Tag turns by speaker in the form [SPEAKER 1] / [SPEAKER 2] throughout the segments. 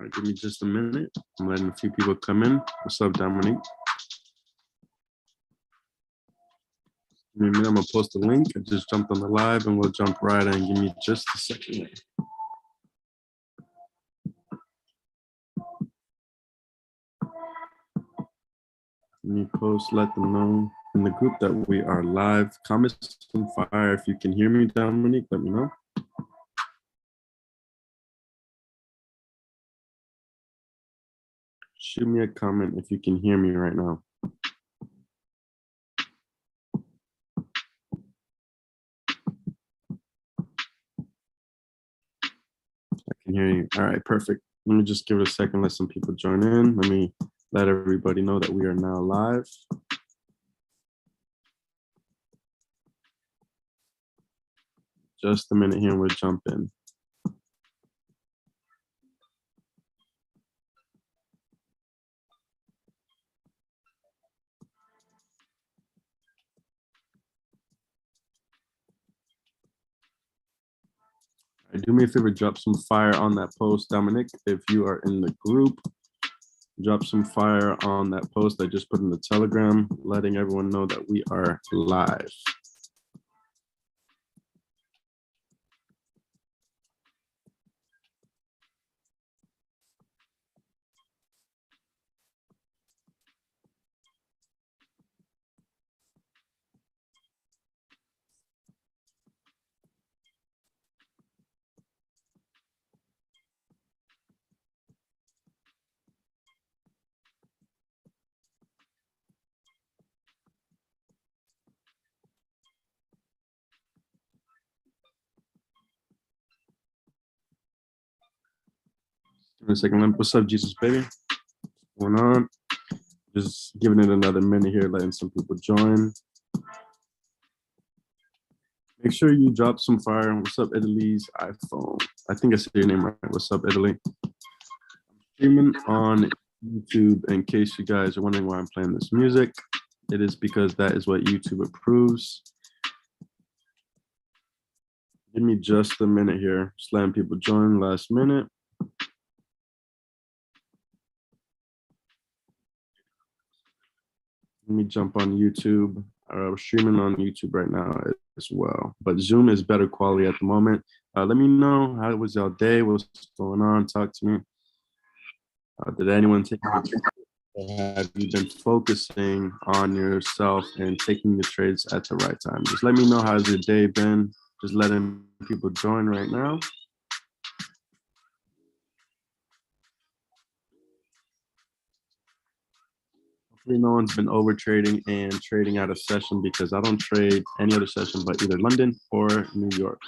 [SPEAKER 1] All right, give me just a minute. I'm letting a few people come in. What's up, Dominique? Give me a minute. I'm gonna post a link. I just jumped on the live and we'll jump right in. Give me just a second. Let me post, let them know in the group that we are live. Comments on fire. If you can hear me, Dominique, let me know. Shoot me a comment if you can hear me right now. I can hear you. All right, perfect. Let me just give it a second, let some people join in. Let me let everybody know that we are now live. Just a minute here and we'll jump in. Do me a favor, drop some fire on that post, Dominic. If you are in the group, drop some fire on that post I just put in the Telegram, letting everyone know that we are live. Give me a second. What's up, Jesus baby? What's going on? Just giving it another minute here, letting some people join. Make sure you drop some fire. What's up, Italy's iPhone? I think I said your name right. What's up, Italy? I'm streaming on YouTube. In case you guys are wondering why I'm playing this music, it is because that is what YouTube approves. Give me just a minute here. Just letting people join last minute. Let me jump on YouTube. We're streaming on YouTube right now as well, but Zoom is better quality at the moment. Let me know, how was your day? What's going on? Talk to me. Did anyone take have you been focusing on yourself and taking the trades at the right time? Just let me know, how's your day been? Just letting people join right now. Hopefully no one's been over trading and trading out of session, because I don't trade any other session but either London or New York.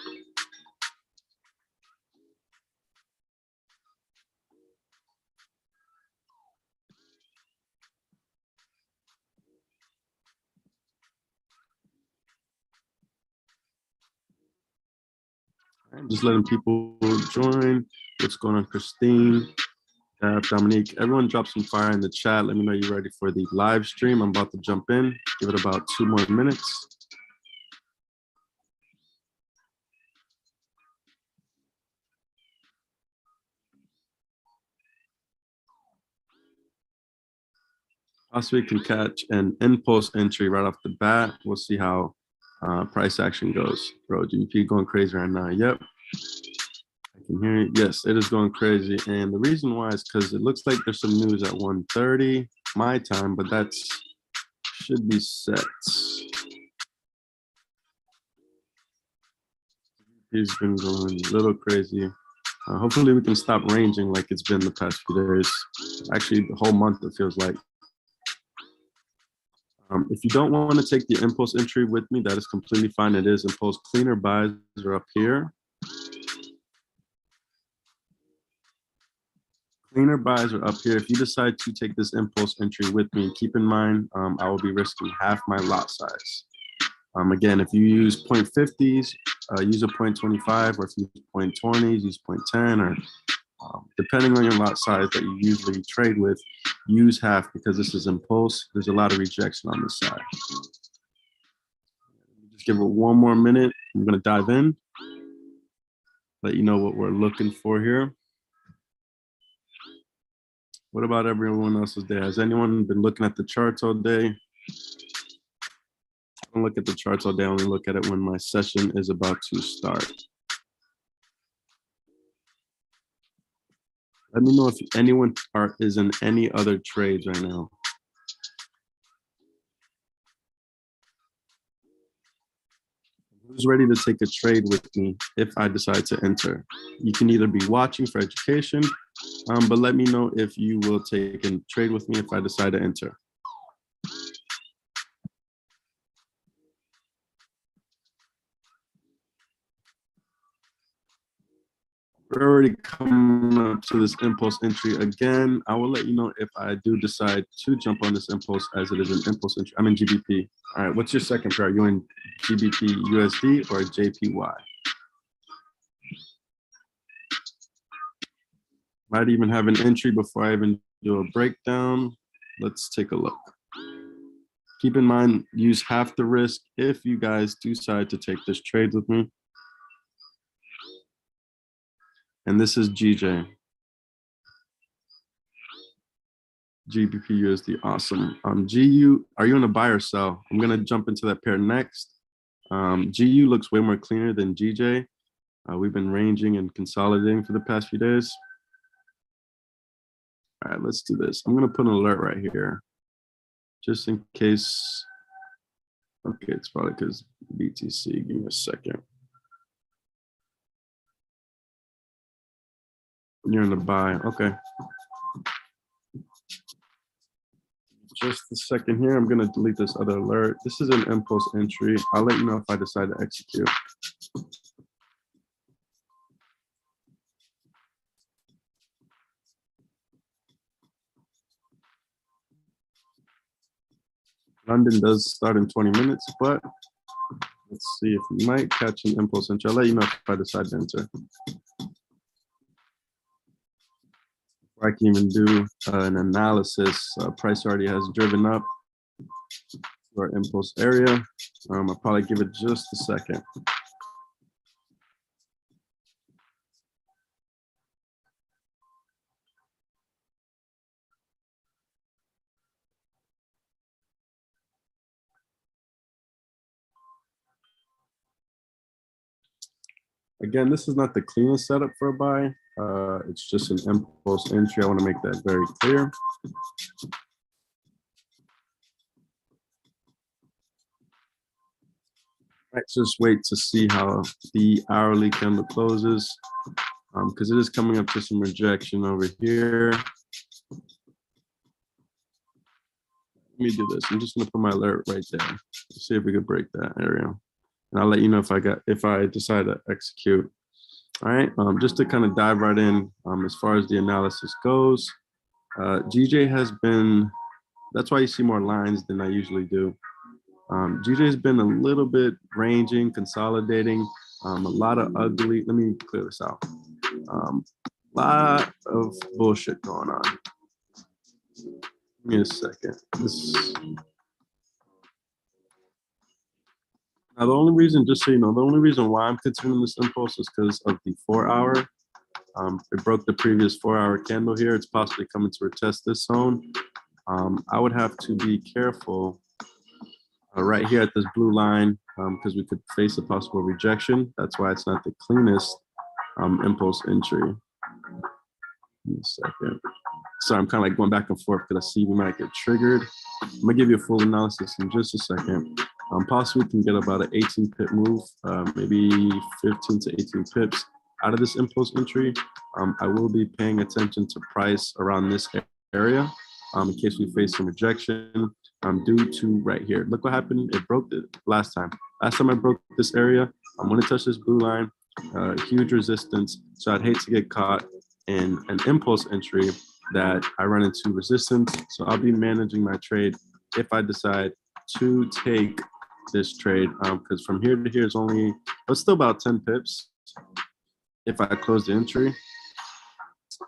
[SPEAKER 1] Just letting people join. What's going on, Christine? Dominique, everyone drop some fire in the chat. Let me know you're ready for the live stream. I'm about to jump in. Give it about 2 more minutes. Possibly can catch an impulse entry right off the bat. We'll see how price action goes. Bro, GBP going crazy right now. Yep. I can hear it. Yes, it is going crazy. And the reason why is because it looks like there's some news at 1:30 my time, but that should be set. He's been going a little crazy. Hopefully we can stop ranging like it's been the past few days. Actually, the whole month, it feels like. If you don't want to take the impulse entry with me, that is completely fine. It is impulse. Cleaner buys are up here. Cleaner buys are up here. If you decide to take this impulse entry with me, keep in mind, I will be risking half my lot size. Again, if you use 0.50s, use a 0.25, or if you use 0.20s, use 0.10, or depending on your lot size that you usually trade with, use half, because this is impulse. There's a lot of rejection on this side. Just give it 1 more minute. I'm going to dive in, let you know what we're looking for here. What about everyone else's day? Has anyone been looking at the charts all day? I don't look at the charts all day. I only look at it when my session is about to start. Let me know if anyone is in any other trades right now. Who's ready to take a trade with me if I decide to enter? You can either be watching for education, but let me know if you will take a trade with me if I decide to enter. We're already coming up to this impulse entry again. I will let you know if I do decide to jump on this impulse, as it is an impulse entry. I'm in GBP. All right, what's your second pair? Are you in GBP USD or JPY? Might even have an entry before I even do a breakdown. Let's take a look. Keep in mind, use half the risk if you guys decide to take this trade with me. And this is GJ. GBP USD, awesome. GU, are you in a buy or sell? I'm gonna jump into that pair next. GU looks way more cleaner than GJ. We've been ranging and consolidating for the past few days. All right, let's do this. I'm gonna put an alert right here, just in case. Okay, it's probably because BTC, give me a second. You're in the buy, okay. Just a second here, I'm gonna delete this other alert. This is an impulse entry. I'll let you know if I decide to execute. London does start in 20 minutes, but let's see if we might catch an impulse entry. I'll let you know if I decide to enter. Before I can even do an analysis, price already has driven up to our impulse area. I'll probably give it just a second. Again, this is not the cleanest setup for a buy. It's just an impulse entry. I want to make that very clear. Let's just wait to see how the hourly candle closes, because it is coming up to some rejection over here. Let me do this. I'm just going to put my alert right there. Let's see if we could break that area. And I'll let you know if I decide to execute. All right, just to kind of dive right in, as far as the analysis goes, GJ has been, that's why you see more lines than I usually do. GJ has been a little bit ranging, consolidating, a lot of ugly, let me clear this out. Lot of bullshit going on. Give me a second. Now, the only reason, just so you know, the only reason why I'm continuing this impulse is because of the 4 hour. It broke the previous 4 hour candle here. It's possibly coming to retest this zone. I would have to be careful right here at this blue line, because we could face a possible rejection. That's why it's not the cleanest impulse entry. Give me a second. So I'm kind of like going back and forth because I see we might get triggered. I'm gonna give you a full analysis in just a second. Possibly can get about an 18 pip move, maybe 15 to 18 pips out of this impulse entry. I will be paying attention to price around this area in case we face some rejection due to right here. Look what happened. It broke it last time. Last time I broke this area, I'm going to touch this blue line, huge resistance. So I'd hate to get caught in an impulse entry that I run into resistance. So I'll be managing my trade if I decide to take this trade, because from here to here is only, it's still about 10 pips if I close the entry.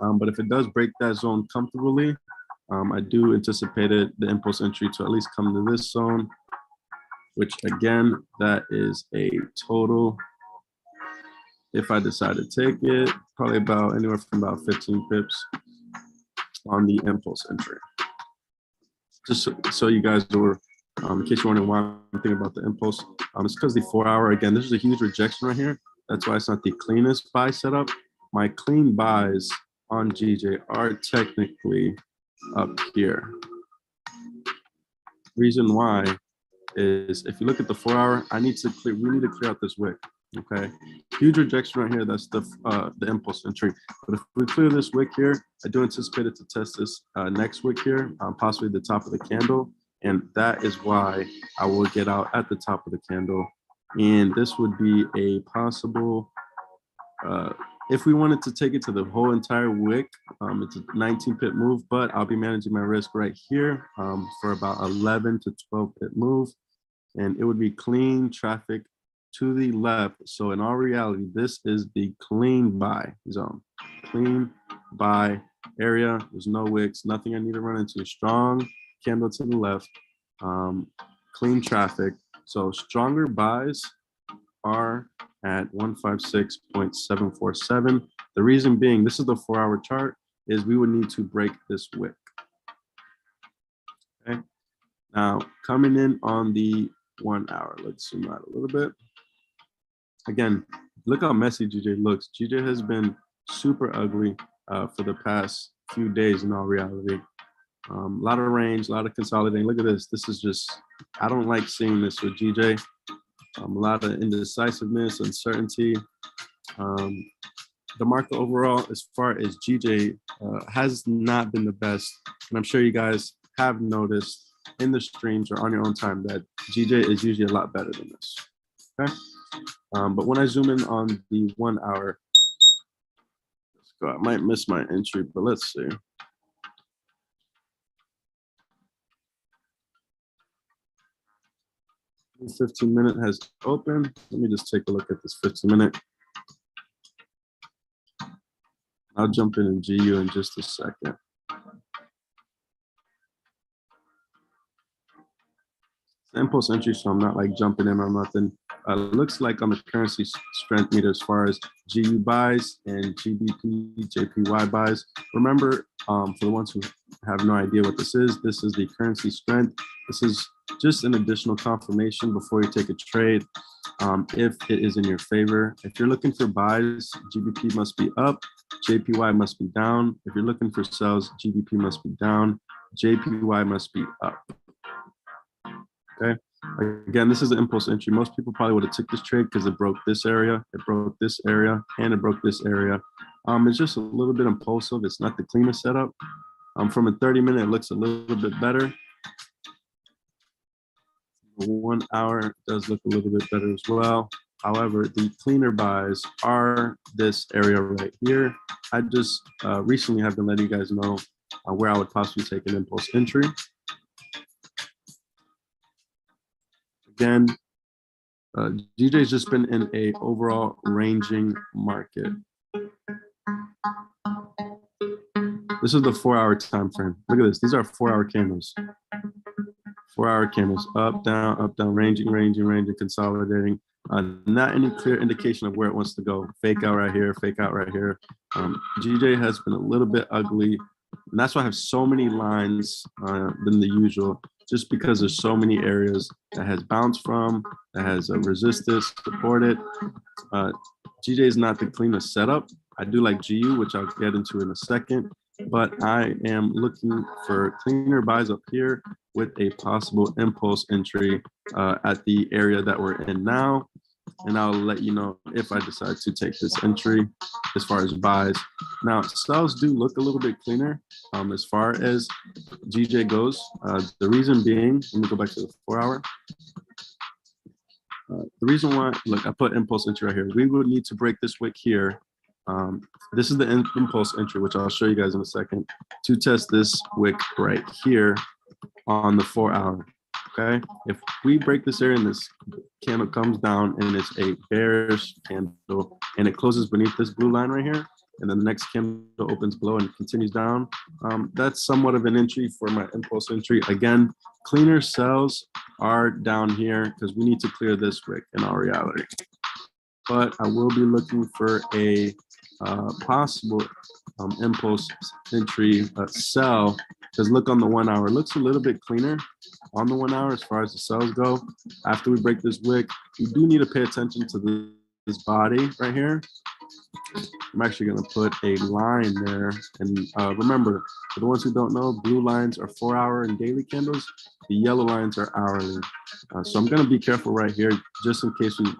[SPEAKER 1] But if it does break that zone comfortably, I do anticipate the impulse entry to at least come to this zone, which again, that is a total, if I decide to take it, probably about anywhere from about 15 pips. on the impulse entry. Just so you guys were, in case you're wondering why I'm thinking about the impulse, it's because the 4 hour, again, this is a huge rejection right here. That's why it's not the cleanest buy setup. My clean buys on GJ are technically up here. Reason why is if you look at the 4 hour, we need to clear out this wick. Okay, huge rejection right here. That's the impulse entry. But if we clear this wick here, I do anticipate it to test this next wick here, possibly the top of the candle, and that is why I will get out at the top of the candle. And this would be a possible, if we wanted to take it to the whole entire wick, it's a 19 pip move, but I'll be managing my risk right here for about 11 to 12 pip move, and it would be clean traffic to the left. So in all reality, this is the clean buy zone, clean buy area. There's no wicks, nothing I need to run into. Strong candle to the left, clean traffic. So stronger buys are at 156.747. The reason being, this is the 4 hour chart, is we would need to break this wick. Okay, now coming in on the 1 hour, let's zoom out a little bit. Again, look how messy GJ looks. GJ has been super ugly for the past few days in all reality. A lot of range, a lot of consolidating. Look at this. This is just, I don't like seeing this with GJ. A lot of indecisiveness, uncertainty. The market overall, as far as GJ, has not been the best. And I'm sure you guys have noticed in the streams or on your own time that GJ is usually a lot better than this. Okay. But when I zoom in on the 1 hour, let's go. I might miss my entry, but let's see. The 15-minute has opened. Let me just take a look at this 15-minute. I'll jump in GU in just a second. Impulse entry, so I'm not like jumping in on nothing. Looks like on the currency strength meter as far as GU buys and GBP, JPY buys. Remember, for the ones who have no idea what this is the currency strength. This is just an additional confirmation before you take a trade, if it is in your favor. If you're looking for buys, GBP must be up, JPY must be down. If you're looking for sells, GBP must be down, JPY must be up. Okay, again, this is an impulse entry. Most people probably would have took this trade because it broke this area, it broke this area, and it broke this area. It's just a little bit impulsive. It's not the cleanest setup. From a 30-minute, it looks a little bit better. The 1 hour does look a little bit better as well. However, the cleaner buys are this area right here. I just recently have been letting you guys know where I would possibly take an impulse entry. Again, GJ's just been in a overall ranging market. This is the 4 hour time frame. Look at this. These are 4 hour candles. 4 hour candles, up, down, ranging, consolidating. Not any clear indication of where it wants to go. Fake out right here, fake out right here. GJ has been a little bit ugly. And that's why I have so many lines than the usual, just because there's so many areas that has bounced from, that has a resistance, supported. GJ is not the cleanest setup. I do like GU, which I'll get into in a second, but I am looking for cleaner buys up here with a possible impulse entry at the area that we're in now. And I'll let you know if I decide to take this entry as far as buys. Now, sells do look a little bit cleaner as far as GJ goes. The reason being, let me go back to the 4 hour. The reason why, look, I put impulse entry right here. We would need to break this wick here. This is the impulse entry, which I'll show you guys in a second, to test this wick right here on the 4 hour. Okay, if we break this area and this candle comes down and it's a bearish candle and it closes beneath this blue line right here, and then the next candle opens below and continues down, that's somewhat of an entry for my impulse entry. Again, cleaner sells are down here because we need to clear this wick in all reality. But I will be looking for a possible impulse entry sell, because look on the 1 hour, it looks a little bit cleaner on the 1 hour as far as the sells go. After we break this wick, we do need to pay attention to this body right here. I'm actually going to put a line there. And remember, for the ones who don't know, blue lines are 4 hour and daily candles. The yellow lines are hourly. So I'm going to be careful right here, just in case we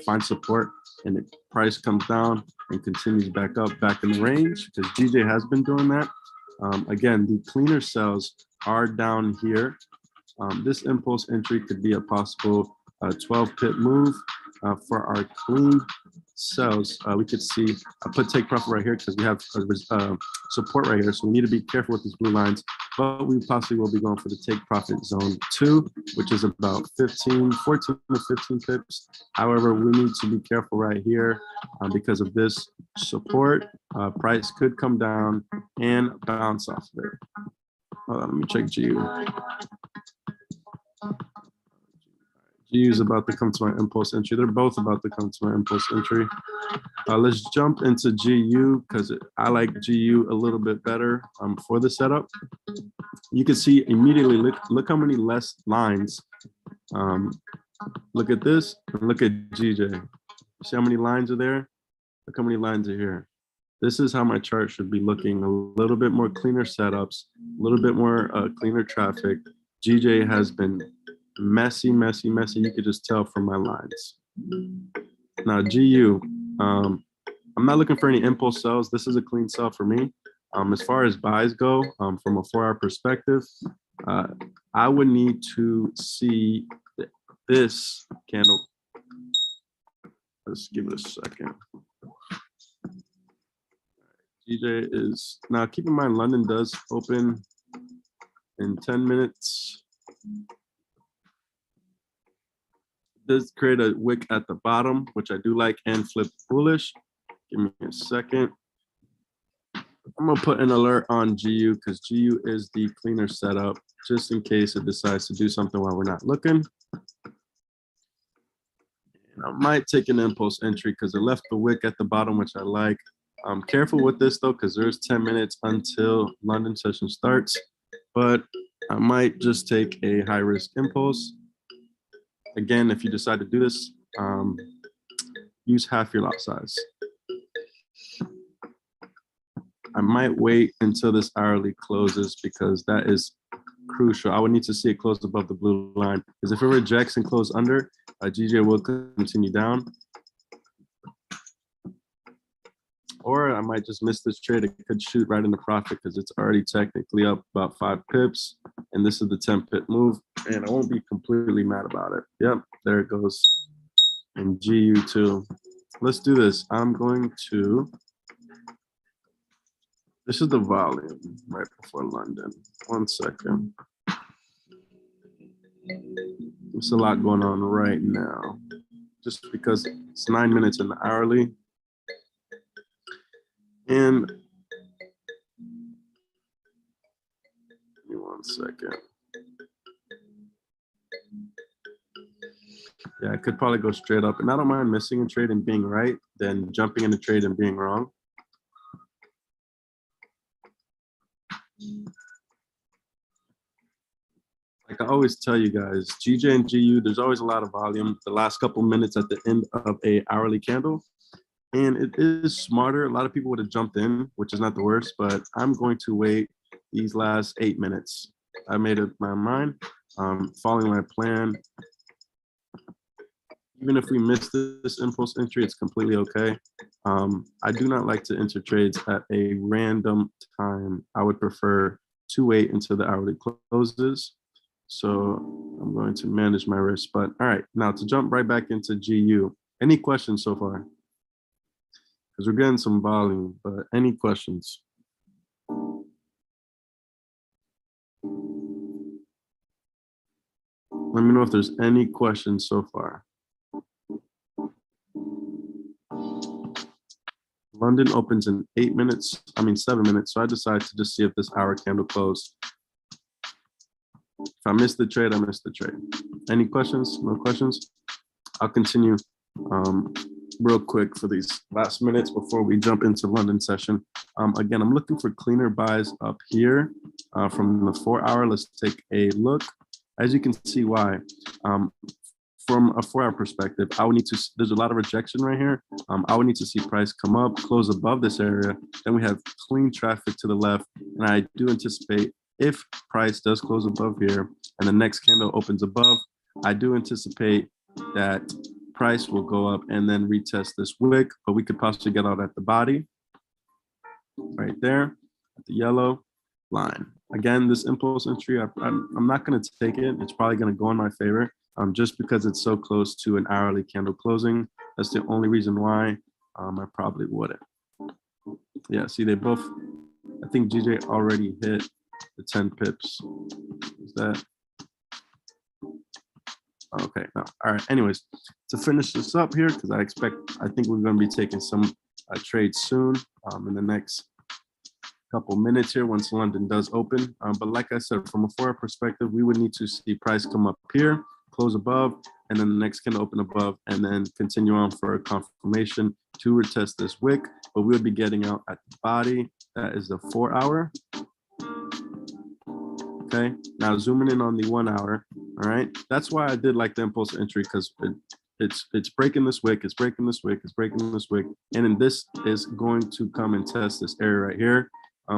[SPEAKER 1] find support and the price comes down and continues back up, back in the range, because GJ has been doing that. Again, the cleaner sells are down here. This impulse entry could be a possible 12 pip move. For our clean sells, we could see I put take profit right here because we have support right here. So we need to be careful with these blue lines, but we possibly will be going for the take profit zone 2, which is about 14 to 15 pips. However, we need to be careful right here because of this support. Price could come down and bounce off of it. Let me check GU. GU is about to come to my impulse entry. They're both about to come to my impulse entry. Let's jump into GU because I like GU a little bit better for the setup. You can see immediately, look how many less lines. Look at this and look at GJ. See how many lines are there? Look how many lines are here. This is how my chart should be looking. A little bit more cleaner setups, a little bit more cleaner traffic. GJ has been messy, messy, messy. You could just tell from my lines. Now GU, I'm not looking for any impulse sells. This is a clean sell for me. As far as buys go, from a 4 hour perspective, I would need to see this candle. Let's give it a second. GJ is, now keep in mind, London does open in 10 minutes. Does create a wick at the bottom, which I do like, and flip bullish. Give me a second. I'm gonna put an alert on GU because GU is the cleaner setup, just in case it decides to do something while we're not looking. And I might take an impulse entry because it left the wick at the bottom, which I like. I'm careful with this though, because there's 10 minutes until London session starts, but I might just take a high risk impulse. Again, if you decide to do this, use half your lot size. I might wait until this hourly closes because that is crucial. I would need to see it close above the blue line, because if it rejects and close under, GJ will continue down. Or I might just miss this trade. It could shoot right into profit because it's already technically up about 5 pips. And this is the 10 pip move. And I won't be completely mad about it. Yep, there it goes. And GU too. Let's do this. I'm going to, this is the volume right before London. 1 second. There's a lot going on right now. Just because it's 9 minutes in the hourly. And give me 1 second. Yeah, I could probably go straight up, and I don't mind missing a trade and being right than jumping in a trade and being wrong. Like I always tell you guys, GJ and GU, there's always a lot of volume the last couple minutes at the end of a hourly candle. And it is smarter. A lot of people would have jumped in, which is not the worst, but I'm going to wait these last 8 minutes. I made up my mind, following my plan. Even if we miss this impulse entry, it's completely okay. I do not like to enter trades at a random time. I would prefer to wait until the hourly closes. So I'm going to manage my risk. But all right, now to jump right back into GU. Any questions so far? Because we're getting some volume, but any questions? Let me know if there's any questions so far. London opens in 7 minutes. So I decided to just see if this hour candle closed. If I missed the trade, I missed the trade. Any questions? No questions? I'll continue real quick for these last minutes before we jump into London session. Again, I'm looking for cleaner buys up here from the 4-hour. Let's take a look. As you can see why. From a 4-hour perspective, I would need to, there's a lot of rejection right here. I would need to see price come up, close above this area. Then we have clean traffic to the left. And I do anticipate if price does close above here and the next candle opens above, I do anticipate that price will go up and then retest this wick, but we could possibly get out at the body right there at the yellow line. Again, this impulse entry, I'm not going to take it. It's probably going to go in my favor. Just because it's so close to an hourly candle closing. That's the only reason why I probably wouldn't. Yeah, see, they both, I think GJ already hit the 10 pips. Is that? Okay, no. All right, anyways, to finish this up here, because I think we're going to be taking some trades soon in the next couple minutes here once London does open. But like I said, from a 4-hour perspective, we would need to see price come up here, close above, and then the next can open above, and then continue on for a confirmation to retest this wick. But we'll be getting out at the body. That is the 4-hour. Okay, now zooming in on the 1-hour. All right, that's why I did like the impulse entry, because it's breaking this wick, it's breaking this wick, it's breaking this wick, and then this is going to come and test this area right here.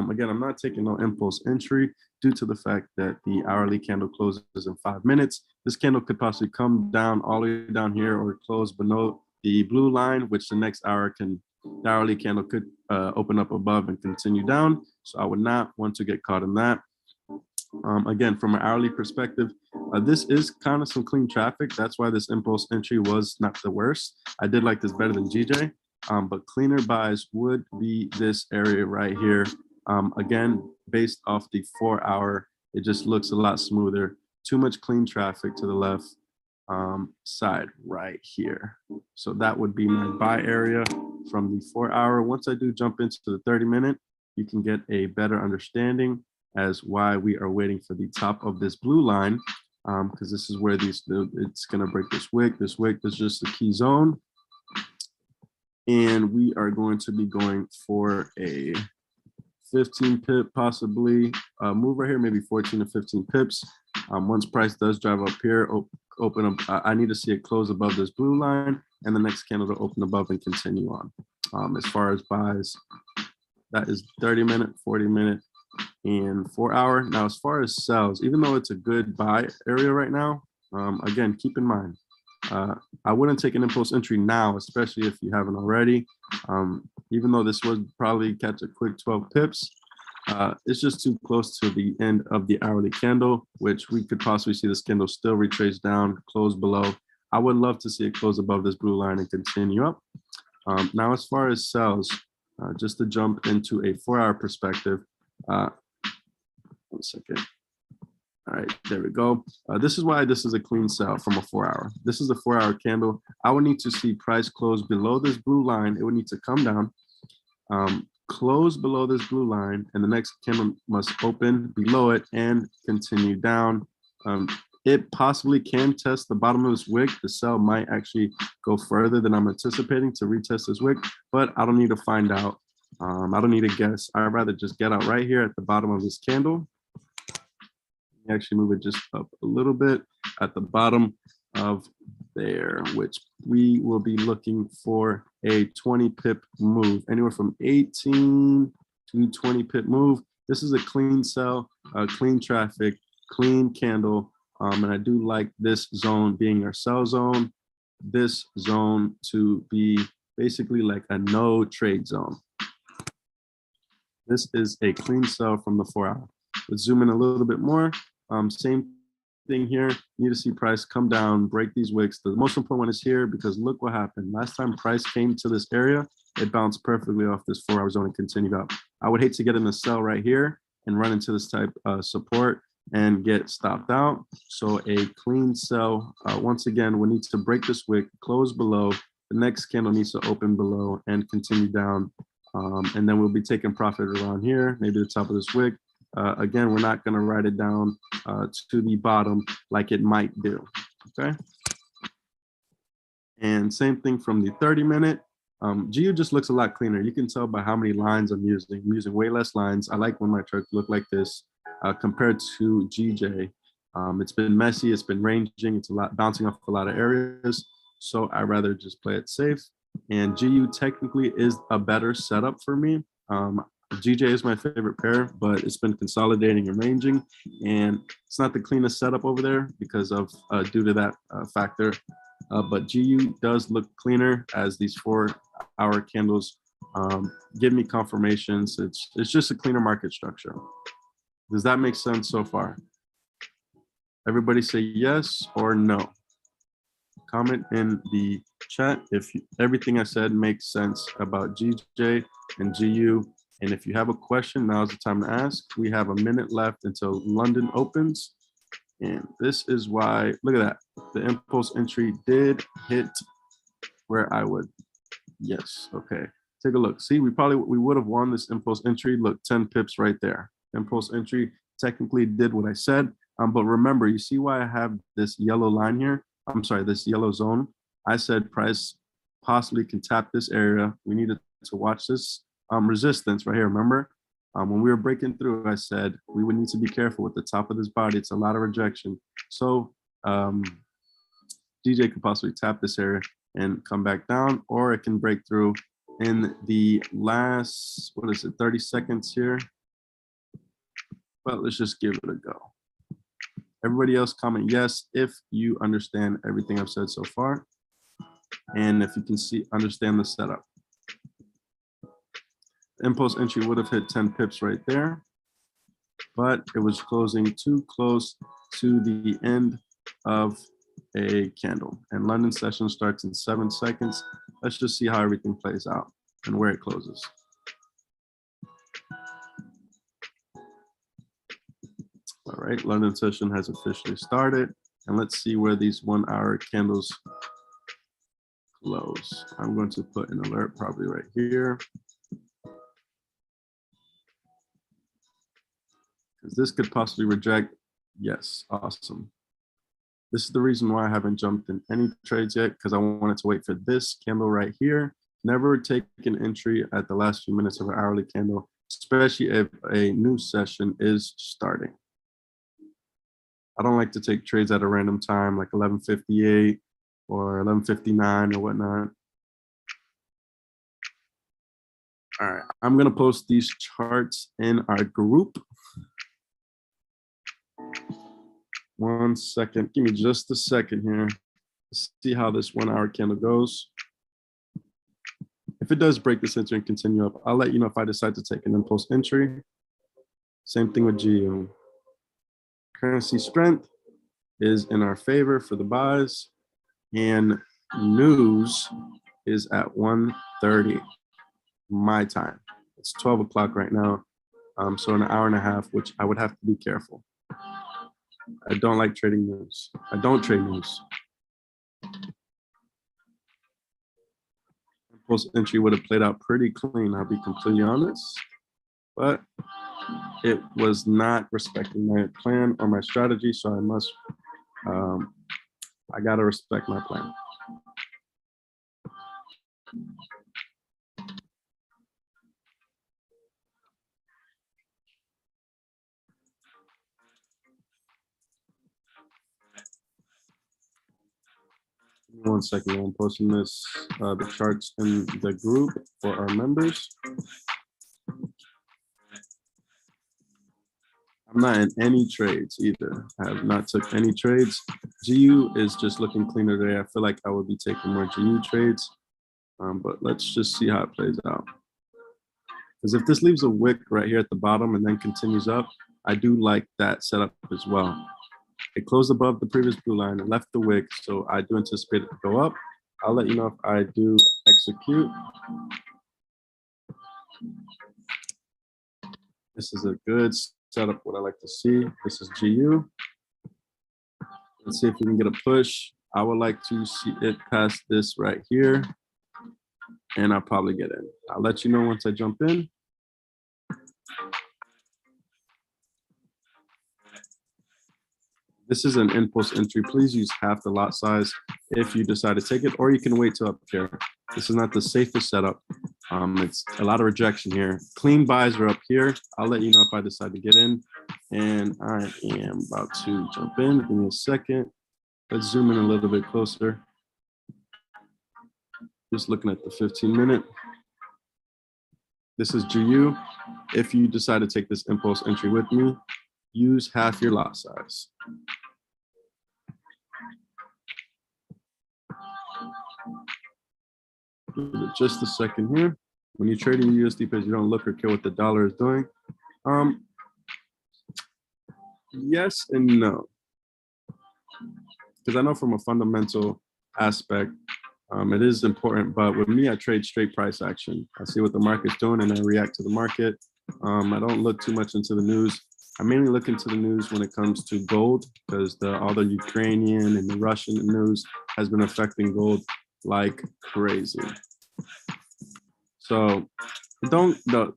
[SPEAKER 1] Again, I'm not taking no impulse entry due to the fact that the hourly candle closes in 5 minutes. This candle could possibly come down all the way down here or close below the blue line, which the next hour the hourly candle could open up above and continue down. So I would not want to get caught in that. Again, from an hourly perspective, this is kind of some clean traffic. That's why this impulse entry was not the worst. I did like this better than GJ, but cleaner buys would be this area right here. Again, based off the 4-hour, it just looks a lot smoother. Too much clean traffic to the left side right here. So that would be my buy area from the 4-hour. Once I do jump into the 30-minute, you can get a better understanding as why we are waiting for the top of this blue line, because this is where it's going to break this wick. This wick is just the key zone. And we are going to be going for a 15 pip, possibly move right here, maybe 14 to 15 pips. Once price does drive up here, open up, I need to see it close above this blue line and the next candle to open above and continue on. As far as buys, that is 30-minute, 40-minute, and 4-hour. Now, as far as sells, even though it's a good buy area right now, again, keep in mind, I wouldn't take an impulse entry now, especially if you haven't already. Even though this would probably catch a quick 12 pips, it's just too close to the end of the hourly candle, which we could possibly see this candle still retrace down, close below. I would love to see it close above this blue line and continue up. Now, as far as sells, just to jump into a 4-hour perspective, 1 second. All right, there we go. This is why this is a clean sell from a 4-hour. This is a 4-hour candle. I would need to see price close below this blue line. It would need to come down, close below this blue line, and the next candle must open below it and continue down. It possibly can test the bottom of this wick. The sell might actually go further than I'm anticipating to retest this wick, but I don't need to find out. I don't need to guess. I'd rather just get out right here at the bottom of this candle. Actually move it just up a little bit at the bottom of there, which we will be looking for a 20 pip move, anywhere from 18 to 20 pip move. This is a clean sell, clean traffic, clean candle. And I do like this zone being our sell zone, this zone to be basically like a no trade zone. This is a clean sell from the 4-hour. Let's zoom in a little bit more. Same thing here. You need to see price come down, break these wicks. The most important one is here, because look what happened. Last time price came to this area, it bounced perfectly off this 4-hour zone and continued up. I would hate to get in the sell right here and run into this type of support and get stopped out. So a clean sell, once again, we need to break this wick, close below. The next candle needs to open below and continue down. And then we'll be taking profit around here, maybe the top of this wick. Again, we're not going to write it down to the bottom like it might do. Okay. And same thing from the 30-minute. GU just looks a lot cleaner. You can tell by how many lines I'm using. I'm using way less lines. I like when my charts look like this compared to GJ. It's been messy, it's been ranging, it's a lot bouncing off a lot of areas. So I rather just play it safe. And GU technically is a better setup for me. GJ is my favorite pair, but it's been consolidating and ranging, and it's not the cleanest setup over there because of due to that factor. But GU does look cleaner as these 4-hour candles give me confirmations. It's just a cleaner market structure. Does that make sense so far? Everybody say yes or no. Comment in the chat if everything I said makes sense about GJ and GU. And if you have a question, now's the time to ask. We have a minute left until London opens. And this is why, look at that. The impulse entry did hit where I would. Yes, okay. Take a look. See, we would have won this impulse entry. Look, 10 pips right there. Impulse entry technically did what I said. But remember, you see why I have this yellow line here? I'm sorry, this yellow zone. I said price possibly can tap this area. We needed to watch this resistance right here. Remember, when we were breaking through, I said we would need to be careful with the top of this body. It's a lot of rejection. So DJ could possibly tap this area and come back down, or it can break through in the last, 30 seconds here. But let's just give it a go. Everybody else comment yes if you understand everything I've said so far, and if you can understand the setup. Impulse entry would have hit 10 pips right there, but it was closing too close to the end of a candle. And London session starts in 7 seconds. Let's just see how everything plays out and where it closes. All right, London session has officially started. And let's see where these 1-hour candles close. I'm going to put an alert probably right here, because this could possibly reject. Yes, awesome. This is the reason why I haven't jumped in any trades yet, because I wanted to wait for this candle right here. Never take an entry at the last few minutes of an hourly candle, especially if a new session is starting. I don't like to take trades at a random time, like 11:58 or 11:59 or whatnot. All right, I'm gonna post these charts in our group. 1 second, give me just a second here. Let's see how this 1-hour candle goes. If it does break this entry and continue up, I'll let you know if I decide to take an impulse entry. Same thing with GU. Currency strength is in our favor for the buys, and news is at 1:30 my time. It's 12 o'clock right now, so in an hour and a half, which I would have to be careful. I don't like trading news. I don't trade news. Impulse entry would have played out pretty clean, I'll be completely honest, but it was not respecting my plan or my strategy, so I gotta respect my plan. Give me 1 second, I'm posting this, the charts in the group for our members. I'm not in any trades either. I have not took any trades. GU is just looking cleaner today. I feel like I would be taking more GU trades, but let's just see how it plays out. Because if this leaves a wick right here at the bottom and then continues up, I do like that setup as well. It closed above the previous blue line and left the wick, so I do anticipate it to go up. I'll let you know if I do execute. This is a good setup, what I like to see. This is GU. Let's see if we can get a push. I would like to see it past this right here, and I'll probably get in. I'll let you know once I jump in. This is an impulse entry. Please use half the lot size if you decide to take it, or you can wait till up here. This is not the safest setup. It's a lot of rejection here. Clean buys are up here. I'll let you know if I decide to get in. And I am about to jump in. Give me a second. Let's zoom in a little bit closer. Just looking at the 15-minute. This is GU. If you decide to take this impulse entry with me, use half your lot size. Give it just a second here. When you trade in USD pairs, you don't look or care what the dollar is doing. Yes and no. Because I know from a fundamental aspect, it is important, but with me, I trade straight price action. I see what the market's doing and I react to the market. I don't look too much into the news. I mainly look into the news when it comes to gold, because all the Ukrainian and the Russian news has been affecting gold like crazy. So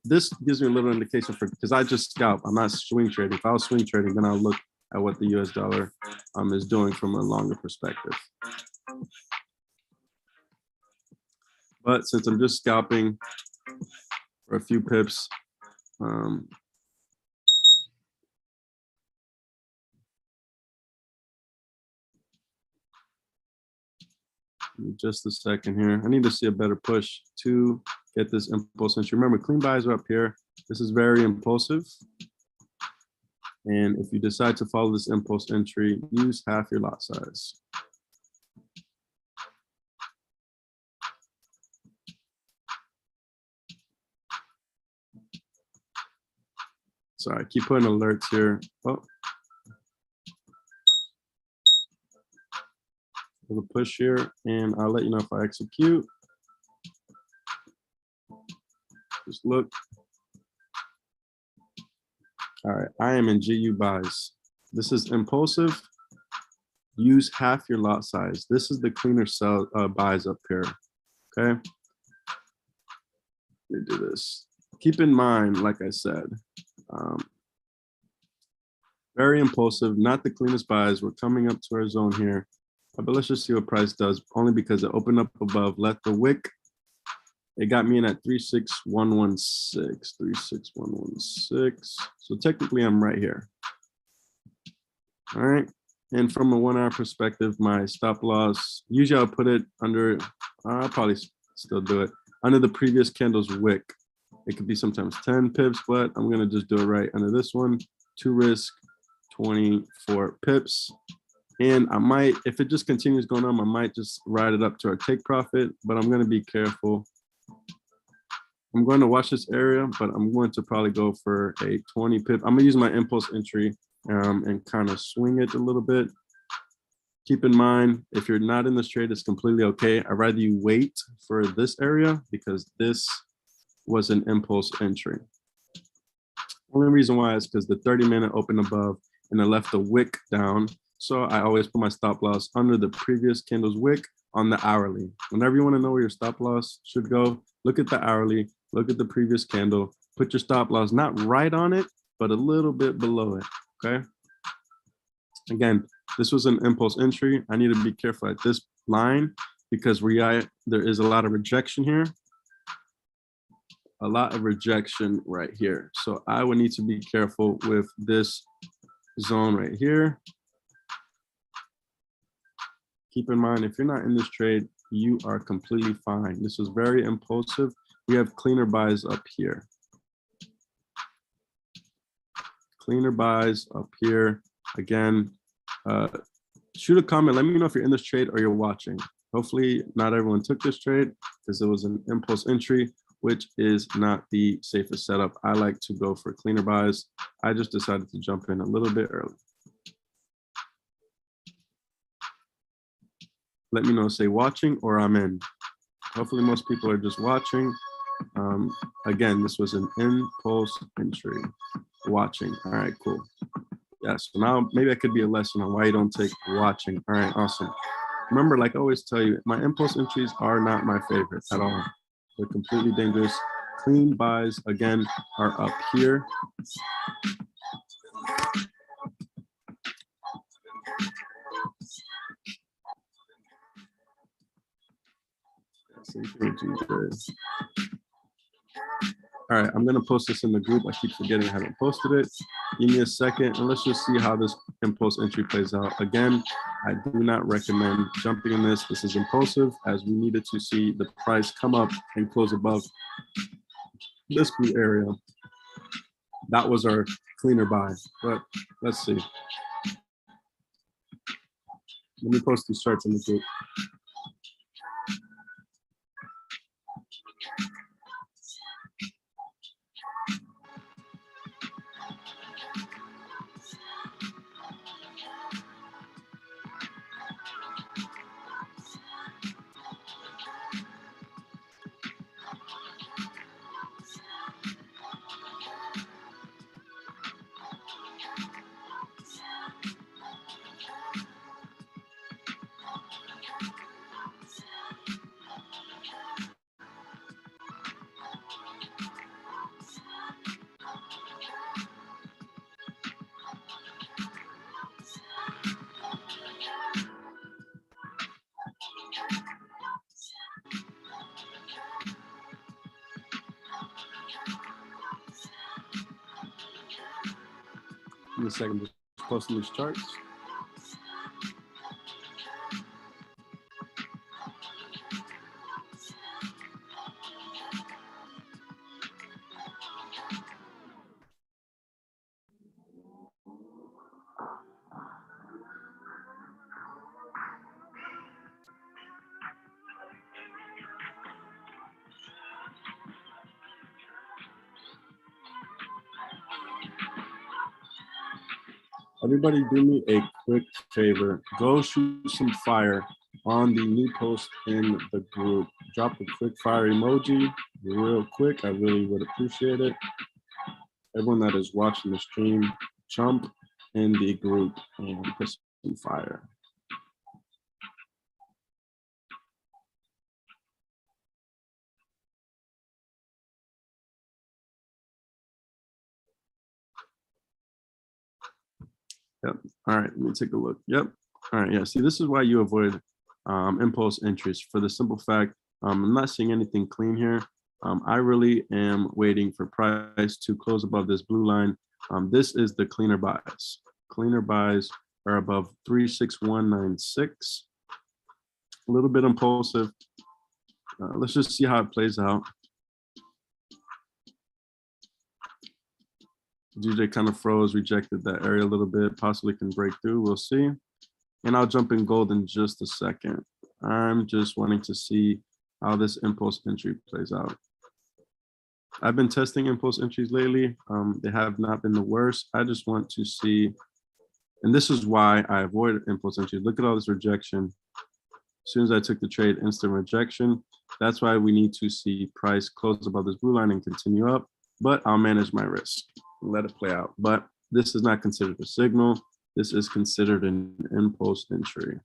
[SPEAKER 1] this gives me a little indication because I just scalp. I'm not swing trading. If I was swing trading, then I'll look at what the US dollar is doing from a longer perspective. But since I'm just scalping for a few pips, just a second here. I need to see a better push to get this impulse entry. Remember, clean buys are up here. This is very impulsive. And if you decide to follow this impulse entry, use half your lot size. Sorry, I keep putting alerts here. Oh. The push here, and I'll let you know if I execute. Just look. All right, I am in GU buys. This is impulsive. Use half your lot size. This is the cleaner sell buys up here. Okay. Let me do this. Keep in mind, like I said, very impulsive, not the cleanest buys. We're coming up to our zone here. But let's just see what price does, only because it opened up above, left the wick. It got me in at 36116, 36116. So technically I'm right here. All right. And from a 1 hour perspective, my stop loss, usually I'll put it under, I'll probably still do it, under the previous candle's wick. It could be sometimes 10 pips, but I'm gonna just do it right under this one. To risk 24 pips. And I might, if it just continues going on, I might just ride it up to our take profit, but I'm gonna be careful. I'm going to watch this area, but I'm going to probably go for a 20 pip. I'm gonna use my impulse entry and kind of swing it a little bit. Keep in mind, if you're not in this trade, it's completely okay. I'd rather you wait for this area because this was an impulse entry. Only reason why is because the 30-minute opened above and I left the wick down. So I always put my stop loss under the previous candle's wick on the hourly. Whenever you want to know where your stop loss should go, look at the hourly, look at the previous candle, put your stop loss not right on it, but a little bit below it, okay? Again, this was an impulse entry. I need to be careful at this line because there is a lot of rejection here. A lot of rejection right here. So I would need to be careful with this zone right here. Keep in mind, if you're not in this trade, you are completely fine. This is very impulsive. We have cleaner buys up here. Cleaner buys up here. Again, shoot a comment. Let me know if you're in this trade or you're watching. Hopefully not everyone took this trade because it was an impulse entry, which is not the safest setup. I like to go for cleaner buys. I just decided to jump in a little bit early. Let me know, say watching or I'm in. Hopefully most people are just watching. Again, this was an impulse entry. Watching. All right, cool. Yeah, so now maybe that could be a lesson on why you don't take watching. All right, awesome. Remember, like I always tell you, my impulse entries are not my favorite at all. They're completely dangerous. Clean buys, again, are up here. Same thing, GJ. All right, I'm gonna post this in the group. I keep forgetting I haven't posted it. Give me a second and let's just see how this impulse entry plays out. Again, I do not recommend jumping in this. This is impulsive as we needed to see the price come up and close above this blue area. That was our cleaner buy, but let's see. Let me post these charts in the group. Give me a second, just posting these charts. Everybody do me a quick favor. Go shoot some fire on the new post in the group. Drop a quick fire emoji real quick. I really would appreciate it. Everyone that is watching the stream, jump in the group and put some fire. Yep. All right, let me take a look. Yep. All right, yeah, see, this is why you avoid impulse entries for the simple fact, I'm not seeing anything clean here. I really am waiting for price to close above this blue line. This is the cleaner buys. Cleaner buys are above 36196. A little bit impulsive. Let's just see how it plays out. DJ kind of froze, rejected that area a little bit, possibly can break through, we'll see. And I'll jump in gold in just a second. I'm just wanting to see how this impulse entry plays out. I've been testing impulse entries lately. They have not been the worst. I just want to see, and this is why I avoid impulse entries. Look at all this rejection. As soon as I took the trade, instant rejection. That's why we need to see price close above this blue line and continue up, but I'll manage my risk. Let it play out. But this is not considered a signal. This is considered an impulse entry.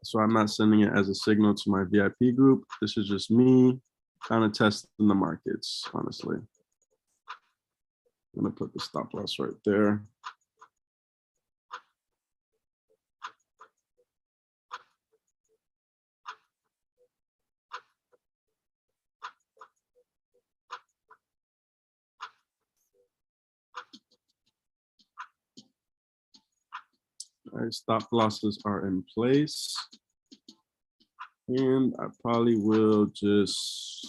[SPEAKER 1] So I'm not sending it as a signal to my VIP group. This is just me kind of testing the markets, honestly. I'm gonna put the stop loss right there. All right, stop losses are in place. And I probably will just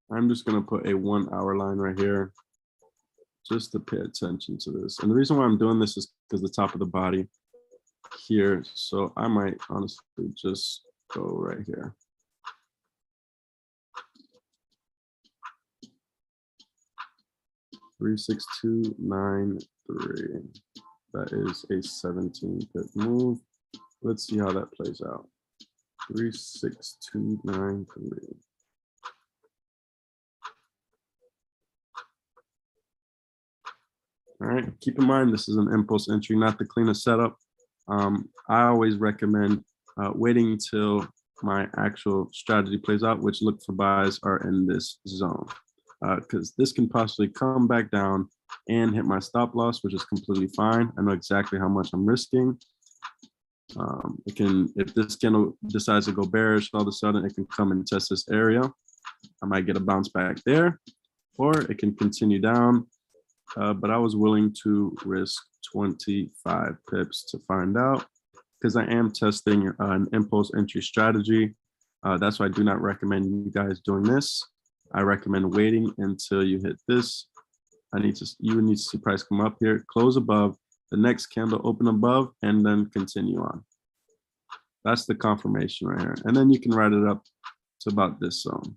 [SPEAKER 1] I'm just gonna put a 1 hour line right here just to pay attention to this. And the reason why I'm doing this is because the top of the body here. So I might honestly just go right here. $36293. That is a 17-pip move. Let's see how that plays out. 36293. All right, keep in mind, this is an impulse entry, not the cleanest setup. I always recommend waiting until my actual strategy plays out, which look for buys are in this zone. Because this can possibly come back down and hit my stop loss, which is completely fine. I know exactly how much I'm risking. It can, if this candle decides to go bearish, all of a sudden it can come and test this area. I might get a bounce back there, or it can continue down. But I was willing to risk 25 pips to find out, because I am testing an impulse entry strategy. That's why I do not recommend you guys doing this. I recommend waiting until you hit this. You would need to see price come up here, close above, the next candle open above, and then continue on. That's the confirmation right here. And then you can write it up to about this zone.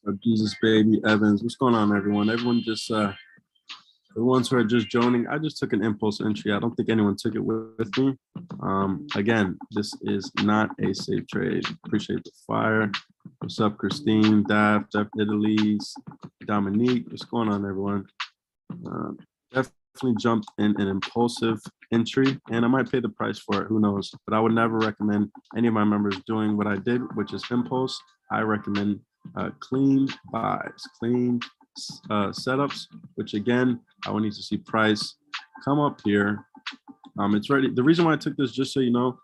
[SPEAKER 1] So Jesus Baby Evans, what's going on, everyone? Everyone just the ones who are just joining, I just took an impulse entry. I don't think anyone took it with me. Again, this is not a safe trade. Appreciate the fire. What's up, Christine, Jeff Italy's, Dominique? What's going on, everyone? Definitely jumped in an impulsive entry, and I might pay the price for it. Who knows? But I would never recommend any of my members doing what I did, which is impulse. I recommend clean buys, clean setups, which again, I will need to see price come up here. It's ready. The reason why I took this, just so you know,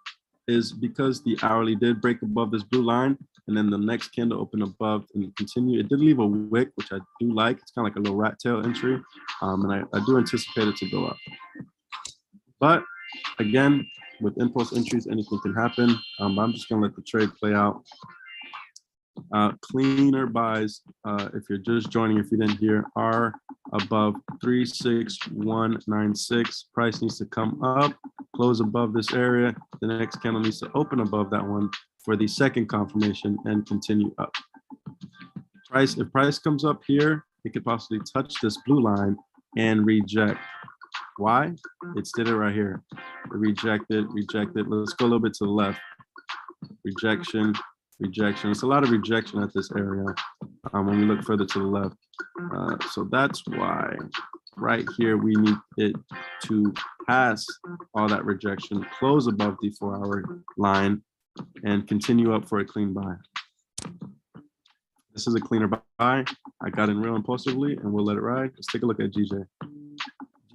[SPEAKER 1] is because the hourly did break above this blue line, and then the next candle opened above and continue. It did leave a wick, which I do like. It's kind of like a little rat tail entry, and I do anticipate it to go up. But again, with impulse entries, anything can happen. I'm just gonna let the trade play out. Cleaner buys, if you're just joining, if you didn't hear, are above 36196. Price needs to come up, close above this area. The next candle needs to open above that one for the second confirmation and continue up. If price comes up here, it could possibly touch this blue line and reject. Why? It's did it right here. Rejected. Let's go a little bit to the left. Rejection. It's a lot of rejection at this area when we look further to the left. So that's why right here we need it to pass all that rejection, close above the 4-hour line, and continue up for a clean buy. This is a cleaner buy. I got in real impulsively, and we'll let it ride. Let's take a look at GJ.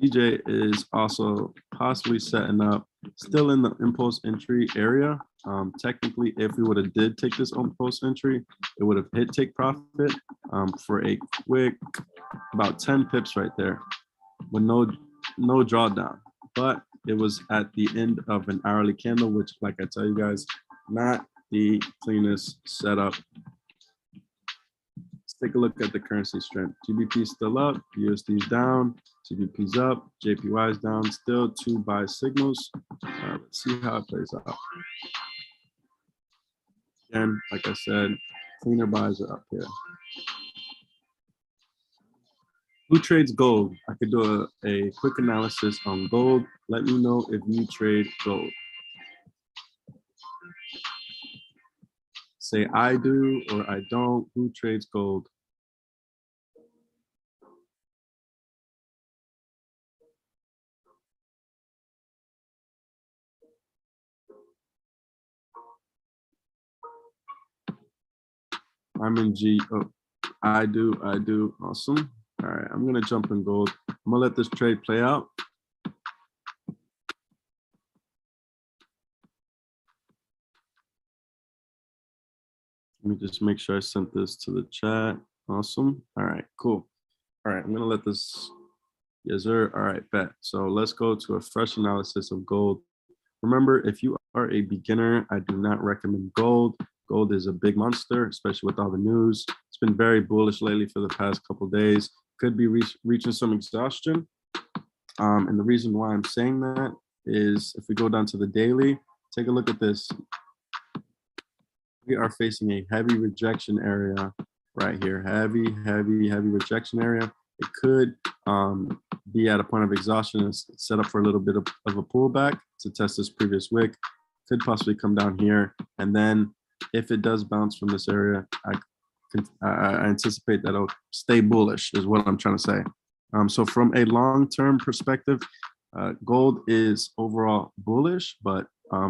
[SPEAKER 1] GJ is also possibly setting up, still in the impulse entry area. Technically, if we would have did take this impulse entry, it would have hit take profit for a quick about 10 pips right there with no drawdown. But it was at the end of an hourly candle, which, like I tell you guys, not the cleanest setup. Let's take a look at the currency strength. GBP still up, USD is down, GBP's up, JPY is down, still 2 buy signals. Let's see how it plays out. Again, like I said, cleaner buys are up here. Who trades gold? I could do a quick analysis on gold. Let me know if you trade gold. Say I do or I don't. Who trades gold? I'm in G. Oh, I do. Awesome. All right, I'm gonna jump in gold. I'm gonna let this trade play out. Let me just make sure I sent this to the chat. Awesome. All right, cool. All right, I'm gonna let this, yes sir. All right, bet. So let's go to a fresh analysis of gold. Remember, if you are a beginner, I do not recommend gold. Gold is a big monster, especially with all the news. It's been very bullish lately for the past couple of days. Could be reaching some exhaustion. And the reason why I'm saying that is if we go down to the daily, take a look at this. We are facing a heavy rejection area right here. Heavy rejection area. It could be at a point of exhaustion and set up for a little bit of a pullback to test this previous wick. Could possibly come down here and then if it does bounce from this area, I anticipate that it'll stay bullish is what I'm trying to say. So from a long-term perspective, gold is overall bullish, but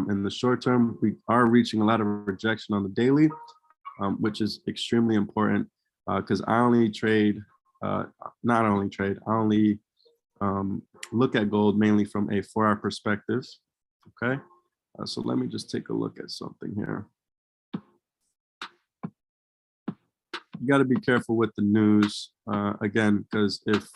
[SPEAKER 1] in the short term, we are reaching a lot of rejection on the daily, which is extremely important because I only trade, not only trade, I only look at gold mainly from a 4-hour perspective. Okay, so let me just take a look at something here. You got to be careful with the news again, because if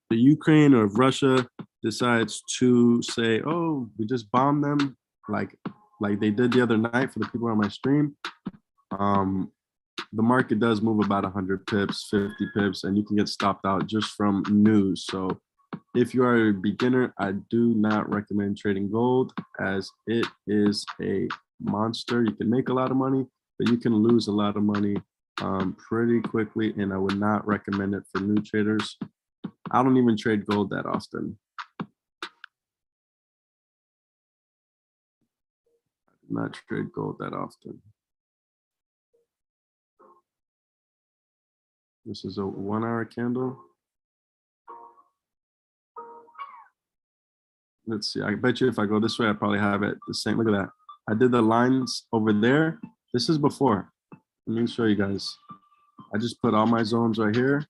[SPEAKER 1] the Ukraine or if Russia decides to say, "Oh, we just bombed them," like they did the other night for the people on my stream, the market does move about 100 pips, 50 pips, and you can get stopped out just from news. So if you are a beginner, I do not recommend trading gold as it is a monster. You can make a lot of money, but you can lose a lot of money pretty quickly, and I would not recommend it for new traders. I don't even trade gold that often. I do not trade gold that often. This is a 1-hour candle. Let's see, I bet you if I go this way, I probably have it the same. Look at that. I did the lines over there. This is before. Let me show you guys. I just put all my zones right here.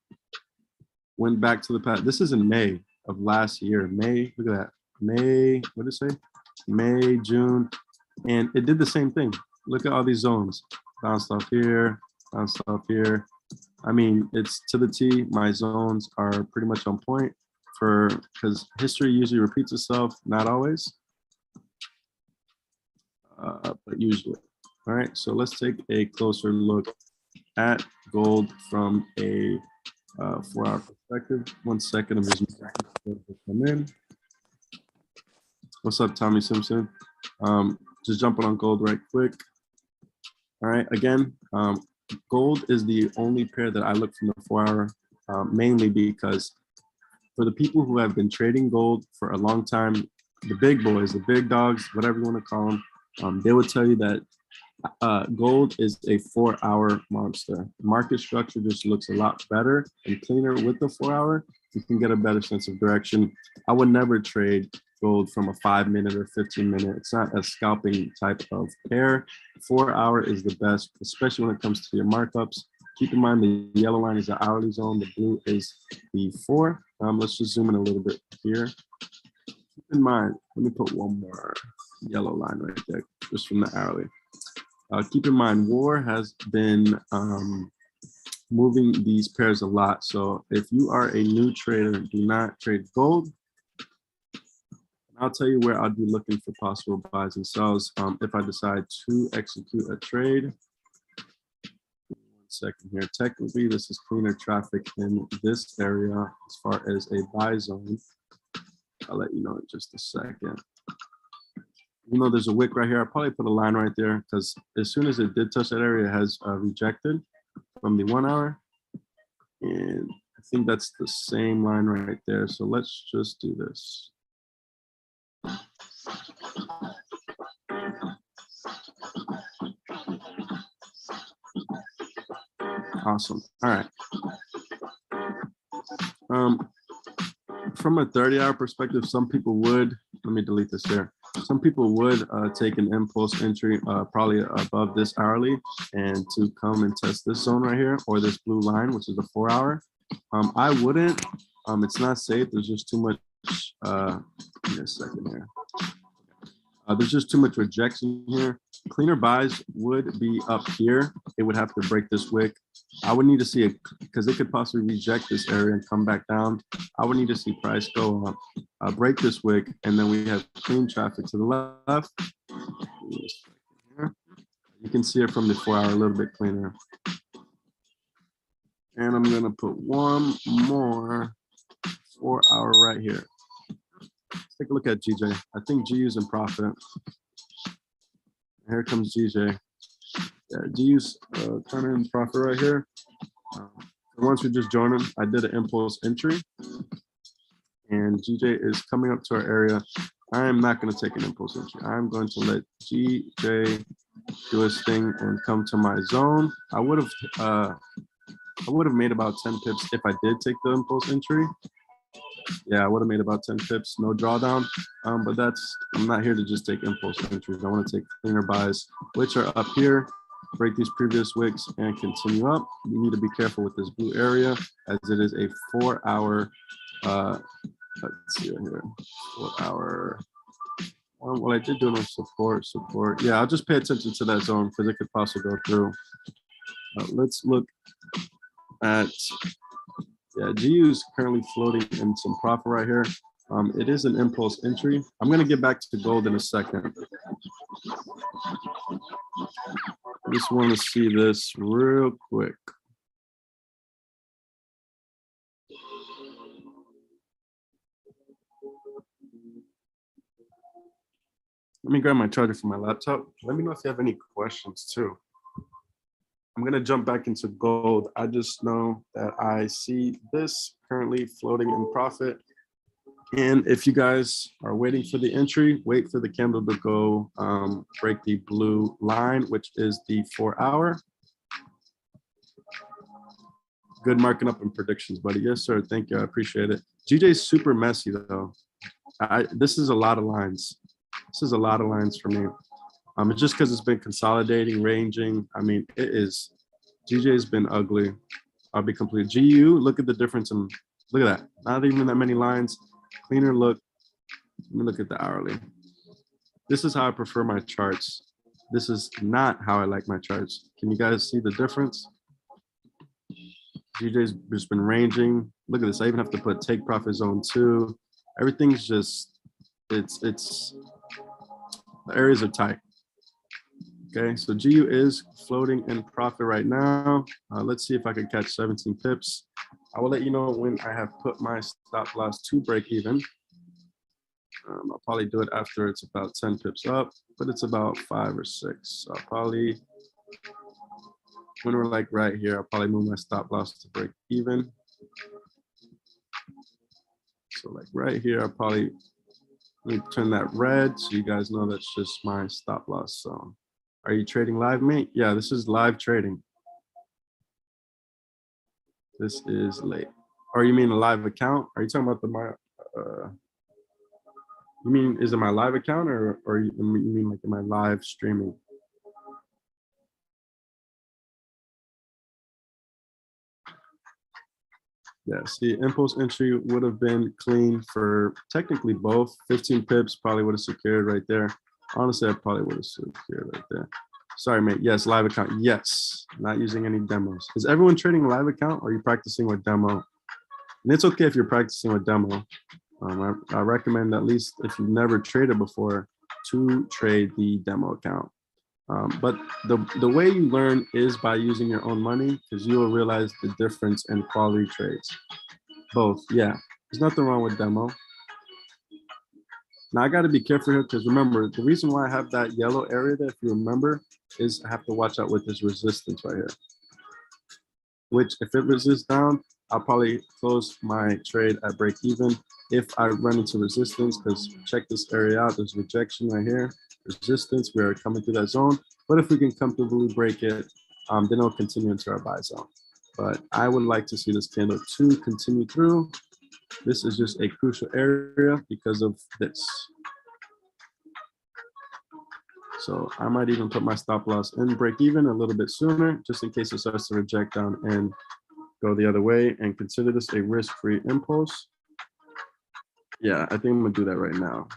[SPEAKER 1] Went back to the past. This is in May of last year. May, look at that. May, what did it say? May, June. And it did the same thing. Look at all these zones. Bounced off here, bounced off here. I mean, it's to the T. My zones are pretty much on point because history usually repeats itself, not always, but usually. All right, so let's take a closer look at gold from a 4-hour perspective. 1 second, I'm just come in. What's up, Tommy Simpson? Just jumping on gold right quick. All right, again, gold is the only pair that I look from the 4-hour, mainly because for the people who have been trading gold for a long time, the big boys, the big dogs, whatever you want to call them, they would tell you that gold is a 4-hour monster. Market structure just looks a lot better and cleaner with the 4-hour. You can get a better sense of direction. I would never trade gold from a 5-minute or 15-minute. It's not a scalping type of pair. 4-hour is the best, especially when it comes to your markups. Keep in mind the yellow line is the hourly zone, the blue is the 4. Let's just zoom in a little bit here. Keep in mind, let me put one more yellow line right there, just from the hourly. Keep in mind, war has been moving these pairs a lot. So if you are a new trader, do not trade gold. I'll tell you where I'd be looking for possible buys and sells if I decide to execute a trade. 1 second here. Technically, this is cleaner traffic in this area as far as a buy zone. I'll let you know in just a second. You know, there's a wick right here. I'll probably put a line right there because as soon as it did touch that area, it has rejected from the 1-hour. And I think that's the same line right there. So let's just do this. Awesome. All right. From a 30-hour perspective, some people would, let me delete this here. Some people would take an impulse entry probably above this hourly and to come and test this zone right here or this blue line, which is the 4-hour. I wouldn't. It's not safe. There's just too much. Give me a second here. There's just too much rejection here. Cleaner buys would be up here. It would have to break this wick. I would need to see it because it could possibly reject this area and come back down. I would need to see price go up, break this wick, and then we have clean traffic to the left. You can see it from the 4-hour a little bit cleaner. And I'm gonna put one more 4-hour right here. Let's take a look at GJ. I think GU's in profit. Here comes GJ. Yeah, GU's turning in profit right here. Once we just joined him, I did an impulse entry. And GJ is coming up to our area. I am not going to take an impulse entry. I'm going to let GJ do his thing and come to my zone. I would have made about 10 pips if I did take the impulse entry. Yeah, I would have made about 10 pips, no drawdown. But I'm not here to just take impulse entries. I want to take cleaner buys, which are up here, break these previous wicks and continue up. You need to be careful with this blue area as it is a 4-hour, let's see here, 4-hour. Well, I did do no support. Yeah, I'll just pay attention to that zone because it could possibly go through. Let's look at, yeah, GU is currently floating in some profit right here. It is an impulse entry. I'm going to get back to gold in a second. I just want to see this real quick. Let me grab my charger for my laptop. Let me know if you have any questions too. I'm going to jump back into gold. I just know that I see this currently floating in profit. And if you guys are waiting for the entry, wait for the candle to go break the blue line, which is the 4-hour. Good marking up in predictions, buddy. Yes, sir. Thank you. I appreciate it. GJ's super messy, though. This is a lot of lines. This is a lot of lines for me. It's just because it's been consolidating, ranging. I mean, it is. GJ's been ugly. I'll be complete. GU, look at the difference in, look at that. Not even that many lines. Cleaner look. Let me look at the hourly. This is how I prefer my charts. This is not how I like my charts. Can you guys see the difference? GJ's just been ranging. Look at this. I even have to put take profit zone 2. Everything's just, the areas are tight. Okay, so GU is floating in profit right now. Let's see if I can catch 17 pips. I will let you know when I have put my stop loss to break even. I'll probably do it after it's about 10 pips up, but it's about 5 or 6. So I'll probably, when we're like right here, I'll probably move my stop loss to break even. So like right here, I'll probably, let me turn that red so you guys know that's just my stop loss zone. Are you trading live, mate? Yeah, this is live trading. This is late. Or you mean a live account? Are you talking about you mean, is it my live account or you mean like am I live streaming? Yeah, see, impulse entry would have been clean for technically both. 15 pips probably would have secured right there. Honestly, I probably would have secured right there. Sorry, mate. Yes, live account. Yes, not using any demos. Is everyone trading live account or are you practicing with demo? And it's okay if you're practicing with demo. I recommend, at least if you've never traded before, to trade the demo account. But the way you learn is by using your own money, because you will realize the difference in quality trades. Both, yeah. There's nothing wrong with demo. Now I got to be careful here because remember, the reason why I have that yellow area there, if you remember, is I have to watch out with this resistance right here. Which if it resists down, I'll probably close my trade at break even. If I run into resistance, because check this area out, there's rejection right here, resistance, we're coming through that zone. But if we can comfortably break it, then it'll continue into our buy zone. But I would like to see this candle 2 continue through. This is just a crucial area because of this. So I might even put my stop loss in break even a little bit sooner, just in case it starts to reject down and go the other way, and consider this a risk-free impulse. Yeah, I think I'm gonna do that right now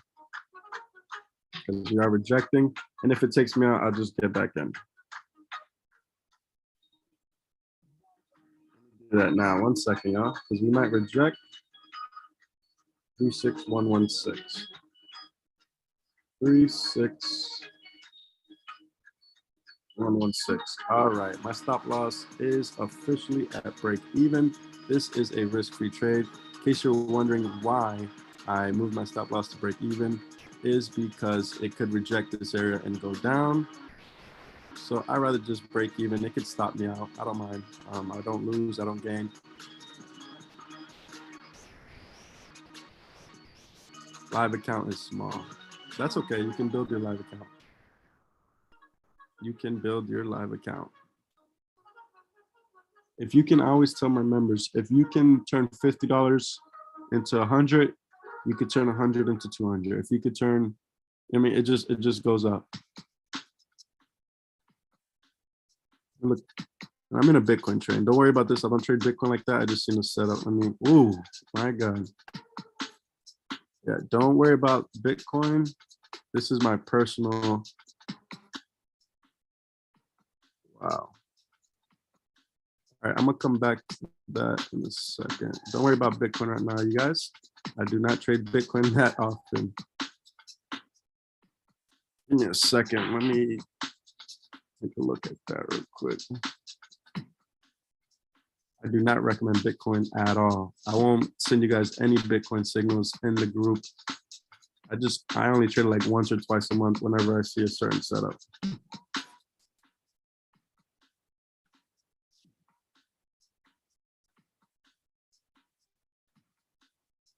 [SPEAKER 1] because we are rejecting. And if it takes me out, I'll just get back in. Do that now, 1 second, y'all, because we might reject 36116. 36116. All right, my stop loss is officially at break even. This is a risk-free trade. In case you're wondering why I moved my stop loss to break even, is because it could reject this area and go down. So I'd rather just break even. It could stop me out. I don't mind. I don't lose. I don't gain. Live account is small. That's okay. You can build your live account. you can build your live account. If you can, I always tell my members, if you can turn $50 into 100, you could turn 100 into 200. If you could turn, I mean, it just goes up. Look, I'm in a Bitcoin train. Don't worry about this. I don't trade Bitcoin like that. I just seen the setup. I mean, ooh, my God. Yeah, don't worry about Bitcoin. This is my personal. Wow. All right, I'm gonna come back to that in a second. Don't worry about Bitcoin right now, you guys. I do not trade Bitcoin that often. Give me a second. Let me take a look at that real quick. I do not recommend Bitcoin at all. I won't send you guys any Bitcoin signals in the group. I only trade like once or twice a month whenever I see a certain setup.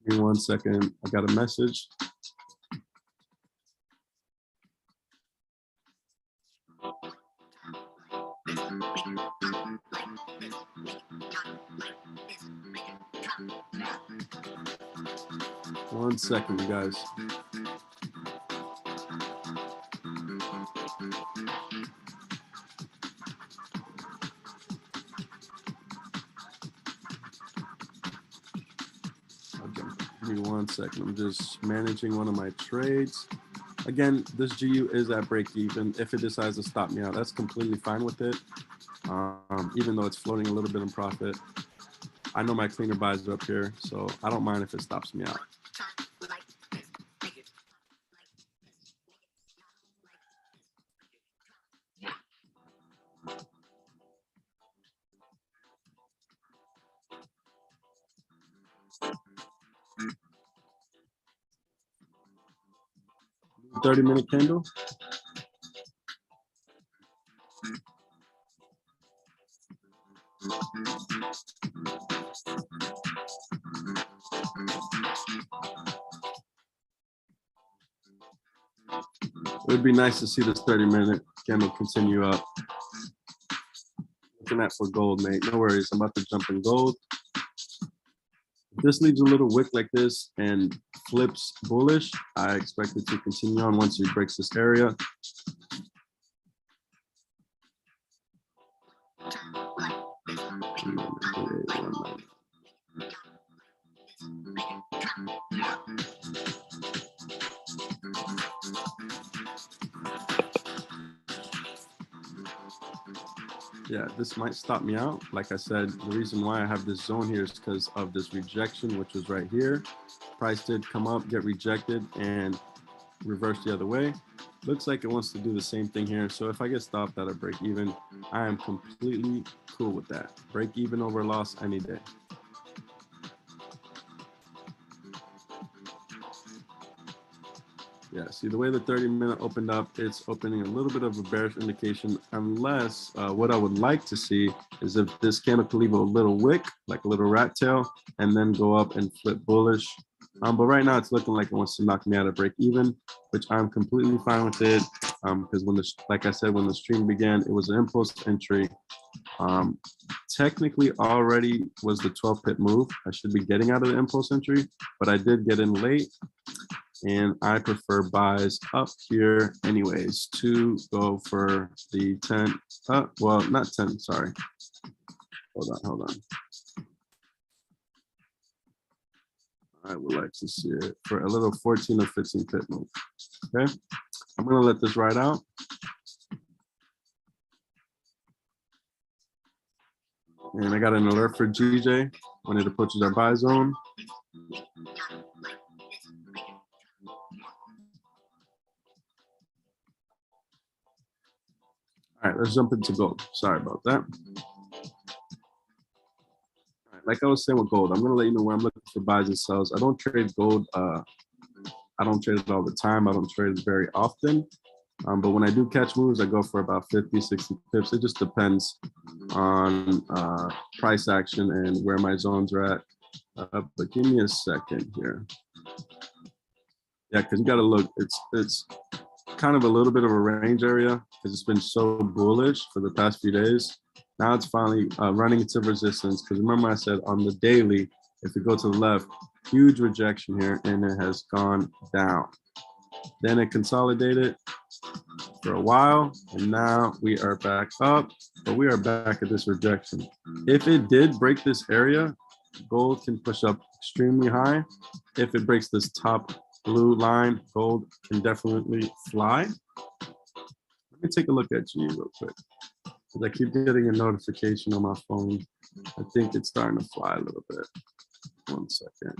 [SPEAKER 1] Give me 1 second. I got a message. One second, you guys. Okay, give me 1 second. I'm just managing one of my trades. Again, this GU is at break even. If it decides to stop me out, that's completely fine with it. Even though it's floating a little bit in profit. I know my cleaner buys are up here, so I don't mind if it stops me out. $30-minute candle. It would be nice to see this 30-minute candle continue up. Looking at for gold, mate. No worries. I'm about to jump in gold. If this leaves a little wick like this and flips bullish, I expect it to continue on once it breaks this area. Yeah, this might stop me out. Like I said, the reason why I have this zone here is because of this rejection, which was right here. Price did come up, get rejected, and reverse the other way. Looks like it wants to do the same thing here. So if I get stopped at a break even, I am completely cool with that. Break even over loss any day. Yeah, see the way the 30-minute opened up, it's opening a little bit of a bearish indication, unless what I would like to see is if this candle could leave a little wick, like a little rat tail, and then go up and flip bullish. But right now it's looking like it wants to knock me out of break even, which I'm completely fine with it. Because like I said, when the stream began, it was an impulse entry. Technically already was the 12-pip move. I should be getting out of the impulse entry, but I did get in late. And I prefer buys up here anyways to go for the 10, well, not 10, sorry. Hold on. I would like to see it for a little 14 or 15 pip move, okay? I'm gonna let this ride out. And I got an alert for GJ when it approaches our buy zone. All right, let's jump into gold. Sorry about that. All right, like I was saying with gold, I'm gonna let you know where I'm looking for buys and sells. I don't trade gold. I don't trade it all the time. I don't trade it very often. But when I do catch moves, I go for about 50, 60 pips. It just depends on price action and where my zones are at. But give me a second here. Yeah, because you got to look. It's kind of a little bit of a range area because it's been so bullish for the past few days. Now it's finally running into resistance because remember I said on the daily, if we go to the left, huge rejection here and it has gone down. Then it consolidated for a while and now we are back up, but we are back at this rejection. If it did break this area, gold can push up extremely high. If it breaks this top blue line, gold can definitely fly. Let me take a look at G real quick because I keep getting a notification on my phone. I think it's starting to fly a little bit. 1 second.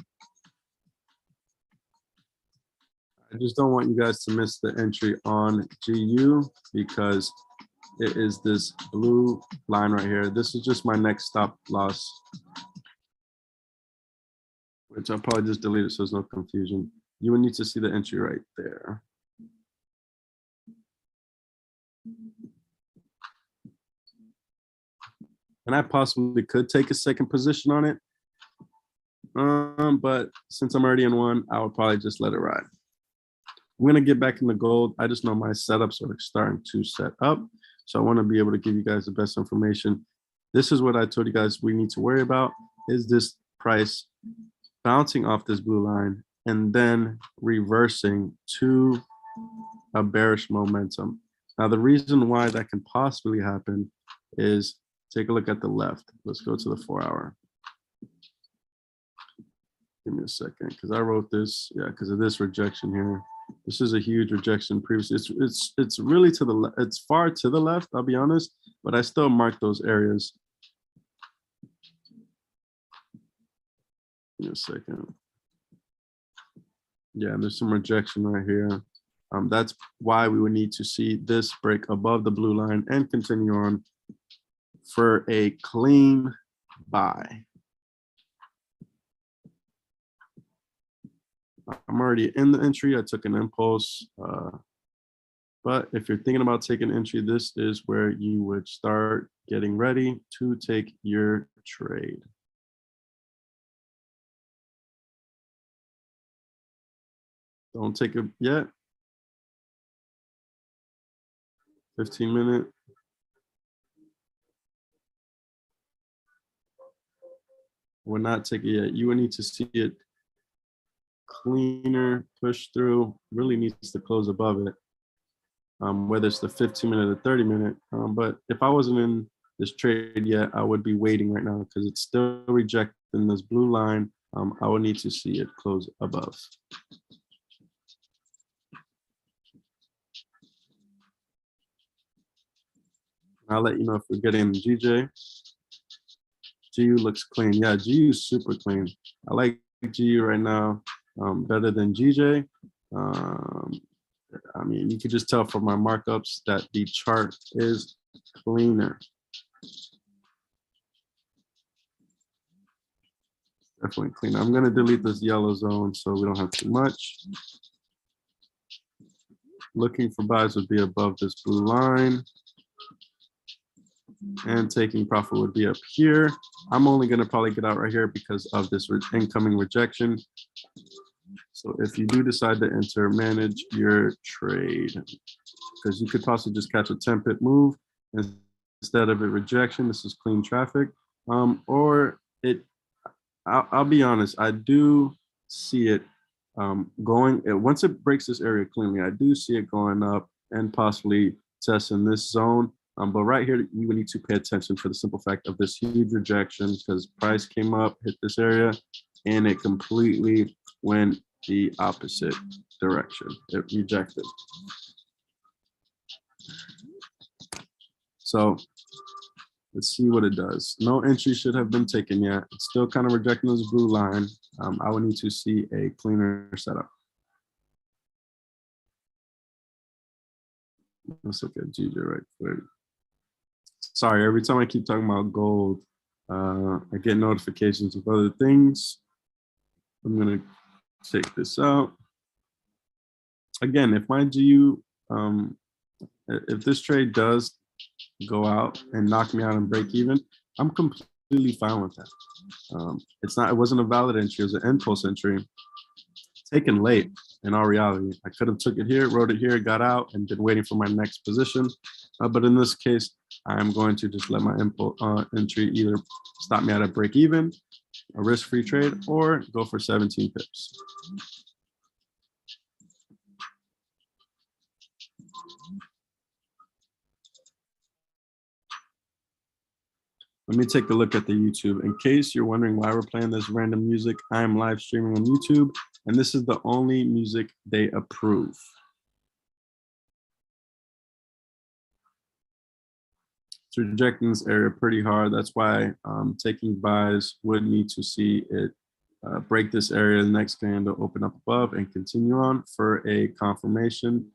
[SPEAKER 1] I just don't want you guys to miss the entry on GU because it is this blue line right here. This is just my next stop loss, which I'll probably just delete it so there's no confusion. You would need to see the entry right there. And I possibly could take a second position on it. But since I'm already in one, I would probably just let it ride. I'm gonna get back in the gold. I just know my setups are starting to set up. So I wanna be able to give you guys the best information. This is what I told you guys we need to worry about is this price bouncing off this blue line and then reversing to a bearish momentum. Now, the reason why that can possibly happen is take a look at the left. Let's go to the 4-hour. Give me a second, because I wrote this, yeah, because of this rejection here. This is a huge rejection previously. It's really to the it's far to the left, I'll be honest, but I still mark those areas. Give me a second. Yeah, there's some rejection right here. That's why we would need to see this break above the blue line and continue on for a clean buy. I'm already in the entry. I took an impulse. But if you're thinking about taking entry, this is where you would start getting ready to take your trade. Don't take it yet. 15-minute. We're not taking it yet. You would need to see it cleaner, push through, really needs to close above it. Whether it's the 15-minute or 30-minute. But if I wasn't in this trade yet, I would be waiting right now because it's still rejecting this blue line. I would need to see it close above. I'll let you know if we're getting GJ. GU looks clean. Yeah, GU is super clean. I like GU right now better than GJ. I mean, you could just tell from my markups that the chart is cleaner. Definitely cleaner. I'm going to delete this yellow zone so we don't have too much. Looking for buys would be above this blue line. And taking profit would be up here. I'm only going to probably get out right here because of this incoming rejection. So if you do decide to enter, manage your trade because you could possibly just catch a 10-pip move instead of a rejection. This is clean traffic. Or it, I'll be honest, I do see it going, once it breaks this area cleanly, I do see it going up and possibly testing this zone. But right here, you would need to pay attention for the simple fact of this huge rejection because price came up, hit this area, and it completely went the opposite direction. It rejected. So let's see what it does. No entry should have been taken yet. It's still kind of rejecting this blue line. I would need to see a cleaner setup. Let's look at GJ right quick. Sorry, every time I keep talking about gold, I get notifications of other things. I'm gonna take this out. Again, if my GU, if this trade does go out and knock me out and break even, I'm completely fine with that. It wasn't a valid entry, it was an impulse entry. taken late in all reality. I could have took it here, wrote it here, got out, and been waiting for my next position. But in this case, I'm going to just let my entry either stop me at a break even, a risk-free trade, or go for 17 pips. Let me take a look at the YouTube. In case you're wondering why we're playing this random music, I am live streaming on YouTube, and this is the only music they approve. It's rejecting this area pretty hard. That's why taking buys would need to see it break this area, the next candle open up above and continue on for a confirmation.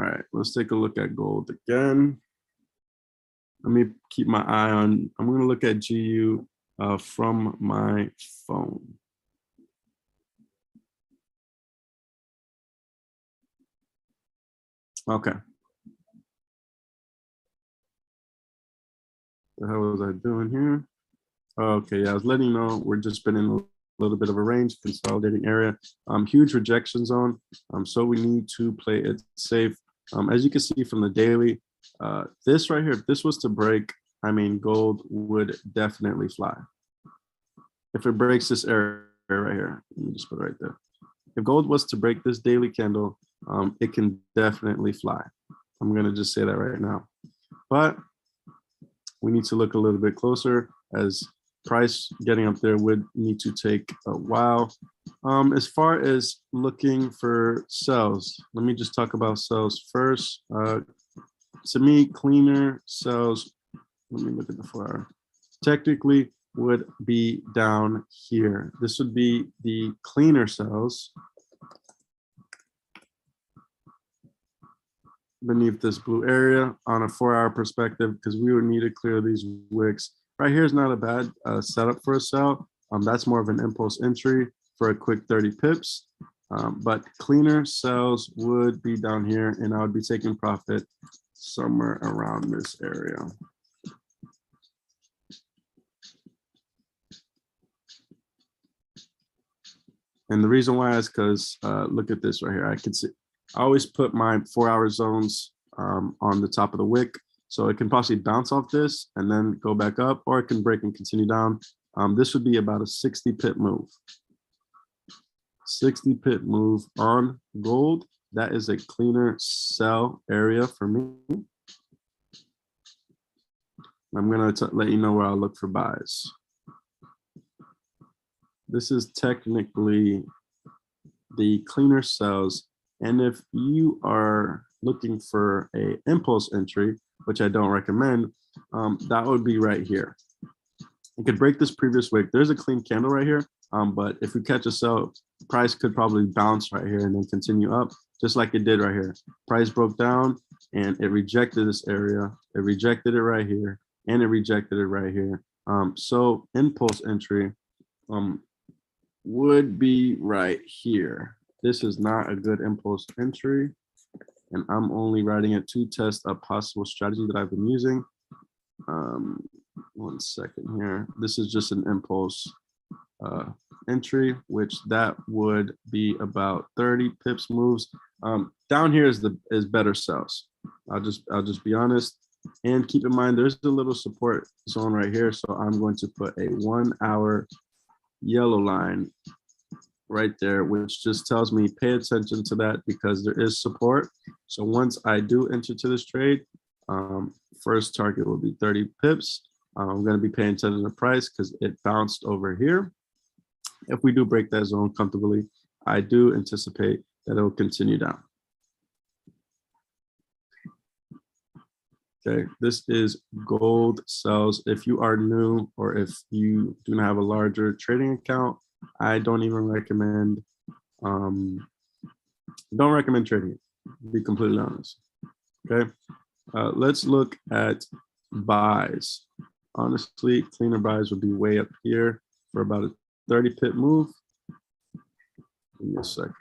[SPEAKER 1] All right, let's take a look at gold again. Let me keep my eye on, I'm going to look at GU from my phone. Okay. What the hell was I doing here? Okay, yeah, I was letting you know we're just been in a little bit of a range, consolidating area. Huge rejection zone, so we need to play it safe. As you can see from the daily, this right here, if this was to break, I mean, gold would definitely fly. If it breaks this area right here, let me just put it right there. If gold was to break this daily candle, it can definitely fly. I'm gonna just say that right now. But we need to look a little bit closer, as price getting up there would need to take a while. As far as looking for sells, let me just talk about sells first. To me, cleaner sells, let me look at the 4-hour, technically would be down here. This would be the cleaner sells beneath this blue area on a 4-hour perspective, because we would need to clear these wicks. Right here is not a bad setup for a sell. That's more of an impulse entry for a quick 30 pips. But cleaner sells would be down here, and I would be taking profit somewhere around this area. And the reason why is because look at this right here. I can see, I always put my 4-hour zones on the top of the wick, so it can possibly bounce off this and then go back up, or it can break and continue down. This would be about a 60 pip move. 60 pip move on gold. That is a cleaner sell area for me. I'm gonna let you know where I'll look for buys. This is technically the cleaner sells. And if you are looking for a impulse entry, which I don't recommend, that would be right here. It could break this previous wick. There's a clean candle right here, but if we catch a sell, price could probably bounce right here and then continue up, just like it did right here. Price broke down and it rejected this area. It rejected it right here, and it rejected it right here. So impulse entry would be right here. This is not a good impulse entry, and I'm only writing it to test a possible strategy that I've been using. 1 second here. This is just an impulse entry, which that would be about 30 pips moves. Down here is better sells. I'll just be honest, and keep in mind there's a little support zone right here, so I'm going to put a 1-hour yellow line right there, which just tells me pay attention to that because there is support. So once I do enter to this trade, first target will be 30 pips. I'm going to be paying attention to the price because it bounced over here. If we do break that zone comfortably, I do anticipate that it will continue down. Okay, this is gold sells. If you are new or if you do not have a larger trading account, I don't even recommend, don't recommend trading it, to be completely honest. Okay, let's look at buys. Honestly, cleaner buys would be way up here for about a 30 pip move. Give me a second.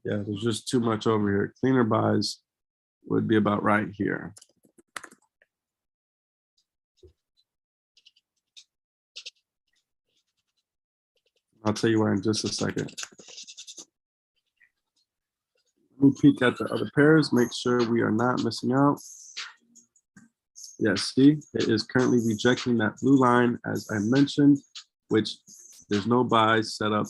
[SPEAKER 1] Yeah, there's just too much over here. Cleaner buys would be about right here. I'll tell you why in just a second. Let me peek at the other pairs, make sure we are not missing out. Yes, see, it is currently rejecting that blue line, as I mentioned, which there's no buys set up.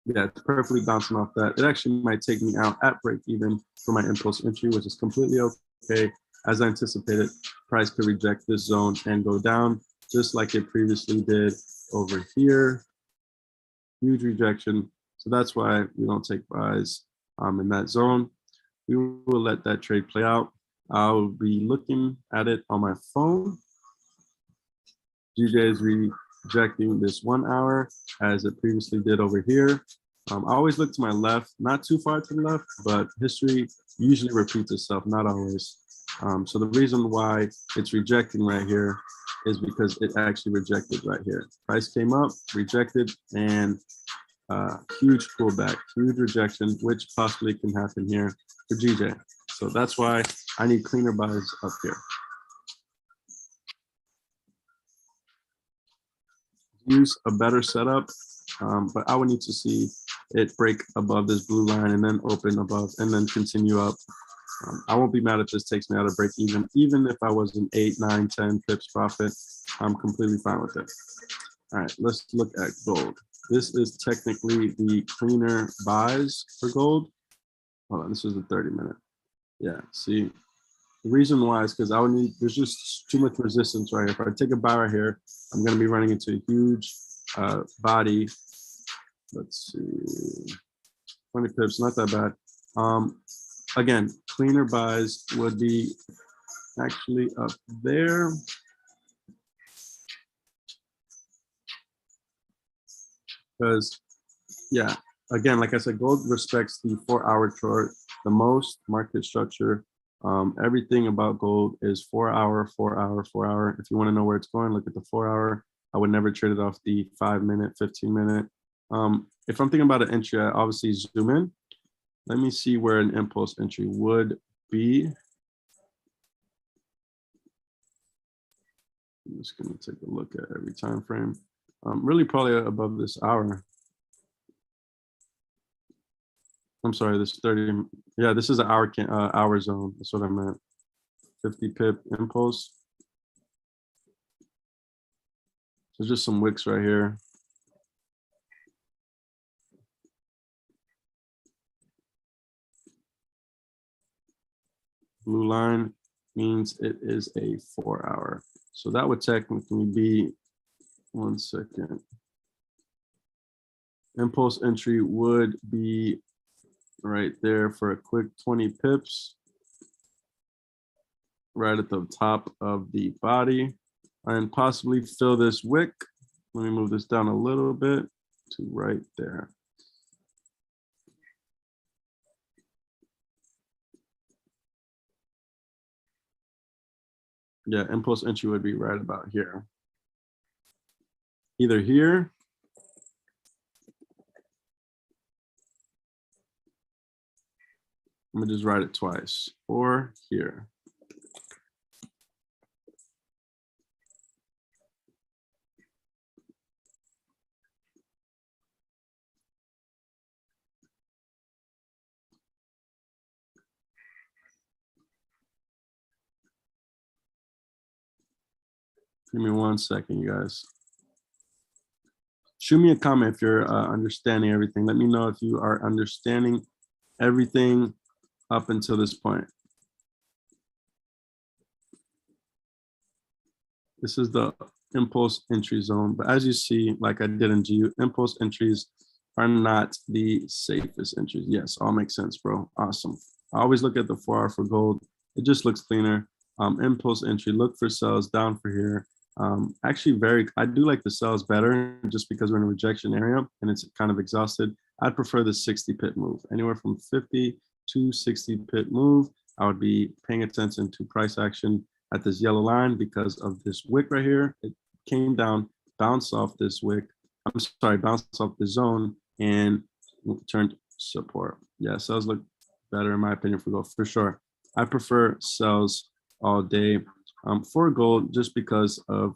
[SPEAKER 1] Yeah, it's perfectly bouncing off that. It actually might take me out at break even for my impulse entry, which is completely okay. As I anticipated, price could reject this zone and go down, just like it previously did over here. Huge rejection. So that's why we don't take buys in that zone. We will let that trade play out. I'll be looking at it on my phone. GJ is rejecting this 1 hour as it previously did over here. I always look to my left, not too far to the left, but history usually repeats itself, not always. So the reason why it's rejecting right here is because it actually rejected right here. Price came up, rejected, and huge pullback, huge rejection, which possibly can happen here for GJ. So that's why I need cleaner buys up here. Use a better setup, but I would need to see it break above this blue line and then open above and then continue up. I won't be mad if this takes me out of break even if I was an 8, 9, 10 pips profit. I'm completely fine with it. All right, let's look at gold. This is technically the cleaner buys for gold. Hold on, this is the 30-minute. Yeah, see, the reason why is because I would need, there's just too much resistance right here. If I take a buy right here, I'm going to be running into a huge body. Let's see, 20 pips, not that bad. Again, cleaner buys would be actually up there. Because, yeah, again, like I said, gold respects the 4-hour chart the most, market structure. Everything about gold is 4-hour, 4-hour, 4-hour. If you want to know where it's going, look at the 4-hour. I would never trade it off the 5-minute, 15-minute. If I'm thinking about an entry, I obviously zoom in. Let me see where an impulse entry would be. I'm just going to take a look at every time frame. Really probably above this hour. I'm sorry, this 30. Yeah, this is an hour zone. That's what I meant. 50 pip impulse. There's just some wicks right here. Blue line means it is a 4-hour. So that would technically be, 1 second. Impulse entry would be right there for a quick 20 pips. Right at the top of the body. And possibly fill this wick. Let me move this down a little bit to right there. Yeah, impulse entry would be right about here. Either here I'm gonna just write it twice, or here. Give me 1 second, you guys. Shoot me a comment if you're understanding everything. Let me know if you are understanding everything up until this point. This is the impulse entry zone. But as you see, like I did in GU, impulse entries are not the safest entries. Yes, all makes sense, bro. Awesome. I always look at the 4-hour for gold. It just looks cleaner. Impulse entry, look for sells down for here. Actually, I do like the sells better just because we're in a rejection area and it's kind of exhausted. I'd prefer the 60 pip move, anywhere from 50 to 60 pip move. I would be paying attention to price action at this yellow line because of this wick right here. It came down, bounced off this wick. I'm sorry, bounced off the zone and turned support. Yeah, sells look better in my opinion for gold, for sure. I prefer sells all day for gold just because of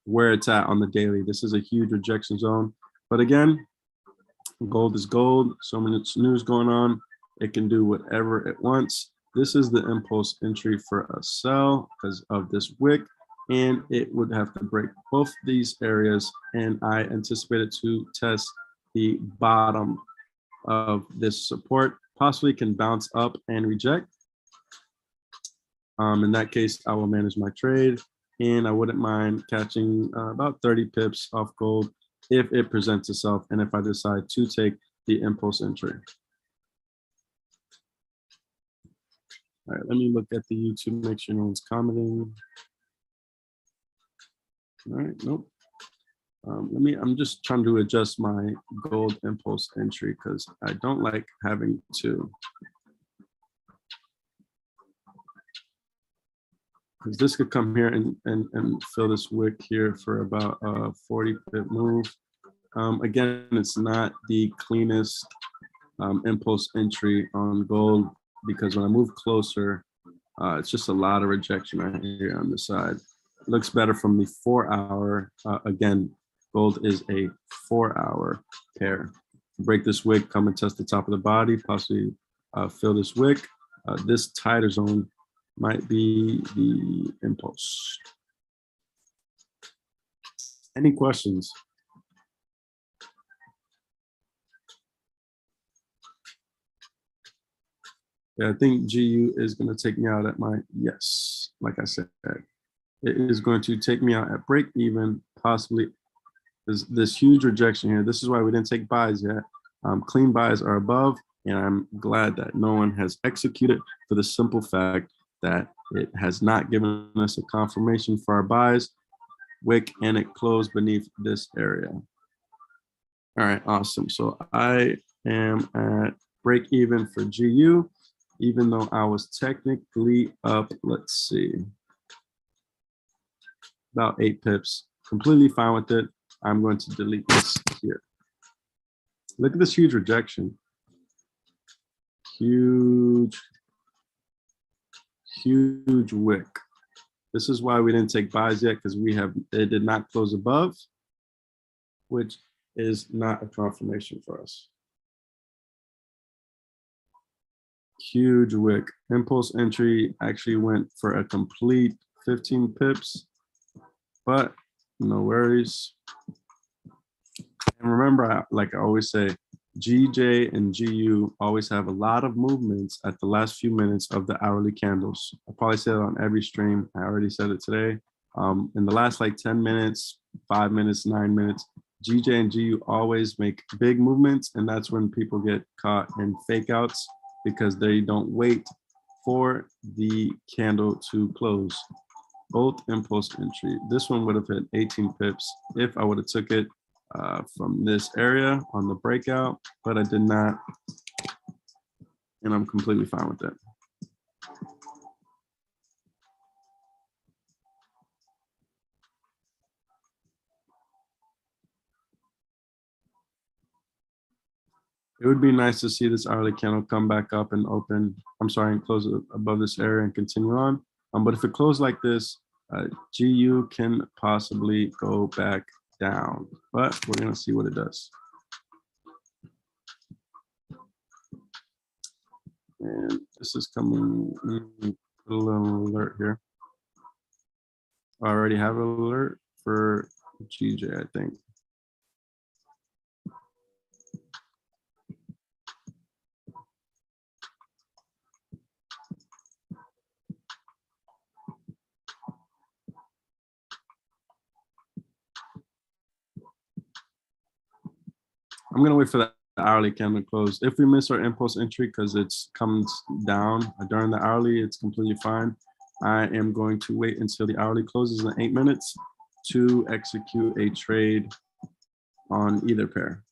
[SPEAKER 1] where it's at on the daily. This is a huge rejection zone. But again, gold is gold. So much news going on. It can do whatever it wants. This is the impulse entry for a sell because of this wick. And it would have to break both these areas. And I anticipate it to test the bottom of this support, possibly can bounce up and reject. In that case, I will manage my trade, and I wouldn't mind catching about 30 pips off gold if it presents itself and if I decide to take the impulse entry. All right, let me look at the YouTube, make sure no one's commenting. All right, nope. I'm just trying to adjust my gold impulse entry because I don't like having to. Because this could come here and fill this wick here for about a 40 pip move. Again, it's not the cleanest impulse entry on gold because when I move closer, it's just a lot of rejection right here on the side. It looks better from the 4 hour. Again, gold is a 4 hour pair. Break this wick, come and test the top of the body, possibly fill this wick. This tighter zone might be the impulse. Any questions? Yeah, I think GU is going to take me out at my, yes, like I said, it is going to take me out at break even, possibly. There's this huge rejection here. This is why we didn't take buys yet. Clean buys are above, and I'm glad that no one has executed for the simple fact that it has not given us a confirmation for our buys, wick, and it closed beneath this area. All right, awesome. So I am at break even for GU, even though I was technically up, let's see, about 8 pips. Completely fine with it. I'm going to delete this here. Look at this huge rejection. Huge wick. This is why we didn't take buys yet, because it did not close above, which is not a confirmation for us. Huge wick. Impulse entry actually went for a complete 15 pips, but no worries. And remember, like I always say, GJ and GU always have a lot of movements at the last few minutes of the hourly candles. I probably say it on every stream. I already said it today. In the last like 10 minutes, 5 minutes, 9 minutes, GJ and GU always make big movements, and that's when people get caught in fake outs because they don't wait for the candle to close. Both impulse entry. This one would have hit 18 pips if I would have took it from this area on the breakout, but I did not, and I'm completely fine with that. It would be nice to see this hourly candle come back up and open, and close above this area and continue on. But if it closed like this, GU can possibly go back down, but we're gonna see what it does. And this is coming, put a little alert here. I already have an alert for GJ, I think. I'm gonna wait for that hourly candle to close. If we miss our impulse entry because it's comes down during the hourly, it's completely fine. I am going to wait until the hourly closes in 8 minutes to execute a trade on either pair.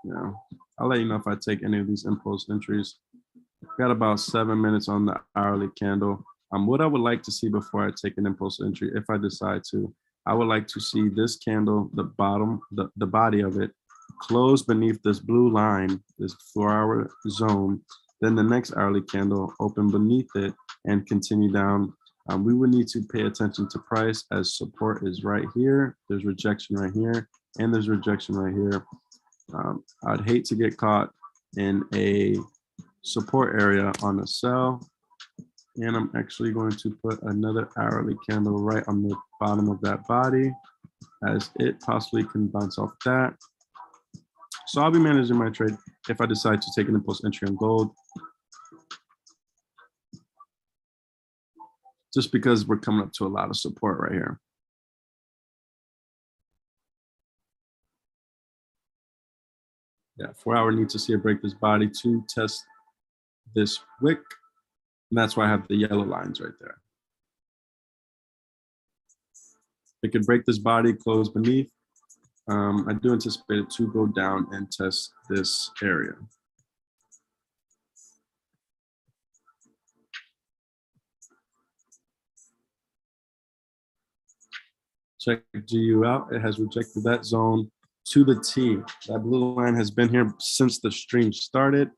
[SPEAKER 1] Now, I'll let you know if I take any of these impulse entries. Got about 7 minutes on the hourly candle. What I would like to see before I take an impulse entry, if I decide to, I would like to see this candle, the bottom, the body of it, close beneath this blue line, this 4-hour zone. Then the next hourly candle open beneath it and continue down. We would need to pay attention to price as support is right here. There's rejection right here, and there's rejection right here. I'd hate to get caught in a support area on a sell. And I'm actually going to put another hourly candle right on the bottom of that body, as it possibly can bounce off that. So I'll be managing my trade if I decide to take an impulse entry on gold, just because we're coming up to a lot of support right here. Yeah, 4-hour need to see it break this body to test this wick. And that's why I have the yellow lines right there. It could break this body, close beneath. I do anticipate it to go down and test this area. Check GU out. It has rejected that zone to the T. That blue line has been here since the stream started,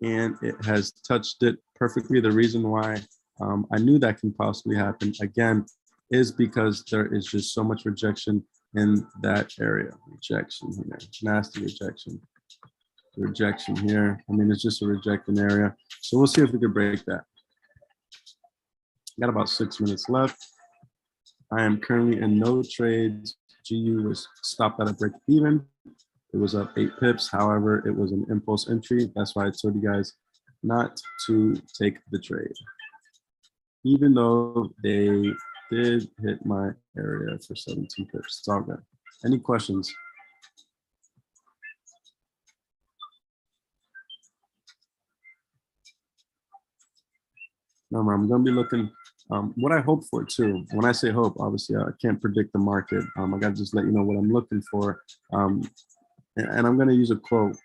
[SPEAKER 1] and it has touched it perfectly. The reason why I knew that can possibly happen again is because there is just so much rejection in that area. Rejection here, nasty rejection. Rejection here. I mean, it's just a rejecting area. So we'll see if we can break that. Got about 6 minutes left. I am currently in no trades. GU was stopped at a break even. It was up 8 pips. However, it was an impulse entry. That's why I told you guys not to take the trade, even though they did hit my area for 17 pips. It's all good. Any questions? Remember, I'm going to be looking, what I hope for too. When I say hope, obviously I can't predict the market. I got to just let you know what I'm looking for. And I'm going to use a quote.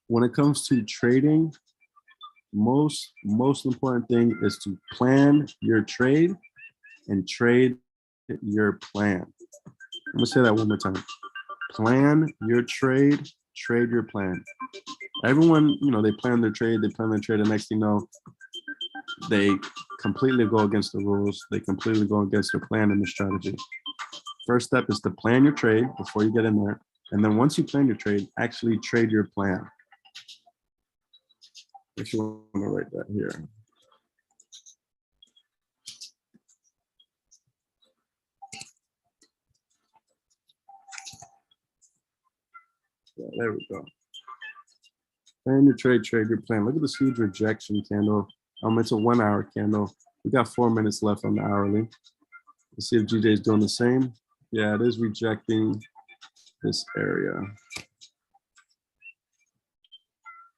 [SPEAKER 1] When it comes to trading, most important thing is to plan your trade and trade your plan. I'm gonna say that one more time. Plan your trade, trade your plan. Everyone, they plan their trade, the next thing you know, they completely go against the rules. They completely go against their plan and their strategy. First step is to plan your trade before you get in there. And then once you plan your trade, actually trade your plan. If you want to write that here. Yeah, there we go. Plan your trade, trade your plan. Look at this huge rejection candle. It's a 1-hour candle. We got 4 minutes left on the hourly. Let's see if GJ is doing the same. Yeah, it is rejecting this area.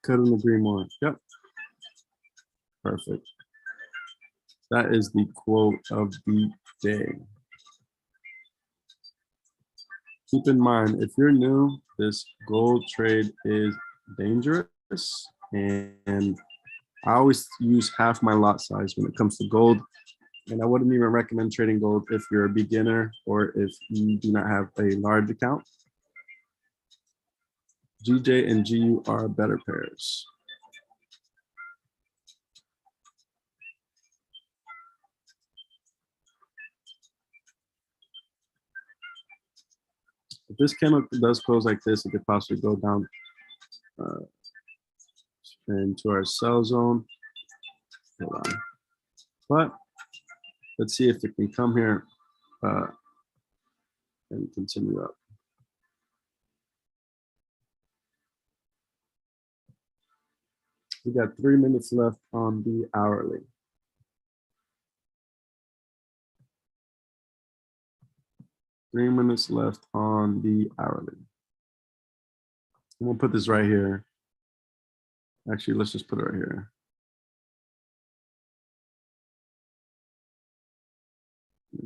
[SPEAKER 1] Couldn't agree more. Yep. Perfect. That is the quote of the day. Keep in mind, if you're new, this gold trade is dangerous. And I always use half my lot size when it comes to gold. And I wouldn't even recommend trading gold if you're a beginner or if you do not have a large account. GJ and GU are better pairs. If this candle does close like this, it could possibly go down into our sell zone. Hold on. But let's see if it can come here and continue up. We got 3 minutes left on the hourly. Three minutes left on the hourly. And we'll put this right here. Actually, let's just put it right here.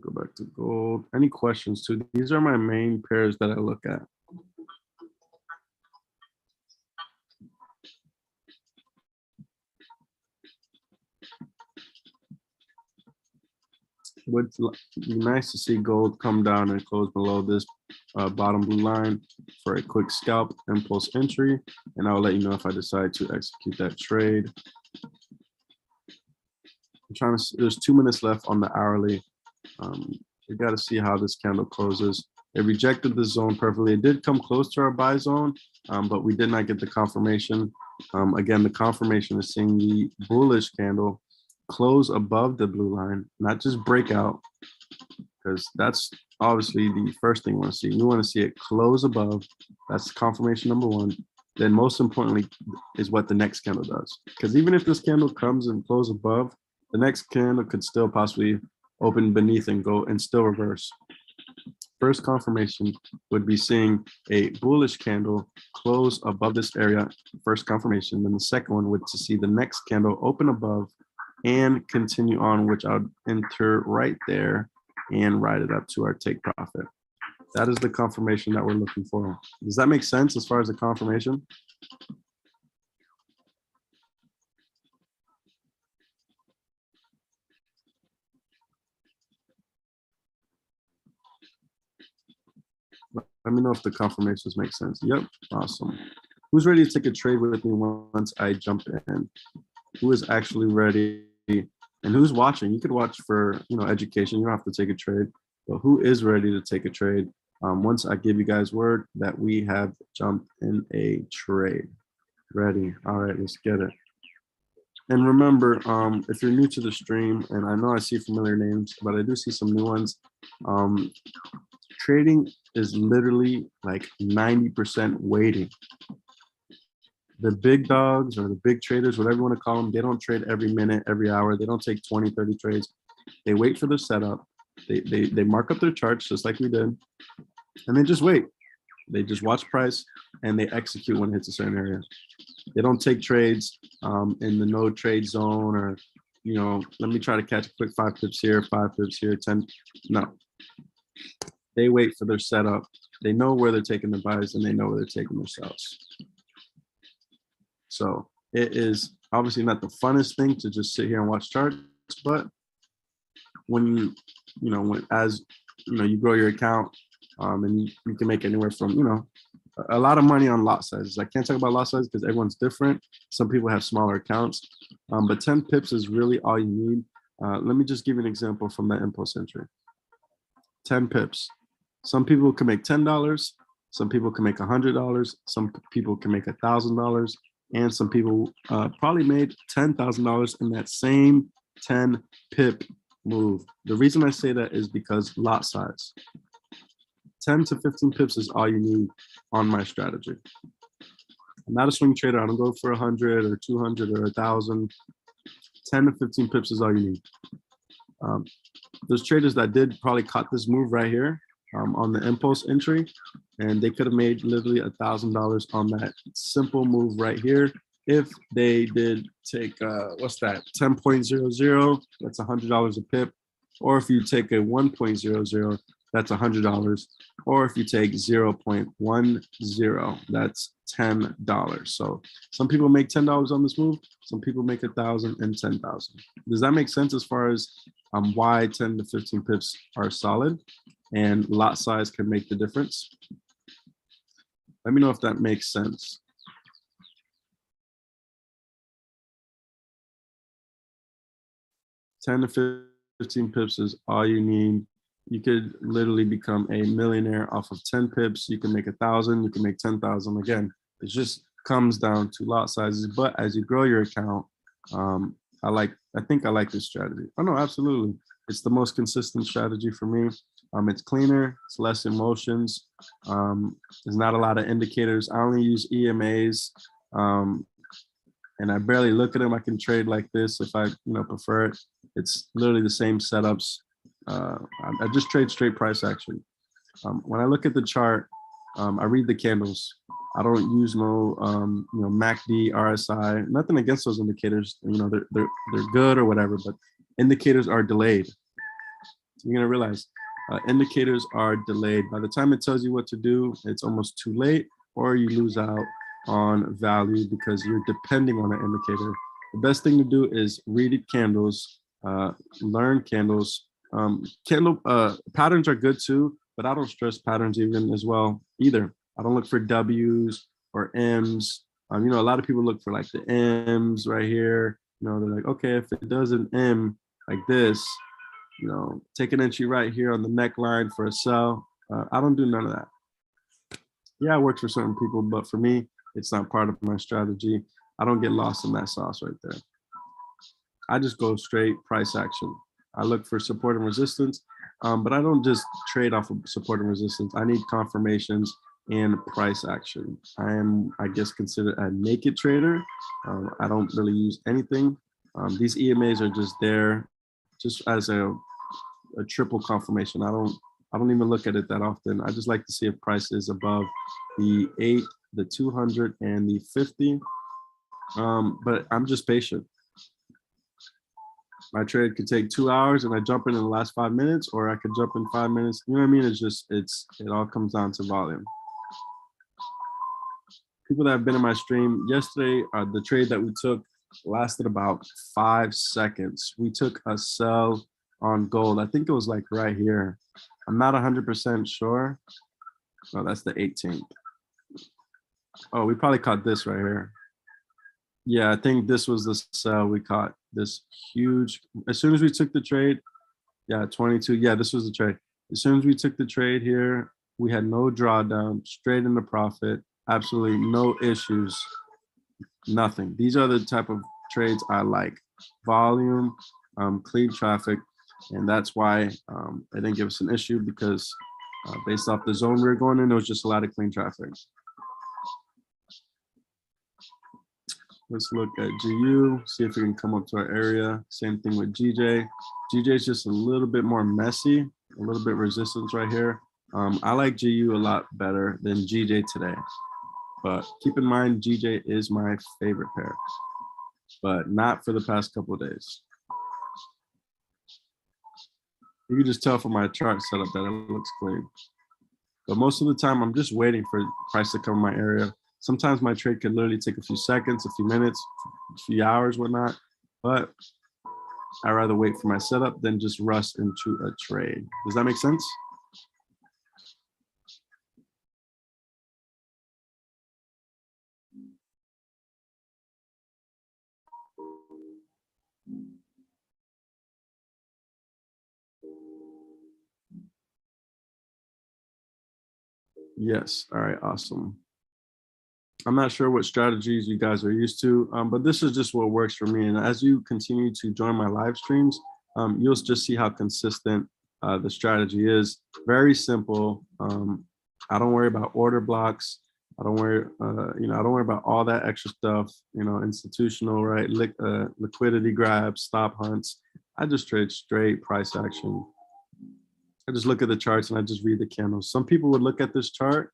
[SPEAKER 1] Go back to gold. Any questions too? These are my main pairs that I look at. would be nice to see gold come down and close below this bottom blue line for a quick scalp impulse entry, and I'll let you know if I decide to execute that trade. I'm trying to, there's 2 minutes left on the hourly. We got to see how this candle closes. It rejected the zone perfectly. It did come close to our buy zone, but we did not get the confirmation. Again, the confirmation is seeing the bullish candle close above the blue line, not just break out, because that's obviously the first thing we want to see. We want to see it close above. That's confirmation number one. Then most importantly is what the next candle does. Because even if this candle comes and close above, the next candle could still possibly open beneath and go and still reverse. First confirmation would be seeing a bullish candle close above this area, first confirmation. Then the second one would to see the next candle open above and continue on, which I'll enter right there and write it up to our take profit. That is the confirmation that we're looking for. Does that make sense as far as the confirmation? Let me know if the confirmations make sense. Yep, awesome. Who's ready to take a trade with me once I jump in? Who is actually ready? And who's watching? You could watch for education. You don't have to take a trade, but who is ready to take a trade once I give you guys word that we have jumped in a trade? Ready? All right, let's get it. And remember, if you're new to the stream, and I know I see familiar names, but I do see some new ones. Trading is literally like 90% waiting. The big dogs or the big traders, whatever you want to call them, they don't trade every minute, every hour. They don't take 20, 30 trades. They wait for their setup. They mark up their charts just like we did, and they just wait. They just watch price and they execute when it hits a certain area. They don't take trades in the no trade zone or, let me try to catch a quick 5 pips here, 5 pips here, 10. No. They wait for their setup. They know where they're taking their buys and they know where they're taking their sells. So it is obviously not the funnest thing to just sit here and watch charts, but when you grow your account and you can make anywhere from, a lot of money on lot sizes. I can't talk about lot sizes because everyone's different. Some people have smaller accounts, but 10 pips is really all you need. Let me just give you an example from that impulse entry. 10 pips. Some people can make $10. Some people can make $100. Some people can make $1,000. And some people probably made $10,000 in that same 10 pip move. The reason I say that is because lot size. 10 to 15 pips is all you need on my strategy. I'm not a swing trader. I don't go for 100 or 200 or 1,000. 10 to 15 pips is all you need. There's traders that did probably caught this move right here on the impulse entry, and they could have made literally $1,000 on that simple move right here if they did take what's that, 10.00, that's $100 a pip, or if you take a 1.00, that's $100, or if you take 0.10, that's $10. So some people make $10 on this move, some people make 1,000 and 10,000. Does that make sense as far as why 10 to 15 pips are solid and lot size can make the difference? Let me know if that makes sense. $10 to 15 pips is all you need. You could literally become a millionaire off of 10 pips. You can make 1,000, you can make 10,000. Again, it just comes down to lot sizes. But as you grow your account, I think I like this strategy. Oh no, absolutely. It's the most consistent strategy for me. It's cleaner, it's less emotions. There's not a lot of indicators. I only use EMAs, and I barely look at them. I can trade like this if I prefer it. It's literally the same setups. I just trade straight price actually. When I look at the chart, I read the candles. I don't use no MACD, RSI. Nothing against those indicators. They're good or whatever, but indicators are delayed. You're gonna realize indicators are delayed. By the time it tells you what to do, it's almost too late, or you lose out on value because you're depending on an indicator. The best thing to do is read candles, learn candles, Candle patterns are good too, but I don't stress patterns even as well either. I don't look for W's or M's. You know, a lot of people look for like the M's right here. You know, they're like, okay, if it does an M like this, you know, take an entry right here on the neckline for a sell. I don't do none of that. Yeah, it works for certain people, but for me, it's not part of my strategy. I don't get lost in that sauce right there. I just go straight price action. I look for support and resistance, but I don't just trade off of support and resistance. I need confirmations and price action. I am, I guess, considered a naked trader. I don't really use anything. These EMAs are just there, just as a triple confirmation. I don't even look at it that often. I just like to see if price is above the 8, the 200, and the 50. But I'm just patient. My trade could take 2 hours and I jump in the last 5 minutes, or I could jump in 5 minutes. You know what I mean? It's just, it all comes down to volume. People that have been in my stream yesterday, the trade that we took lasted about 5 seconds. We took a sell on gold. I think it was like right here. I'm not 100% sure. Oh, that's the 18th. Oh, we probably caught this right here. Yeah, I think this was the sell we caught. This huge, as soon as we took the trade, yeah, 22. Yeah, this was the trade. As soon as we took the trade here, we had no drawdown, straight into profit, absolutely no issues, nothing. These are the type of trades I like. Volume, clean traffic, and that's why it didn't give us an issue, because based off the zone we were going in, there was just a lot of clean traffic. Let's look at GU, see if we can come up to our area. Same thing with GJ. GJ is just a little bit more messy, a little bit resistance right here. I like GU a lot better than GJ today, but keep in mind, GJ is my favorite pair, but not for the past couple of days. You can just tell from my chart setup that it looks clean. But most of the time, I'm just waiting for price to come in my area. Sometimes my trade could literally take a few seconds, a few minutes, a few hours, whatnot. But I'd rather wait for my setup than just rush into a trade. Does that make sense? Yes. All right. Awesome. I'm not sure what strategies you guys are used to, but this is just what works for me. And as you continue to join my live streams, you'll just see how consistent the strategy is. Very simple. I don't worry about order blocks. I don't worry, I don't worry about all that extra stuff, institutional, right? Liquidity grabs, stop hunts. I just trade straight price action. I just look at the charts and I just read the candles. Some people would look at this chart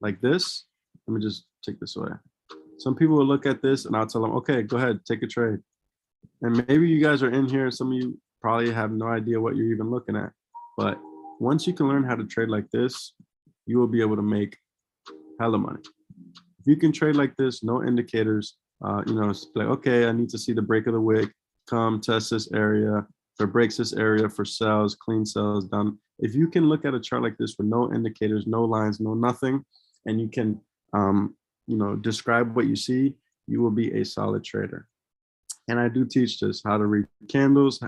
[SPEAKER 1] like this. Let me just take this away. Some people will look at this and I'll tell them, okay, go ahead, take a trade. And maybe you guys are in here, some of you probably have no idea what you're even looking at. But once you can learn how to trade like this, you will be able to make hella money. If you can trade like this, no indicators, it's like, okay, I need to see the break of the wick, come test this area. If it breaks this area for sells, clean sells, done. If you can look at a chart like this with no indicators, no lines, no nothing, and you can describe what you see, you will be a solid trader. And I do teach this, how to read candles,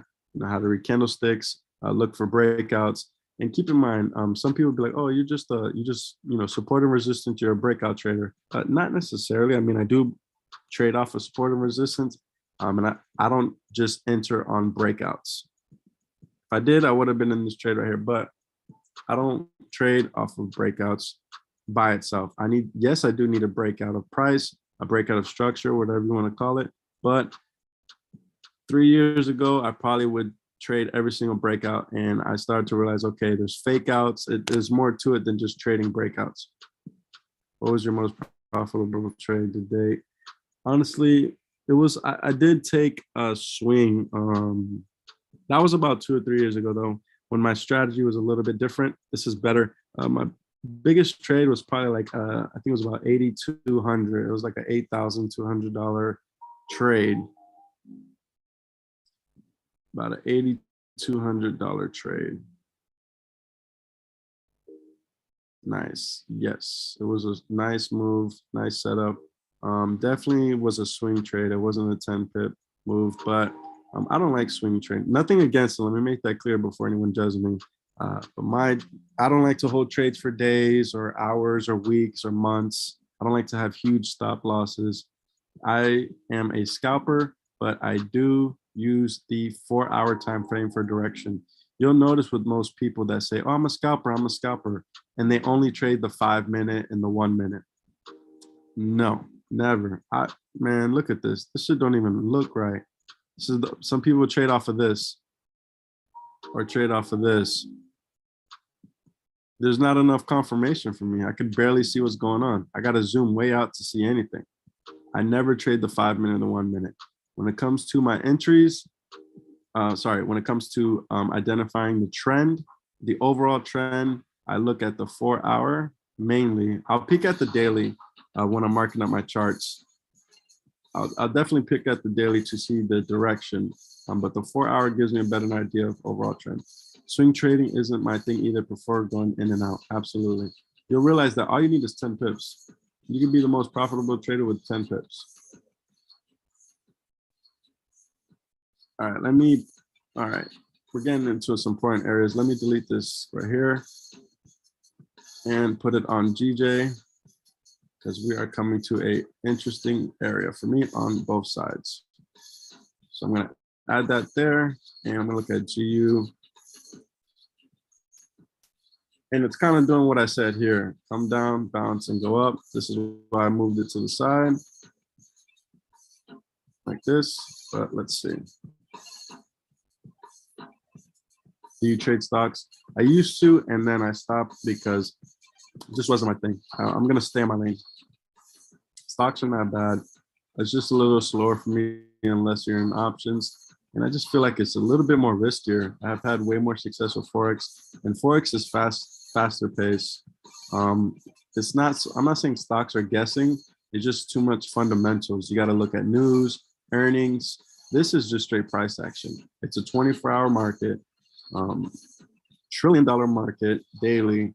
[SPEAKER 1] how to read candlesticks, look for breakouts. And keep in mind, some people be like, oh, you just support and resistance, you're a breakout trader. Not necessarily. I mean, I do trade off of support and resistance, and I don't just enter on breakouts. If I did, I would have been in this trade right here, but I don't trade off of breakouts by itself. I do need a breakout of price, a breakout of structure, whatever you want to call it. But 3 years ago, I probably would trade every single breakout, and I started to realize, okay, there's fake outs. There's more to it than just trading breakouts. What was your most profitable trade to date? Honestly, it was, I did take a swing. That was about 2 or 3 years ago, though, when my strategy was a little bit different. This is better. My biggest trade was probably like, I think it was about 8,200. It was like an $8,200 trade. About an $200 trade. Nice. Yes, it was a nice move, nice setup. Definitely was a swing trade. It wasn't a 10 pip move, but I don't like swing trade. Nothing against it. Let me make that clear before anyone judges me. I don't like to hold trades for days or hours or weeks or months. I don't like to have huge stop losses. I am a scalper, but I do use the 4-hour time frame for direction. You'll notice with most people that say, "Oh, I'm a scalper," and they only trade the 5 minute and the 1 minute. No, never. Man, look at this. This shit don't even look right. Some people trade off of this or trade off of this. There's not enough confirmation for me. I could barely see what's going on. I got to zoom way out to see anything. I never trade the 5 minute and the 1 minute. When it comes to my entries, when it comes to identifying the trend, the overall trend, I look at the 4-hour mainly. I'll peek at the daily when I'm marking up my charts. I'll definitely pick at the daily to see the direction, but the 4-hour gives me a better idea of overall trend. Swing trading isn't my thing either. Prefer going in and out. Absolutely. You'll realize that all you need is 10 pips. You can be the most profitable trader with 10 pips. All right, we're getting into some important areas. Let me delete this right here and put it on GJ because we are coming to a interesting area for me on both sides. So I'm gonna add that there and I'm gonna look at GU. And it's kind of doing what I said here. Come down, bounce, and go up. This is why I moved it to the side like this, but let's see. Do you trade stocks? I used to, and then I stopped because it just wasn't my thing. I'm gonna stay in my lane. Stocks are not bad. It's just a little slower for me unless you're in options. And I just feel like it's a little bit more riskier. I've had way more success with Forex, and Forex is faster pace. It's not, I'm not saying stocks are guessing. It's just too much fundamentals. You got to look at news, earnings. This is just straight price action. It's a 24-hour market, trillion-dollar market daily,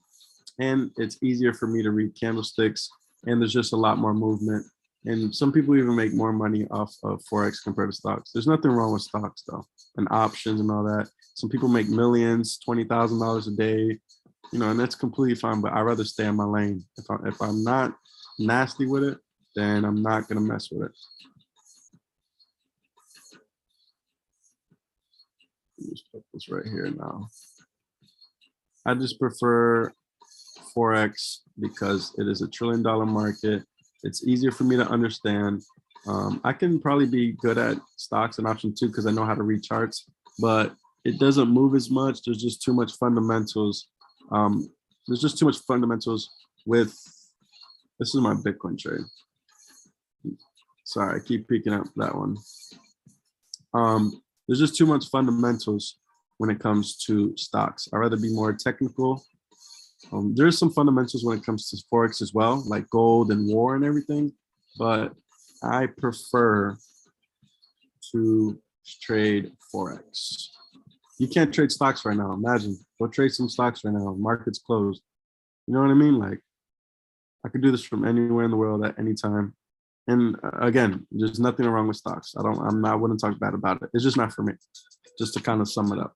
[SPEAKER 1] and it's easier for me to read candlesticks, and there's just a lot more movement. And some people even make more money off of Forex compared to stocks. There's nothing wrong with stocks though, and options and all that. Some people make millions, $20,000 a day, and that's completely fine, but I'd rather stay in my lane. If I'm not nasty with it, then I'm not gonna mess with it. Just put this right here now. I just prefer Forex because it is a trillion-dollar market. It's easier for me to understand. I can probably be good at stocks and options too because I know how to read charts, but it doesn't move as much. There's just too much fundamentals. There's just too much fundamentals with, this is my Bitcoin trade. Sorry, I keep picking up that one. There's just too much fundamentals when it comes to stocks. I'd rather be more technical. There's some fundamentals when it comes to Forex as well, like gold and war and everything, but I prefer to trade Forex. You can't trade stocks right now. Imagine, go trade some stocks right now. Market's closed. You know what I mean? Like, I could do this from anywhere in the world at any time. And again, there's nothing wrong with stocks. I wouldn't talk bad about it. It's just not for me. Just to kind of sum it up.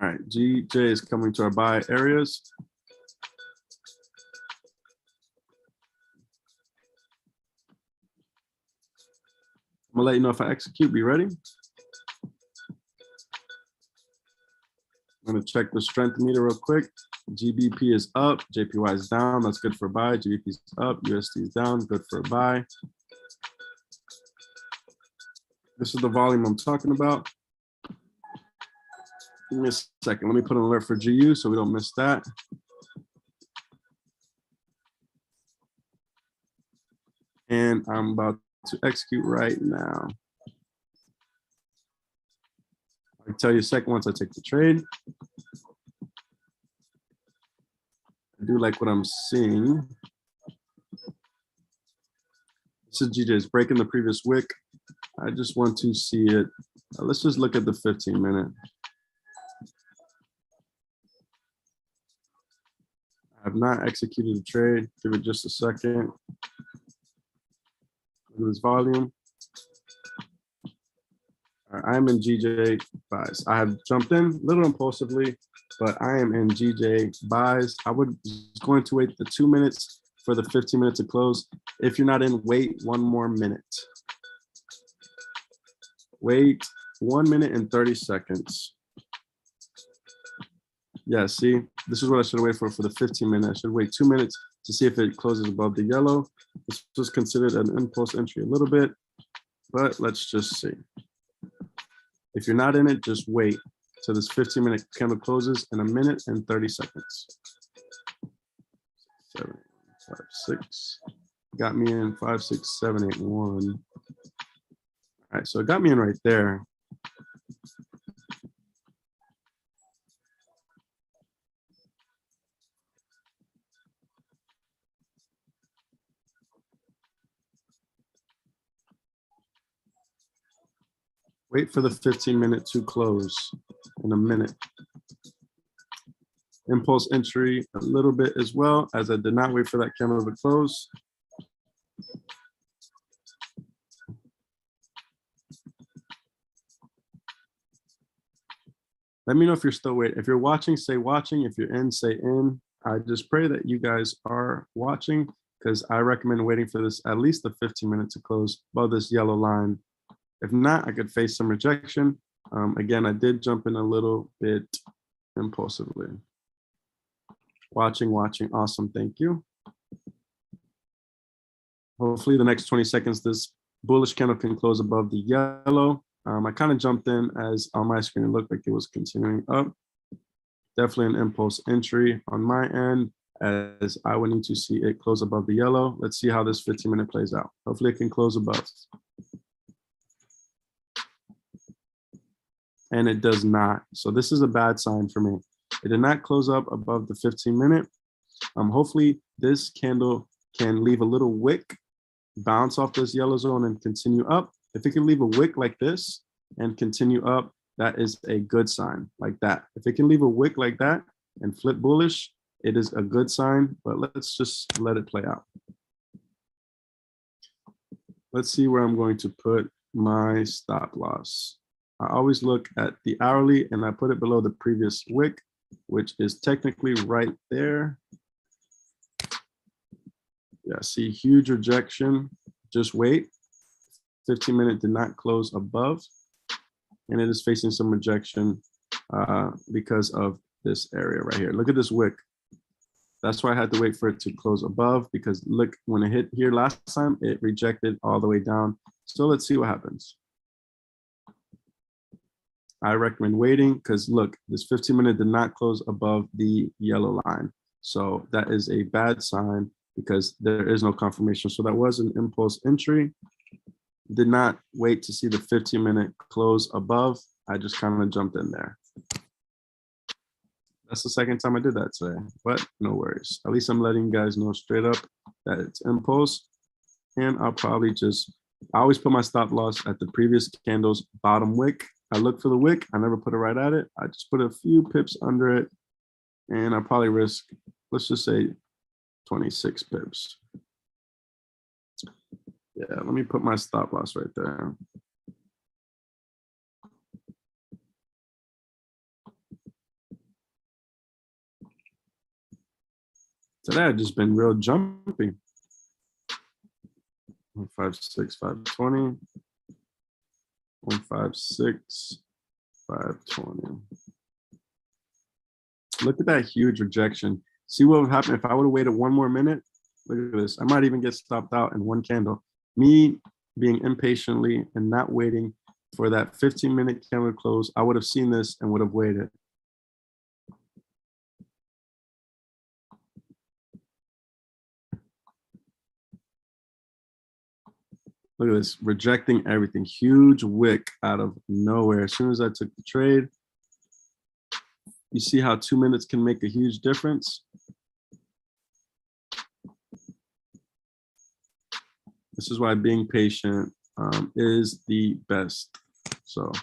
[SPEAKER 1] All right, GJ is coming to our buy areas. I'm gonna let you know if I execute. Be ready. I'm gonna check the strength meter real quick. GBP is up, JPY is down. That's good for a buy. GBP is up, USD is down. Good for a buy. This is the volume I'm talking about. Give me a second. Let me put an alert for GU so we don't miss that. And I'm about to execute right now. I'll tell you a second once I take the trade. I do like what I'm seeing. This is GJ's breaking the previous wick. I just want to see it. Let's just look at the 15-minute. I have not executed a trade. Give it just a second. Look at this volume. All right, I'm in GJ buys. I have jumped in a little impulsively, but I am in GJ buys. I was going to wait the 2 minutes for the 15 minutes to close. If you're not in, wait 1 more minute. Wait 1 minute and 30 seconds. Yeah, see, this is what I should wait for the 15 minutes. I should wait 2 minutes to see if it closes above the yellow. This was considered an impulse entry a little bit, but let's just see. If you're not in it, just wait till this 15-minute candle closes in 1 minute and 30 seconds. 7, 5, 6. Got me in 5, 6, 7, 8, 1. All right, so it got me in right there. Wait for the 15-minute to close in 1 minute. Impulse entry a little bit as well, as I did not wait for that candle to close. Let me know if you're still waiting. If you're watching, say watching. If you're in, say in. I just pray that you guys are watching, because I recommend waiting for this at least the 15 minutes to close above this yellow line. If not, I could face some rejection. Again, I did jump in a little bit impulsively. Watching, awesome, thank you. Hopefully the next 20 seconds, this bullish candle can close above the yellow. I kind of jumped in as on my screen, it looked like it was continuing up. Definitely an impulse entry on my end, as I would need to see it close above the yellow. Let's see how this 15-minute plays out. Hopefully it can close above. And it does not. So this is a bad sign for me. It did not close up above the 15-minute. Hopefully this candle can leave a little wick, bounce off this yellow zone and continue up. If it can leave a wick like this and continue up, that is a good sign, like that. If it can leave a wick like that and flip bullish, it is a good sign, but let's just let it play out. Let's see where I'm going to put my stop loss. I always look at the hourly and I put it below the previous wick, which is technically right there. Yeah, see, huge rejection. Just wait. 15-minute did not close above, and it is facing some rejection because of this area right here. Look at this wick. That's why I had to wait for it to close above, because look, when it hit here last time, it rejected all the way down. So let's see what happens. I recommend waiting, because look, this 15-minute did not close above the yellow line. So that is a bad sign, because there is no confirmation. So that was an impulse entry. Did not wait to see the 15-minute close above. I just kind of jumped in there. That's the second time I did that today, but no worries. At least I'm letting you guys know straight up that it's impulse. And I'll probably just, I always put my stop loss at the previous candle's bottom wick. I look for the wick. I never put it right at it. I just put a few pips under it, and I probably risk, let's just say 26 pips. Yeah, let me put my stop loss right there. Today I've just been real jumpy. 156, 520. 156, 520. Look at that huge rejection. See what would happen if I would have waited 1 more minute? Look at this. I might even get stopped out in 1 candle. Me being impatiently and not waiting for that 15-minute candle close, I would have seen this and would have waited. Look at this, rejecting everything. Huge wick out of nowhere. As soon as I took the trade, you see how 2 minutes can make a huge difference? This is why being patient is the best. So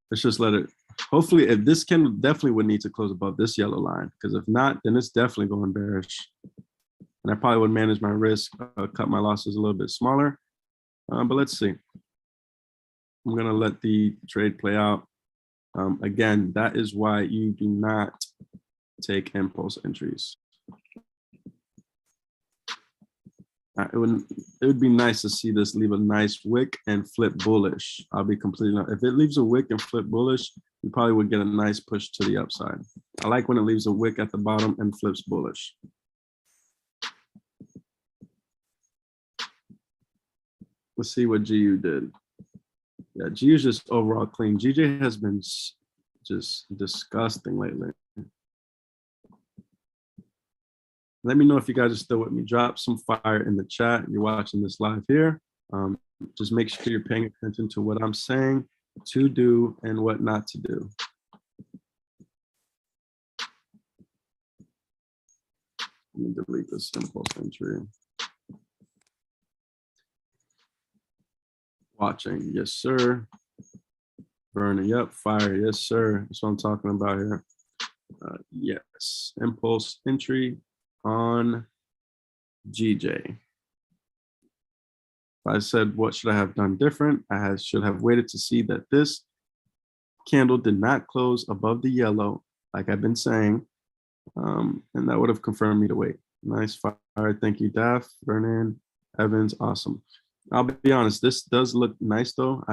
[SPEAKER 1] let's just let it. Hopefully, if this can definitely would need to close above this yellow line, because if not, then it's definitely going bearish. And I probably would manage my risk, cut my losses a little bit smaller. But let's see. I'm going to let the trade play out. Again, that is why you do not take impulse entries. It would be nice to see this leave a nice wick and flip bullish. I'll be completely honest. If it leaves a wick and flip bullish, you probably would get a nice push to the upside. I like when it leaves a wick at the bottom and flips bullish. Let's see what GU did. Yeah, GU is just overall clean. GJ has been just disgusting lately. Let me know if you guys are still with me. Drop some fire in the chat. You're watching this live here. Just make sure you're paying attention to what I'm saying to do and what not to do. Let me delete this impulse entry. Watching, yes, sir. Burning up, fire, yes, sir. That's what I'm talking about here. Yes, impulse entry on GJ. If I said, what should I have done different? Should have waited to see that this candle did not close above the yellow, like I've been saying, and that would have confirmed me to wait. Nice fire, thank you, Daph, Vernon, Evans, awesome. I'll be honest, this does look nice though.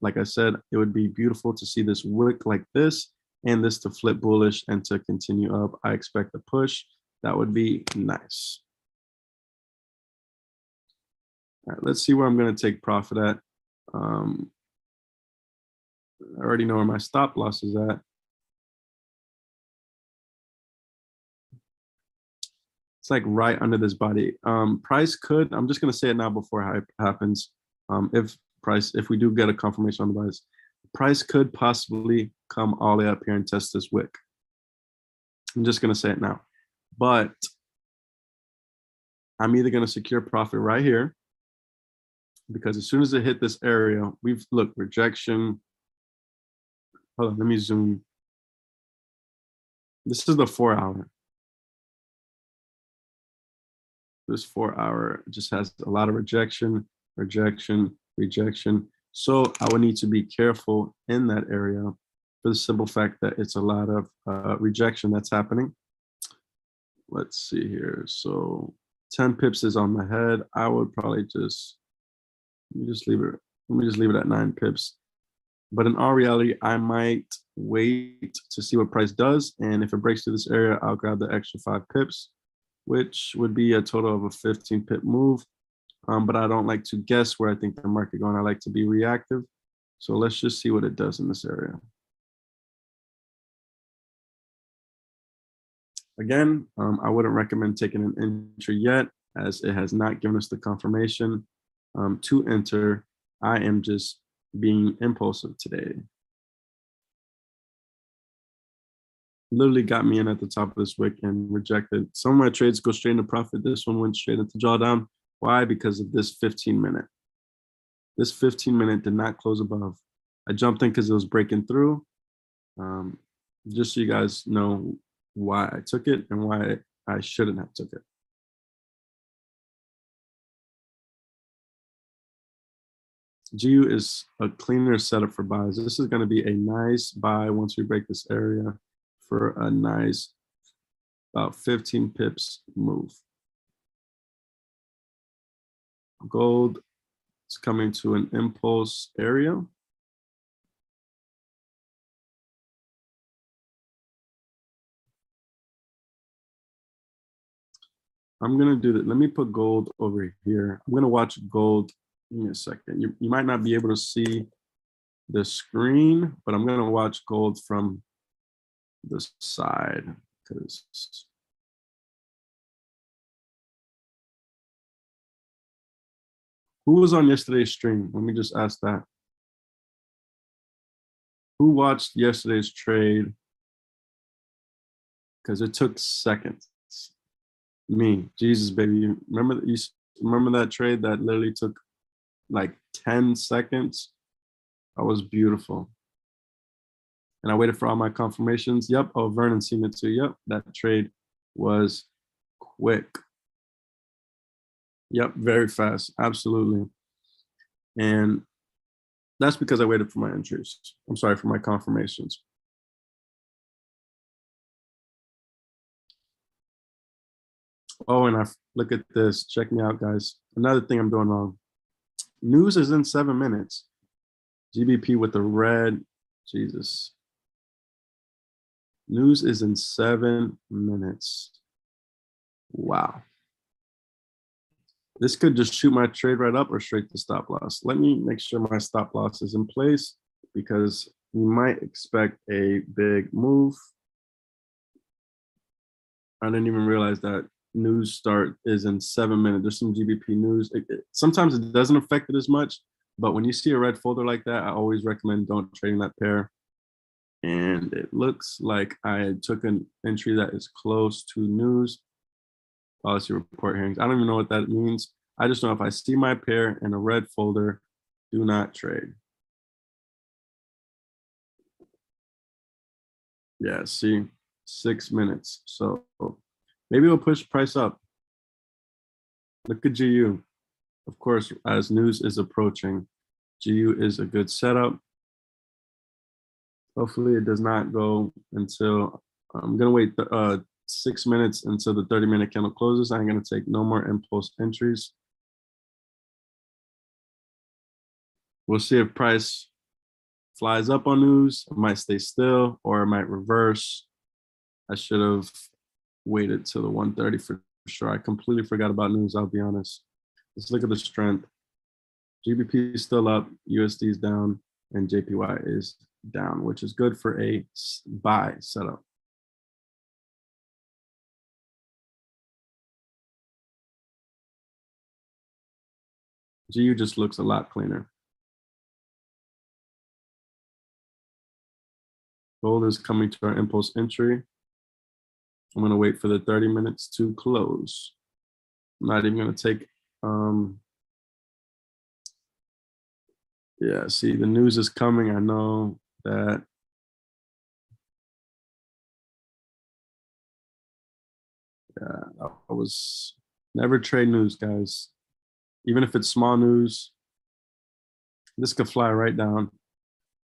[SPEAKER 1] Like I said, it would be beautiful to see this wick like this and this to flip bullish and to continue up. I expect a push. That would be nice. All right, let's see where I'm going to take profit at. I already know where my stop loss is at. It's like right under this body. Price could, I'm just going to say it now before it happens. If we do get a confirmation on the buys, price could possibly come all the way up here and test this wick. I'm just going to say it now. But I'm either going to secure profit right here, because as soon as it hit this area, rejection. Hold on, let me zoom. This is the 4 hour. This 4 hour just has a lot of rejection. So I would need to be careful in that area for the simple fact that it's a lot of rejection that's happening. Let's see here. So 10 pips is on my head. I would probably just, let me just leave it at 9 pips. But in all reality, I might wait to see what price does. And if it breaks through this area, I'll grab the extra 5 pips, which would be a total of a 15 pip move. But I don't like to guess where I think the market going. I like to be reactive. So let's just see what it does in this area. Again, I wouldn't recommend taking an entry yet, as it has not given us the confirmation to enter. I am just being impulsive today. Literally got me in at the top of this wick and rejected. Some of my trades go straight into profit. This one went straight into drawdown. Why? Because of this 15-minute. This 15-minute did not close above. I jumped in because it was breaking through. Just so you guys know why I took it and why I shouldn't have took it. GU is a cleaner setup for buys. This is going to be a nice buy once we break this area for a nice about 15 pips move. Gold is coming to an impulse area. I'm going to do that. Let me put gold over here. I'm going to watch gold. Give me a second. You might not be able to see the screen, but I'm going to watch gold from the side, because who was on yesterday's stream? Let me just ask that. Who watched yesterday's trade? Because it took seconds. Me, Jesus, baby. Remember that you Remember that trade that literally took like 10 seconds? That was beautiful. And I waited for all my confirmations. Yep. Oh, Vernon seen it too. Yep. That trade was quick. Yep. Very fast. Absolutely. And that's because I waited for my entries. I'm sorry, for my confirmations. Oh, and look at this. Check me out, guys. Another thing I'm doing wrong. News is in 7 minutes. GBP with the red. Jesus. News is in 7 minutes. Wow. This could just shoot my trade right up or straight to stop loss. Let me make sure my stop loss is in place because you might expect a big move. I didn't even realize that news start is in 7 minutes. There's some GBP news. Sometimes it doesn't affect it as much, but when you see a red folder like that, I always recommend don't trading that pair. And it looks like I took an entry that is close to news. Policy report hearings. I don't even know what that means. I just know if I see my pair in a red folder, do not trade. Yeah, see, 6 minutes. So maybe we'll push price up. Look at GU. Of course, as news is approaching, GU is a good setup. Hopefully it does not go until, I'm gonna wait 6 minutes until the 30-minute candle closes. I'm gonna take no more impulse entries. We'll see if price flies up on news. It might stay still or it might reverse. I should have waited till the 130 for sure. I completely forgot about news, I'll be honest. Let's look at the strength. GBP is still up, USD is down, and JPY is down, which is good for a buy setup. GU just looks a lot cleaner. Gold is coming to our impulse entry. I'm gonna wait for the 30 minutes to close. I'm not even gonna take, yeah, see, the news is coming. I know that. Yeah, I was never trade news, guys. Even if it's small news, this could fly right down,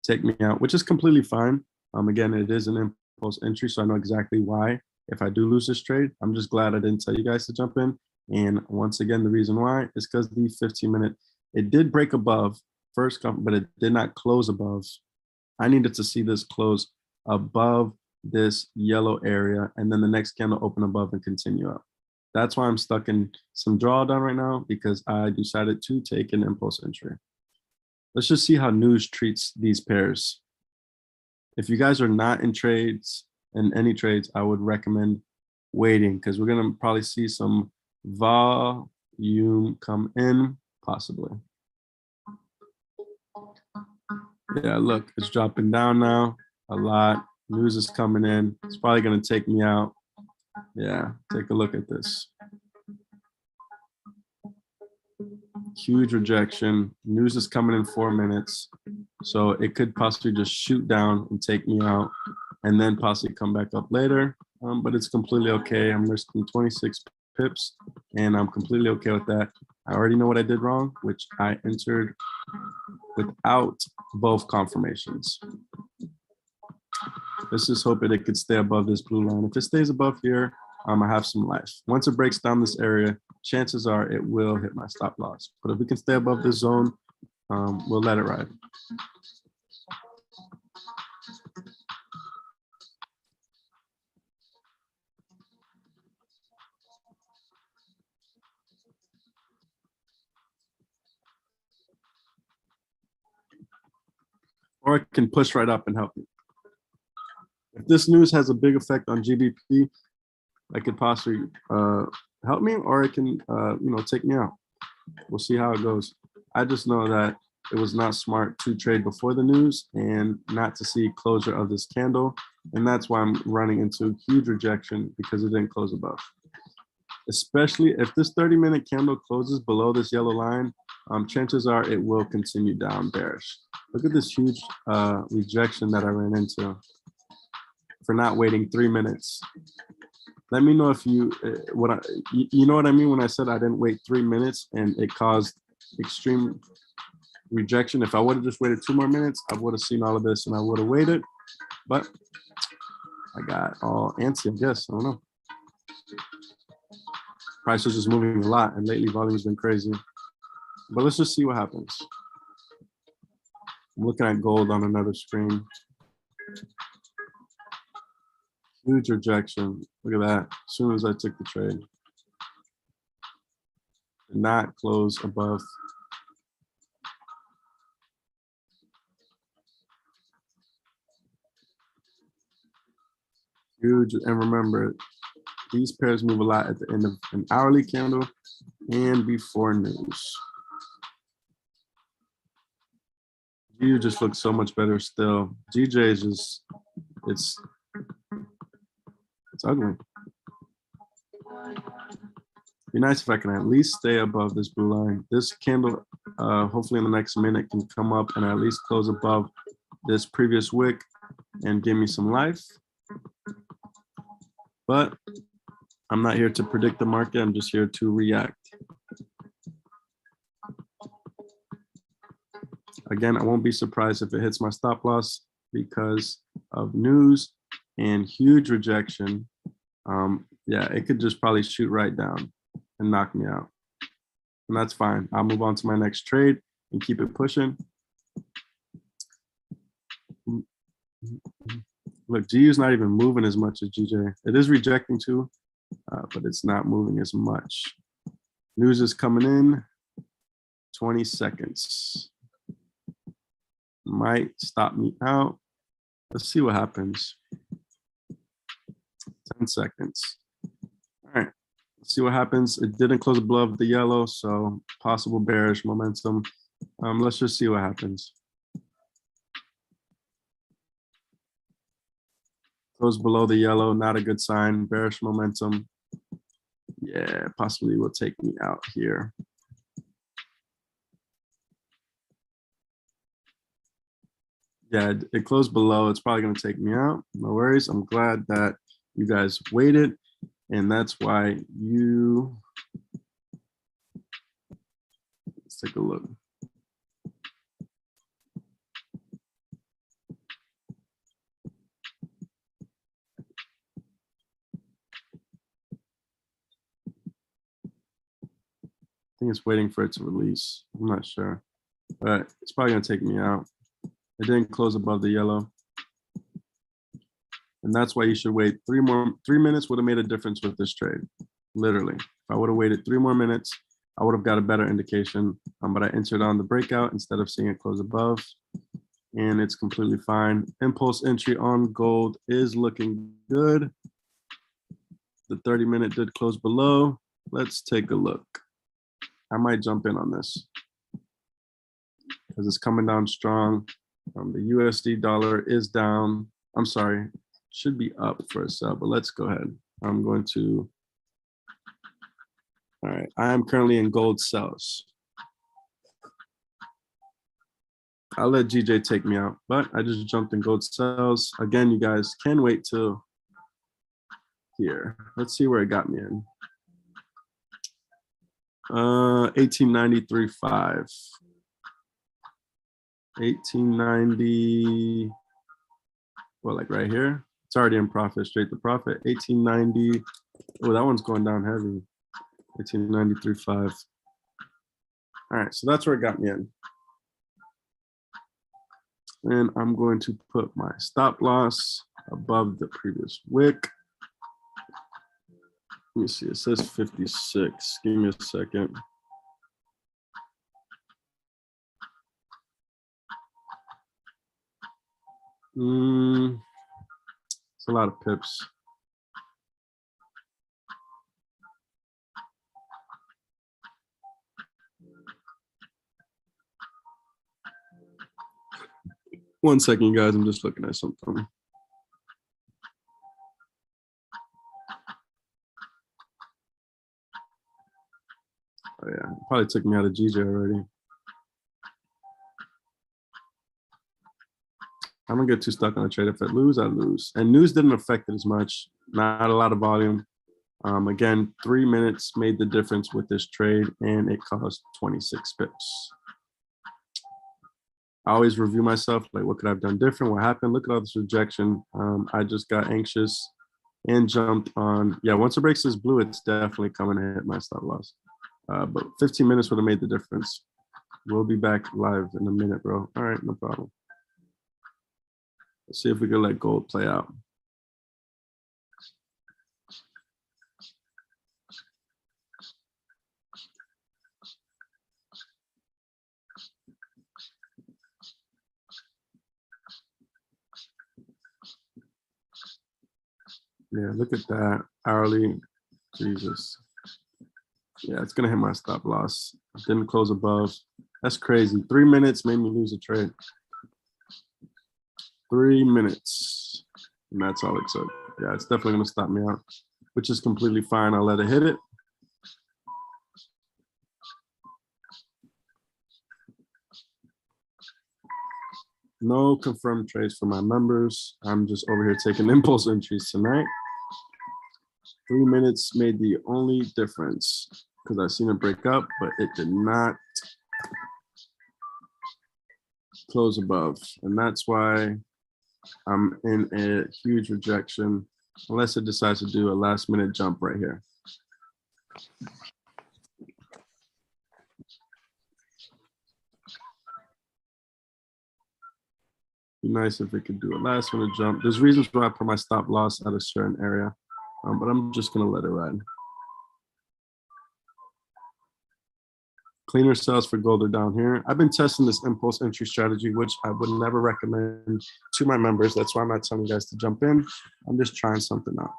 [SPEAKER 1] take me out, which is completely fine. Again, it is an impulse entry, so I know exactly why. If I do lose this trade, I'm just glad I didn't tell you guys to jump in. And once again, the reason why is because the 15-minute, it did break above first, but it did not close above. I needed to see this close above this yellow area, and then the next candle open above and continue up. That's why I'm stuck in some drawdown right now, because I decided to take an impulse entry. Let's just see how news treats these pairs. If you guys are not in trades, in any trades, I would recommend waiting, because we're gonna probably see some volume come in, possibly. Yeah, look, it's dropping down now a lot. News is coming in. It's probably gonna take me out. Yeah, take a look at this. Huge rejection. News is coming in 4 minutes. So it could possibly just shoot down and take me out and then possibly come back up later. But it's completely okay. I'm risking 26 pips and I'm completely okay with that. I already know what I did wrong, which I entered without both confirmations. Let's just hope that it could stay above this blue line. If it stays above here, I have some life. Once it breaks down this area, chances are it will hit my stop loss. But if we can stay above this zone, we'll let it ride. Or it can push right up and help me. If this news has a big effect on GBP, that could possibly help me, or it can take me out. We'll see how it goes. I just know that it was not smart to trade before the news and not to see closure of this candle. And that's why I'm running into huge rejection, because it didn't close above. especially if this 30-minute candle closes below this yellow line, chances are it will continue down bearish. Look at this huge rejection that I ran into for not waiting 3 minutes. Let me know if you you know what I mean when I said I didn't wait 3 minutes and it caused extreme rejection. If I would have just waited 2 more minutes, I would have seen all of this and I would have waited. But I got all antsy, I guess. I don't know. Price is just moving a lot, and lately volume's been crazy. But let's just see what happens. I'm looking at gold on another screen. Huge rejection. Look at that. As soon as I took the trade. Did not close above. Huge. And remember, these pairs move a lot at the end of an hourly candle and before news. GU just looks so much better still. GJ is just, it's ugly. Be nice if I can at least stay above this blue line. This candle, hopefully in the next minute, can come up and at least close above this previous wick and give me some life. But I'm not here to predict the market. I'm just here to react. Again, I won't be surprised if it hits my stop loss because of news and huge rejection. Yeah, it could just probably shoot right down and knock me out. And that's fine. I'll move on to my next trade and keep it pushing. Look, GU is not even moving as much as GJ. It is rejecting too, but it's not moving as much. News is coming in, 20 seconds. Might stop me out. Let's see what happens. 10 seconds. All right, let's see what happens. It didn't close above the yellow, so possible bearish momentum. Let's just see what happens. Close below the yellow, not a good sign. Bearish momentum. Yeah, possibly will take me out here. Yeah, it closed below. It's probably going to take me out. No worries. I'm glad that you guys waited. And that's why you, let's take a look. I think it's waiting for it to release. I'm not sure, but it's probably going to take me out. It didn't close above the yellow. And that's why you should wait 3 minutes would have made a difference with this trade. Literally. If I would have waited 3 more minutes, I would have got a better indication. But I entered on the breakout instead of seeing it close above. And it's completely fine. Impulse entry on gold is looking good. The 30-minute did close below. Let's take a look. I might jump in on this because it's coming down strong. The USD dollar is down. I'm sorry, should be up for a sell, but let's go ahead. I'm going to, all right, I am currently in gold sells. I'll let GJ take me out, but I just jumped in gold sells. Again, you guys can wait till here. Let's see where it got me in. 1893.5. 1890, well, like right here. It's already in profit, straight to profit. 1890. Oh, that one's going down heavy. 1893.5. All right, so that's where it got me in. And I'm going to put my stop loss above the previous wick. Let me see, it says 56. Give me a second. It's a lot of pips. One second, you guys, I'm just looking at something. Oh yeah, probably took me out of GJ already. I don't get too stuck on a trade. If I lose, I lose. And news didn't affect it as much. Not a lot of volume. Again, 3 minutes made the difference with this trade, and it cost 26 pips. I always review myself, like what could I have done different? What happened? Look at all this rejection. I just got anxious and jumped on. Yeah, once it breaks this blue, it's definitely coming to hit my stop loss. But 15 minutes would have made the difference. We'll be back live in a minute, bro. All right, no problem. Let's see if we can let gold play out. Yeah, look at that. Hourly, Jesus. Yeah, it's gonna hit my stop loss. Didn't close above. That's crazy. 3 minutes made me lose a trade. 3 minutes. And that's all it took. Yeah, it's definitely gonna stop me out, which is completely fine. I'll let it hit it. No confirmed trades for my members. I'm just over here taking impulse entries tonight. 3 minutes made the only difference because I seen it break up, but it did not close above. And that's why I'm in a huge rejection, unless it decides to do a last minute jump right here. Be nice if it could do a last minute jump. There's reasons why I put my stop loss at a certain area, but I'm just gonna let it ride. Cleaner sells for gold are down here. I've been testing this impulse entry strategy, which I would never recommend to my members. That's why I'm not telling you guys to jump in. I'm just trying something out.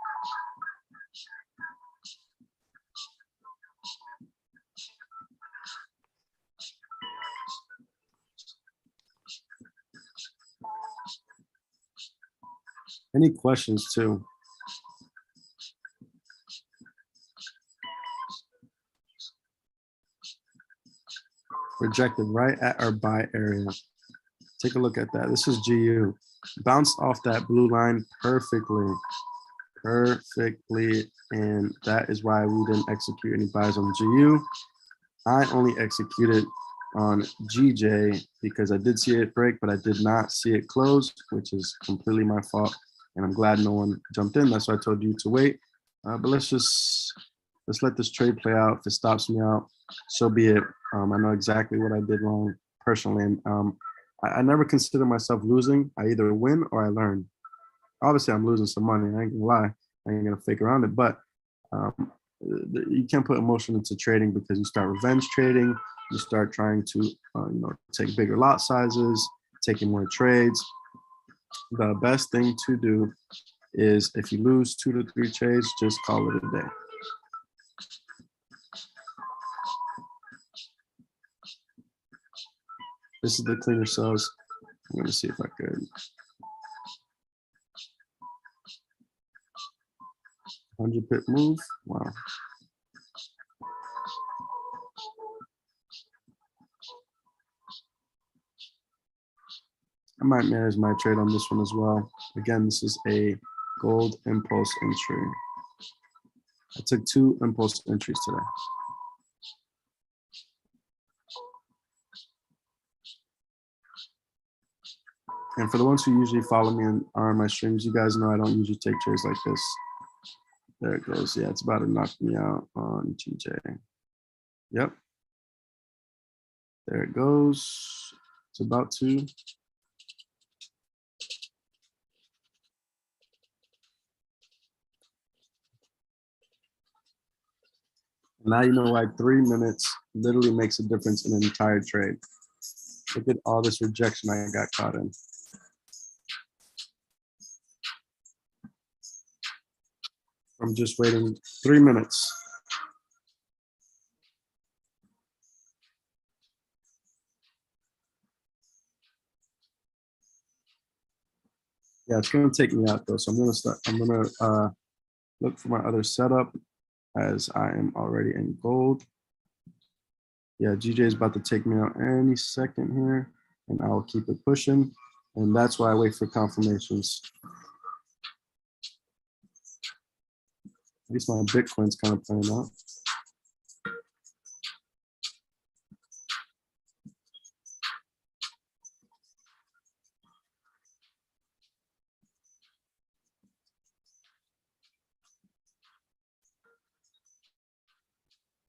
[SPEAKER 1] Any questions too? Rejected right at our buy area. Take a look at that. This is GU. Bounced off that blue line perfectly. And that is why we didn't execute any buys on GU. I only executed on GJ because I did see it break, but I did not see it close, which is completely my fault. And I'm glad no one jumped in. That's why I told you to wait. But let's let this trade play out. If it stops me out, so be it. I know exactly what I did wrong personally. And I never consider myself losing. I either win or I learn. Obviously, I'm losing some money. I ain't gonna lie. I ain't gonna fake around it. But you can't put emotion into trading because you start revenge trading. You start trying to, take bigger lot sizes, taking more trades. The best thing to do is if you lose 2 to 3 trades, just call it a day. This is the cleaner cells. I'm going to see if I could. 100 pip move. Wow. I might manage my trade on this one as well. Again, this is a gold impulse entry. I took 2 impulse entries today. And for the ones who usually follow me on my streams, you guys know I don't usually take trades like this. There it goes. Yeah, it's about to knock me out on GJ. Yep. There it goes. It's about to. Now you know why 3 minutes literally makes a difference in an entire trade. Look at all this rejection I got caught in. I'm just waiting 3 minutes. Yeah, it's gonna take me out though. So I'm gonna look for my other setup as I am already in gold. Yeah, GJ is about to take me out any second here, and I'll keep it pushing. And that's why I wait for confirmations. At least my Bitcoin's kind of playing out.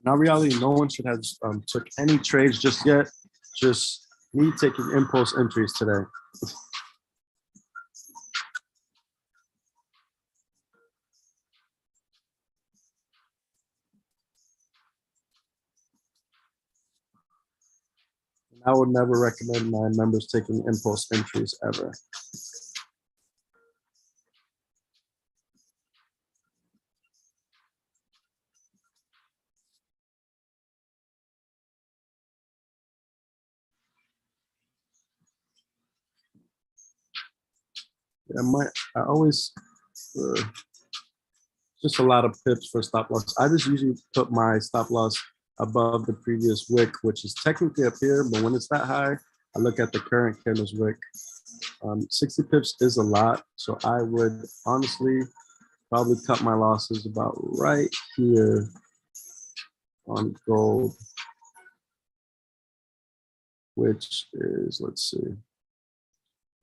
[SPEAKER 1] Now, reality, no one should have took any trades just yet. Just me taking impulse entries today. I would never recommend my members taking impulse entries ever. I always just a lot of pips for stop loss. I just usually put my stop loss above the previous wick, which is technically up here, but when it's that high, I look at the current candle's wick. 60 pips is a lot, so I would honestly probably cut my losses about right here on gold, which is, let's see,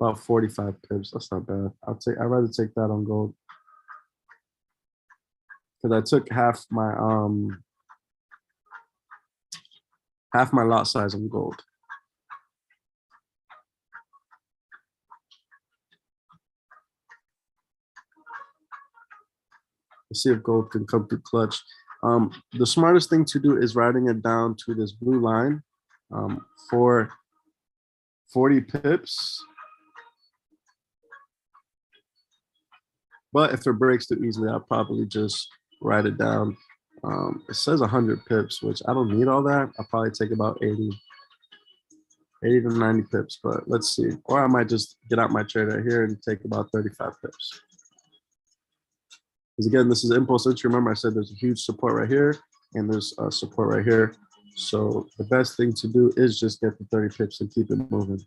[SPEAKER 1] about 45 pips. That's not bad. I'd rather take that on gold, because I took half my lot size on gold. Let's see if gold can come through clutch. The smartest thing to do is writing it down to this blue line for 40 pips. But if it breaks too easily, I'll probably just write it down. It says 100 pips, which I don't need all that. I'll probably take about 80 to 90 pips, but let's see. Or I might just get out my trade right here and take about 35 pips. Because again, this is impulse entry. Remember, I said there's a huge support right here, and there's a support right here. So the best thing to do is just get the 30 pips and keep it moving.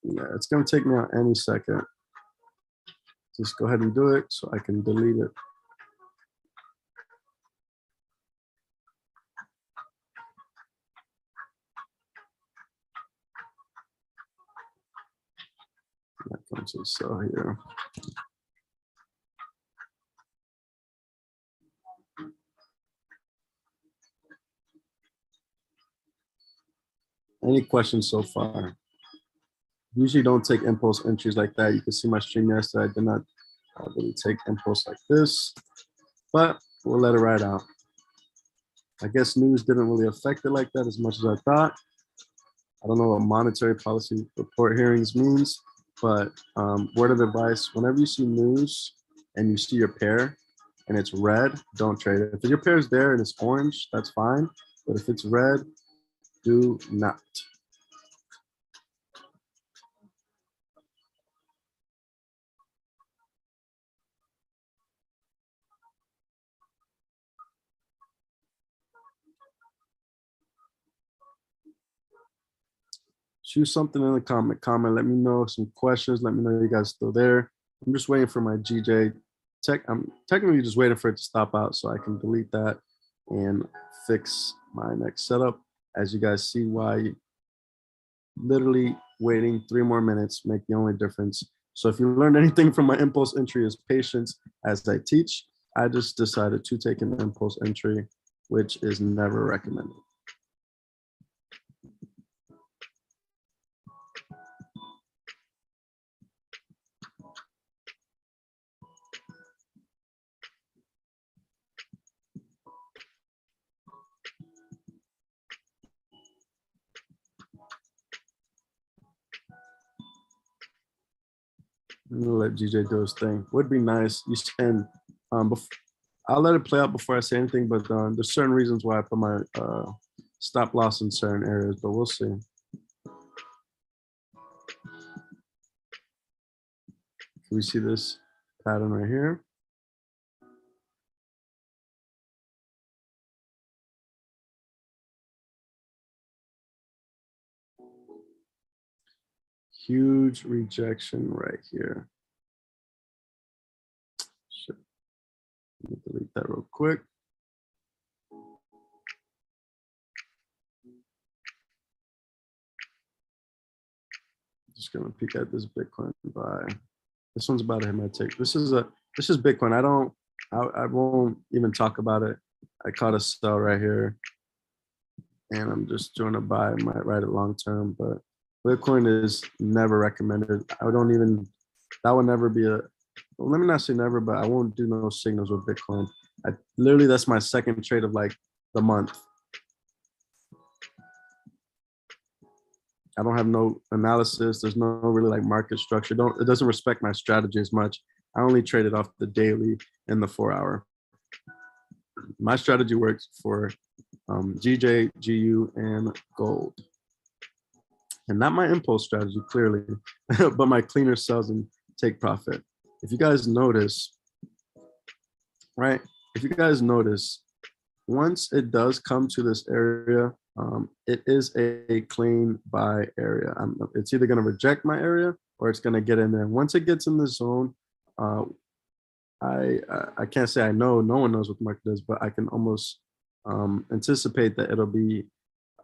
[SPEAKER 1] Yeah, it's gonna take me out any second. Just go ahead and do it so I can delete it. That comes to sell here. Any questions so far? Usually don't take impulse entries like that. You can see my stream yesterday. I did not really take impulse like this, but we'll let it ride out. I guess news didn't really affect it like that as much as I thought. I don't know what monetary policy report hearings means, but word of advice, whenever you see news and you see your pair and it's red, don't trade it. If your pair is there and it's orange, that's fine. But if it's red, do not. Choose something in the comment. Let me know some questions. Let me know you guys still there. I'm just waiting for my GJ tech. I'm technically just waiting for it to stop out so I can delete that and fix my next setup. As you guys see, why literally waiting 3 more minutes make the only difference. So if you learned anything from my impulse entry is patience as I teach. I just decided to take an impulse entry, which is never recommended. I'm gonna let GJ do his thing. Would be nice. You spend I'll let it play out before I say anything, but there's certain reasons why I put my stop loss in certain areas, but we'll see. Can we see this pattern right here? Huge rejection right here. Shit. Let me delete that real quick. Just gonna peek at this Bitcoin buy. This one's about to hit my take. This is Bitcoin. I won't even talk about it. I caught a sell right here, and I'm just doing a buy. I might ride it long term, but Bitcoin is never recommended. I don't even. That would never be a. Well, let me not say never, but I won't do no signals with Bitcoin. Literally, that's my second trade of like the month. I don't have no analysis. There's no really like market structure. It doesn't respect my strategy as much. I only trade it off the daily and the 4 hour. My strategy works for GJ, GU, and gold. And not my impulse strategy, clearly, but my cleaner sells and take profit. If you guys notice, right? If you guys notice, once it does come to this area, it is a clean buy area. It's either going to reject my area or it's going to get in there. Once it gets in the zone, I can't say I know. No one knows what the market is, but I can almost anticipate that it'll be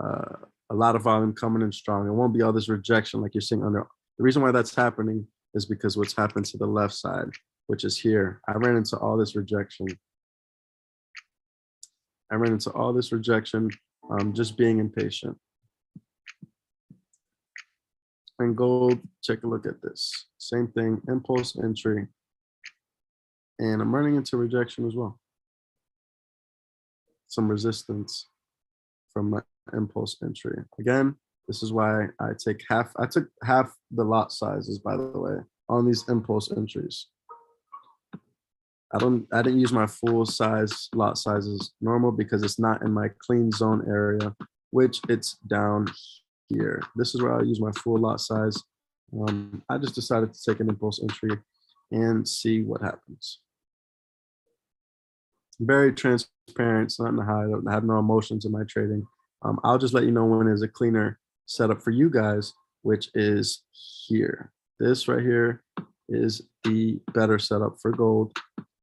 [SPEAKER 1] a lot of volume coming in strong. It won't be all this rejection like you're seeing under. The reason why that's happening is because what's happened to the left side, which is here. I ran into all this rejection. Just being impatient. And gold, take a look at this. Same thing, impulse entry. And I'm running into rejection as well. Some resistance from my impulse entry. Again, this is why I took half the lot sizes, by the way, on these impulse entries. I didn't use my full size lot sizes normal because it's not in my clean zone area, which it's down here. This is where I use my full lot size. I just decided to take an impulse entry and see what happens. Very transparent, it's nothing to hide. I have no emotions in my trading. I'll just let you know when there's a cleaner setup for you guys, which is here. This right here is the better setup for gold.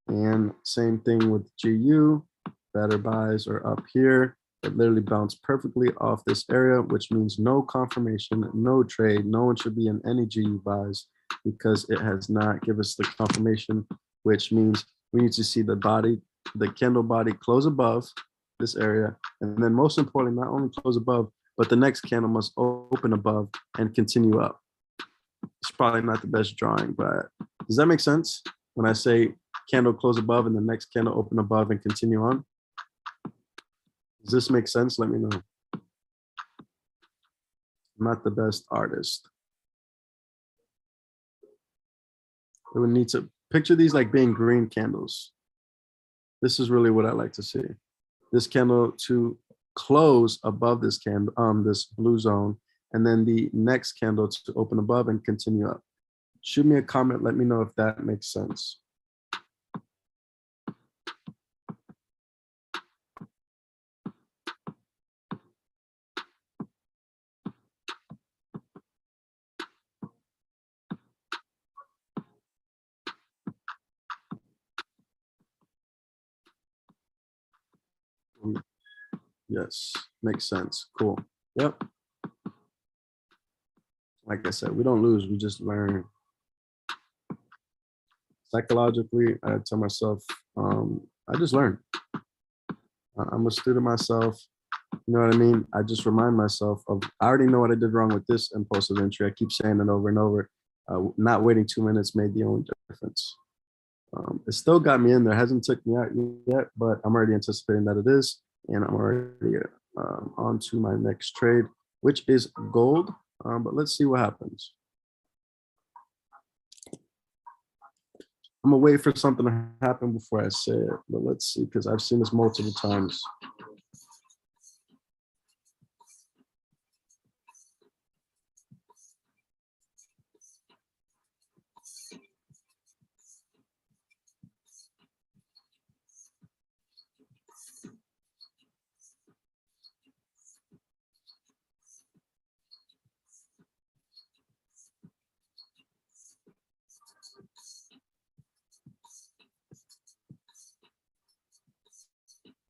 [SPEAKER 1] And same thing with GU, better buys are up here. It literally bounced perfectly off this area, which means no confirmation, no trade. No one should be in any GU buys because it has not given us the confirmation, which means we need to see the candle body close above this area. And then most importantly, not only close above, but the next candle must open above and continue up. It's probably not the best drawing, but does that make sense? When I say candle close above and the next candle open above and continue on. Does this make sense? Let me know. I'm not the best artist. We would need to picture these like being green candles. This is really what I like to see. This candle to close above this candle, this blue zone, and then the next candle to open above and continue up. Shoot me a comment. Let me know if that makes sense. Yes, makes sense. Cool. Yep. Like I said, we don't lose, we just learn. Psychologically, I tell myself, I just learn. I'm a student myself. You know what I mean? I just remind myself of, I already know what I did wrong with this impulsive entry. I keep saying it over and over. Not waiting 2 minutes made the only difference. It still got me in there. It hasn't took me out yet, but I'm already anticipating that it is. And I'm already on to my next trade, which is gold. But let's see what happens. I'm gonna wait for something to happen before I say it, but let's see, because I've seen this multiple times.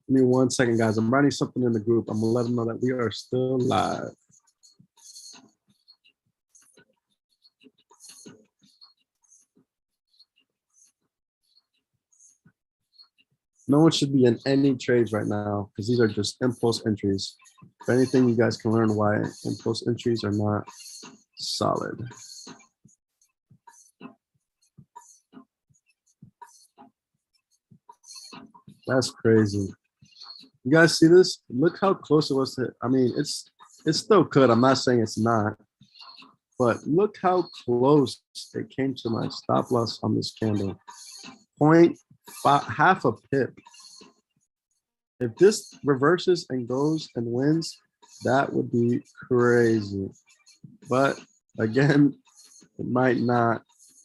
[SPEAKER 1] Give me 1 second, guys. I'm writing something in the group. I'm gonna let them know that we are still live. No one should be in any trades right now because these are just impulse entries. If anything, you guys can learn why impulse entries are not solid. That's crazy. You guys see this? Look how close it was to, I mean, it's still could. I'm not saying it's not, but look how close it came to my stop loss on this candle. 0.5, half a pip. If this reverses and goes and wins, that would be crazy. But again, it might not.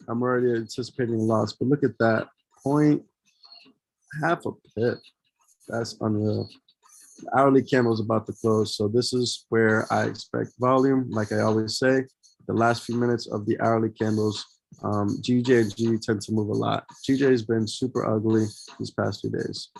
[SPEAKER 1] I'm already anticipating a loss, but look at that. Half a pip. That's unreal. The hourly candle is about to close. So this is where I expect volume. Like I always say, the last few minutes of the hourly candles, GJ and G tend to move a lot. GJ has been super ugly these past few days.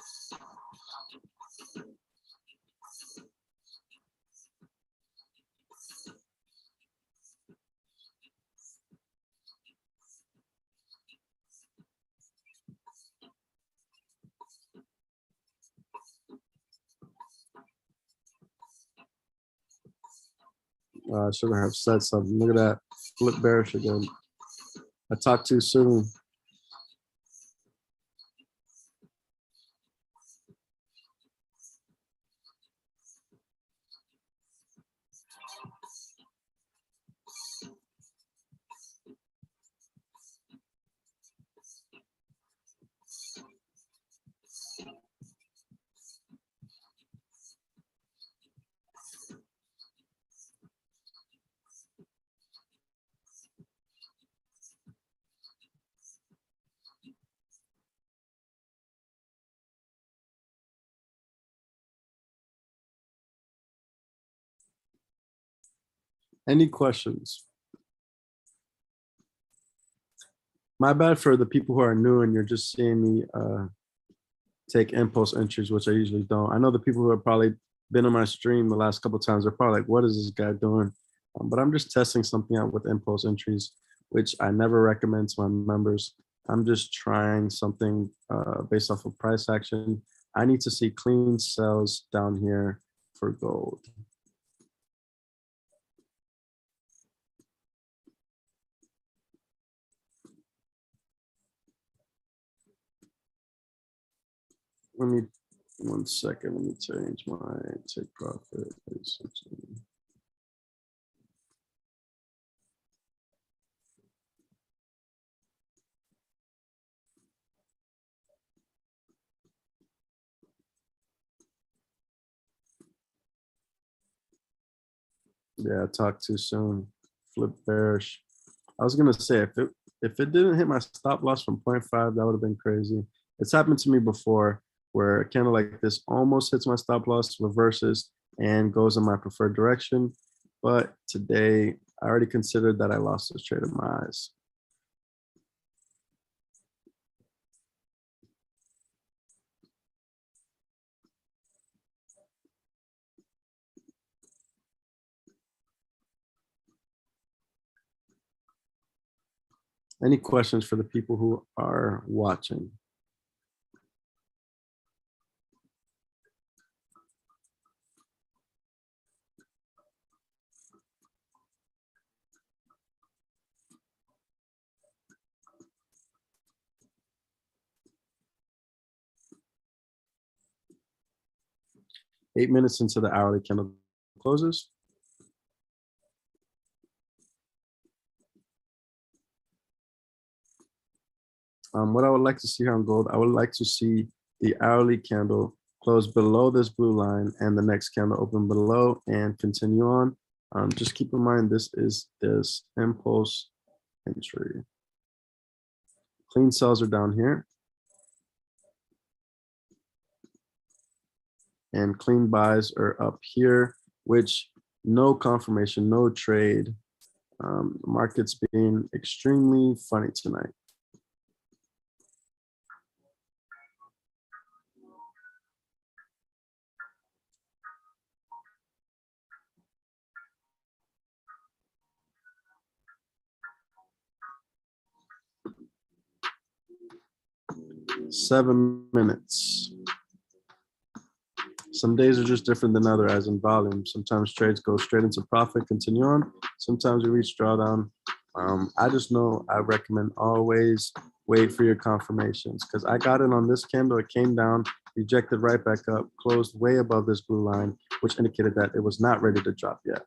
[SPEAKER 1] I should have said something. Look at that. Flip bearish again. I talked too soon. Any questions? My bad for the people who are new and you're just seeing me take impulse entries, which I usually don't. I know the people who have probably been on my stream the last couple of times are probably like, what is this guy doing? But I'm just testing something out with impulse entries, which I never recommend to my members. I'm just trying something based off of price action. I need to see clean sells down here for gold. Let me, 1 second, let me change my take profit. Yeah, I talked too soon. Flip bearish. I was gonna say if it didn't hit my stop loss from 0.5, that would have been crazy. It's happened to me before where a candle like this almost hits my stop loss, reverses, and goes in my preferred direction. But today, I already considered that I lost this trade in my eyes. Any questions for the people who are watching? Eight minutes into the hourly candle closes. What I would like to see here on gold, I would like to see the hourly candle close below this blue line and the next candle open below and continue on. Just keep in mind, this is this impulse entry. Clean sells are down here. And clean buys are up here, which no confirmation, no trade. Market's being extremely funny tonight. 7 minutes. Some days are just different than other, as in volume. Sometimes trades go straight into profit, continue on. Sometimes we reach drawdown. I just know I recommend always wait for your confirmations, because I got it on this candle. It came down, rejected right back up, closed way above this blue line, which indicated that it was not ready to drop yet.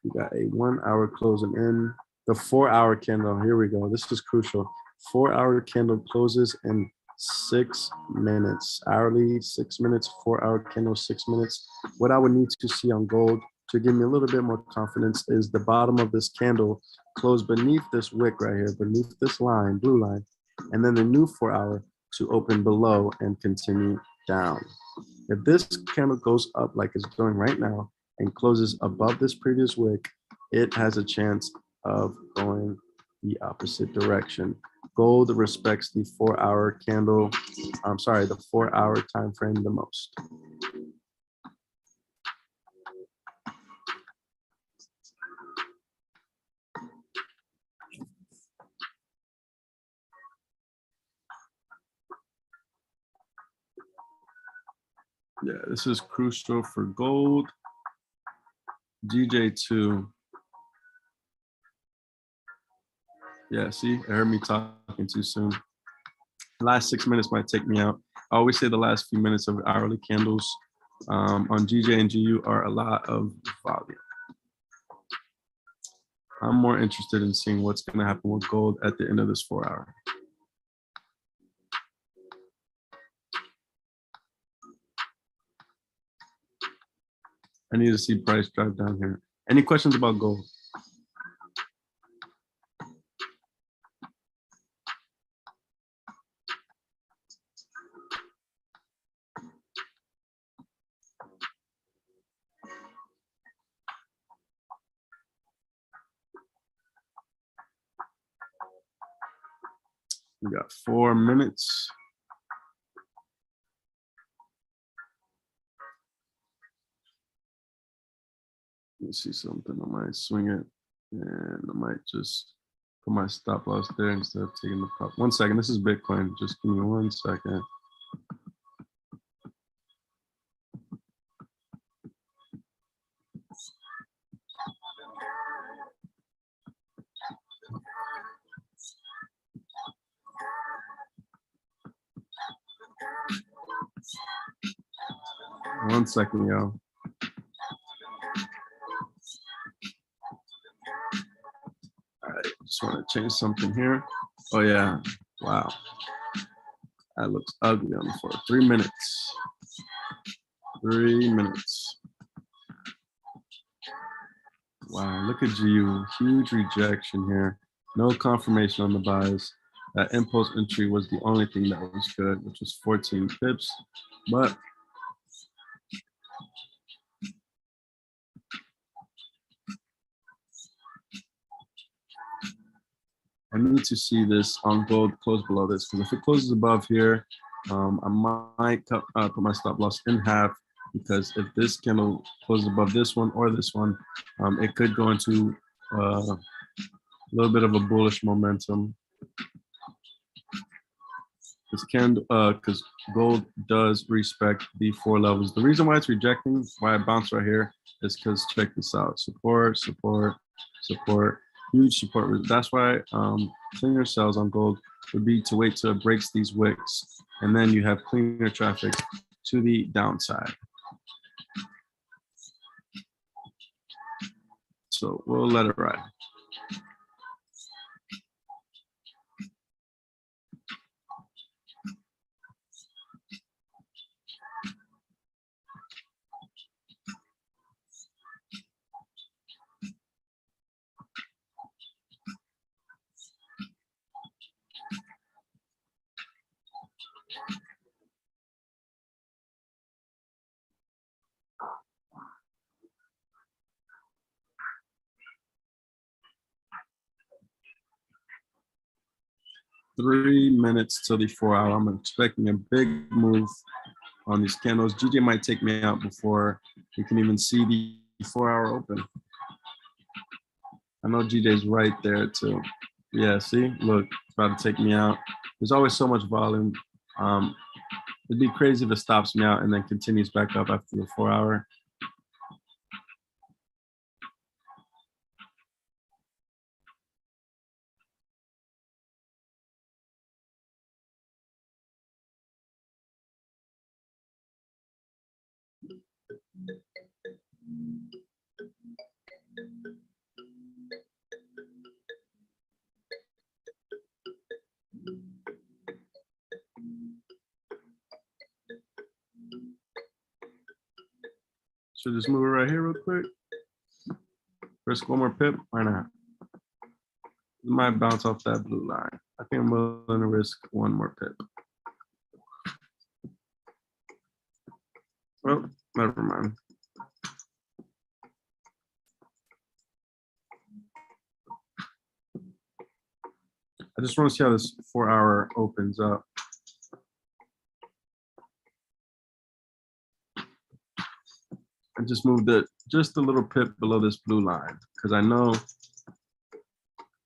[SPEAKER 1] We got a 1 hour closing in. The 4-hour candle, here we go. This is crucial. 4-hour candle closes in 6 minutes. Hourly, 6 minutes, 4-hour candle, 6 minutes. What I would need to see on gold to give me a little bit more confidence is the bottom of this candle close beneath this wick right here, beneath this line, blue line, and then the new 4-hour to open below and continue down. If this candle goes up like it's doing right now and closes above this previous wick, it has a chance of going the opposite direction. Gold respects the 4-hour candle, the 4-hour time frame the most. Yeah, this is crucial for gold. DJ2. Yeah, see, it heard me talking too soon. The last 6 minutes might take me out. I always say the last few minutes of hourly candles on GJ and GU are a lot of volume. I'm more interested in seeing what's going to happen with gold at the end of this 4-hour. I need to see price drive down here. Any questions about gold? We got 4 minutes. Let's see something. I might swing it, and I might just put my stop loss there instead of taking the prop. 1 second. This is Bitcoin. Just give me 1 second. One second, y'all. All right, just want to change something here. Oh yeah, wow. That looks ugly on the floor. 3 minutes. 3 minutes. Wow, look at GU. Huge rejection here. No confirmation on the buys. That impulse entry was the only thing that was good, which was 14 pips. But I need to see this on gold close below this, because if it closes above here, I might put my stop loss in half, because if this candle closes above this one or this one, it could go into a little bit of a bullish momentum. This candle, because gold does respect the 4 levels. The reason why it's rejecting, why I bounced right here, is because check this out: support, support, support, huge support. That's why cleaner sells on gold would be to wait till it breaks these wicks, and then you have cleaner traffic to the downside. So we'll let it ride. Three minutes till the 4-hour. I'm expecting a big move on these candles. GJ might take me out before we can even see the 4-hour open. I know GJ's right there too. Yeah, see, look, it's about to take me out. There's always so much volume. Um, it'd be crazy if it stops me out and then continues back up after the 4 hour. So just move it right here real quick. Risk one more pip. Why not? It might bounce off that blue line. I think I'm willing to risk one more pip. Well, never mind. I just want to see how this 4 hour opens up. I just moved it just a little pip below this blue line because I know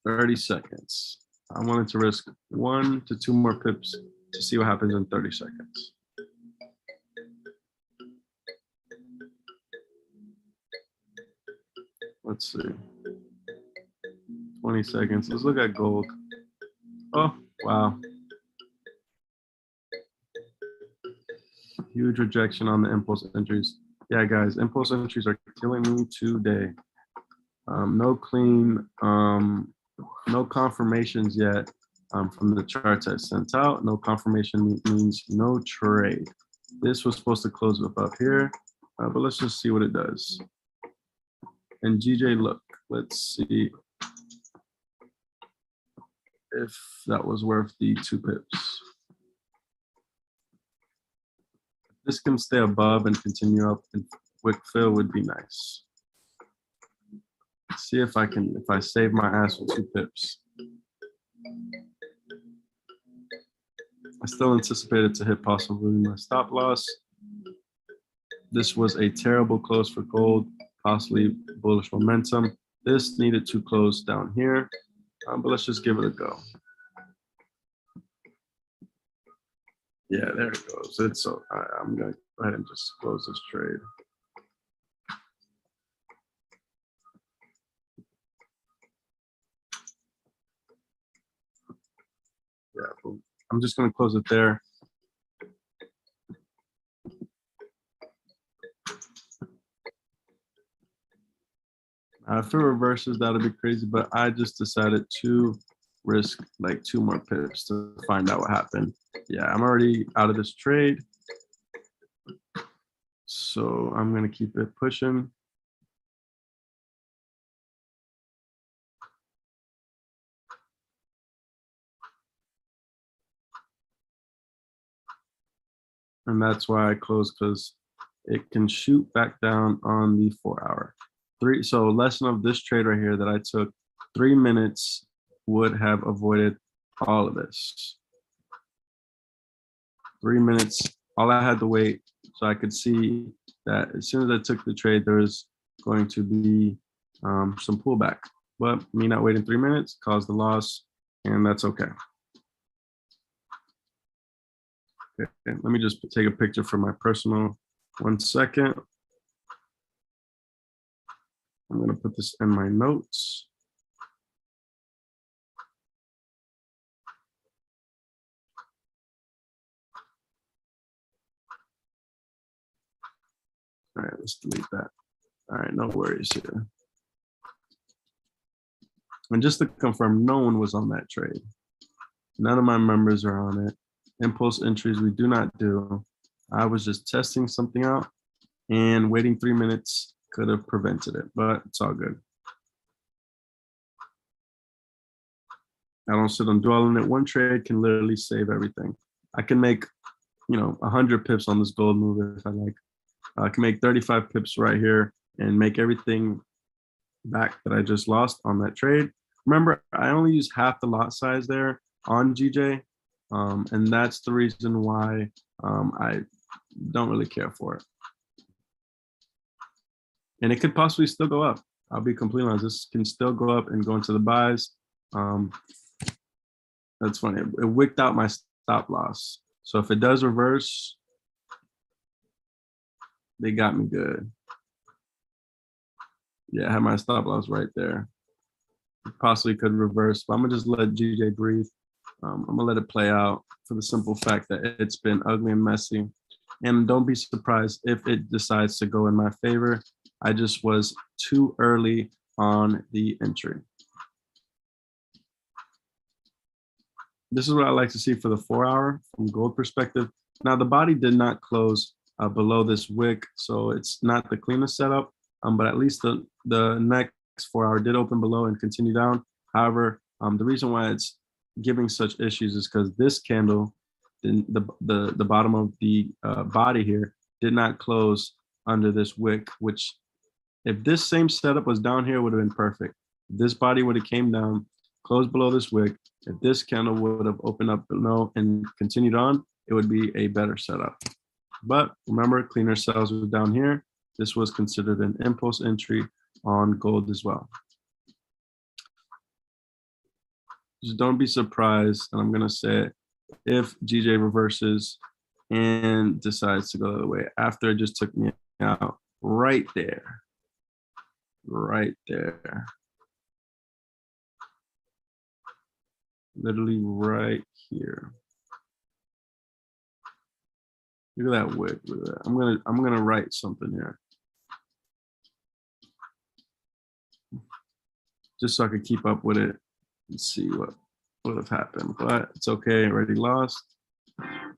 [SPEAKER 1] 30 seconds. I wanted to risk 1 to 2 more pips to see what happens in 30 seconds. Let's see. 20 seconds. Let's look at gold. Oh, wow. Huge rejection on the impulse entries. Yeah, guys, impulse entries are killing me today. No clean, no confirmations yet from the charts I sent out. No confirmation means no trade. This was supposed to close up here, but let's just see what it does. And GJ, look, let's see if that was worth the 2 pips. This can stay above and continue up, and quick fill would be nice. See if I save my ass with 2 pips. I still anticipated to hit possibly my stop loss. This was a terrible close for gold, possibly bullish momentum. This needed to close down here, but let's just give it a go. Yeah, there it goes. It's so I'm gonna go ahead and just close this trade. Yeah, I'm just gonna close it there. If it reverses, that'll be crazy, but I just decided to risk like 2 more pips to find out what happened. Yeah, I'm already out of this trade. So I'm gonna keep it pushing. And that's why I closed, because it can shoot back down on the 4 hour. So lesson of this trade right here that I took, 3 minutes would have avoided all of this. 3 minutes, all I had to wait so I could see that as soon as I took the trade, there was going to be some pullback. But me not waiting 3 minutes caused the loss, and that's okay. Okay, let me just take a picture for my personal. 1 second. I'm going to put this in my notes. All right, let's delete that. All right, no worries here. And just to confirm, no one was on that trade. None of my members are on it. Impulse entries we do not do. I was just testing something out, and waiting 3 minutes could have prevented it, but it's all good. I don't sit on dwelling it. One trade can literally save everything. I can make, 100 pips on this gold move if I like. I can make 35 pips right here and make everything back that I just lost on that trade. Remember, I only use half the lot size there on GJ, and that's the reason why I don't really care for it. And it could possibly still go up. I'll be completely honest. This can still go up and go into the buys. That's funny. It wicked out my stop loss. So if it does reverse, they got me good. Yeah, I have my stop loss right there. Possibly could reverse, but I'm gonna just let GJ breathe. I'm gonna let it play out for the simple fact that it's been ugly and messy. And don't be surprised if it decides to go in my favor. I just was too early on the entry. This is what I like to see for the 4 hour from gold perspective. Now the body did not close below this wick, so it's not the cleanest setup, but at least the next 4 hour did open below and continue down. However, the reason why it's giving such issues is because this candle, the bottom of the body here, did not close under this wick, which if this same setup was down here, would have been perfect. This body would have came down, closed below this wick. If this candle would have opened up below and continued on, it would be a better setup. But remember, cleaner sells was down here. This was considered an impulse entry on gold as well. Just don't be surprised, and I'm gonna say it, if GJ reverses and decides to go the other way after it just took me out right there. Right there. Literally right here. Look at that wick. Look at that. I'm gonna write something here. Just so I could keep up with it and see what would have happened. But it's okay, already lost. I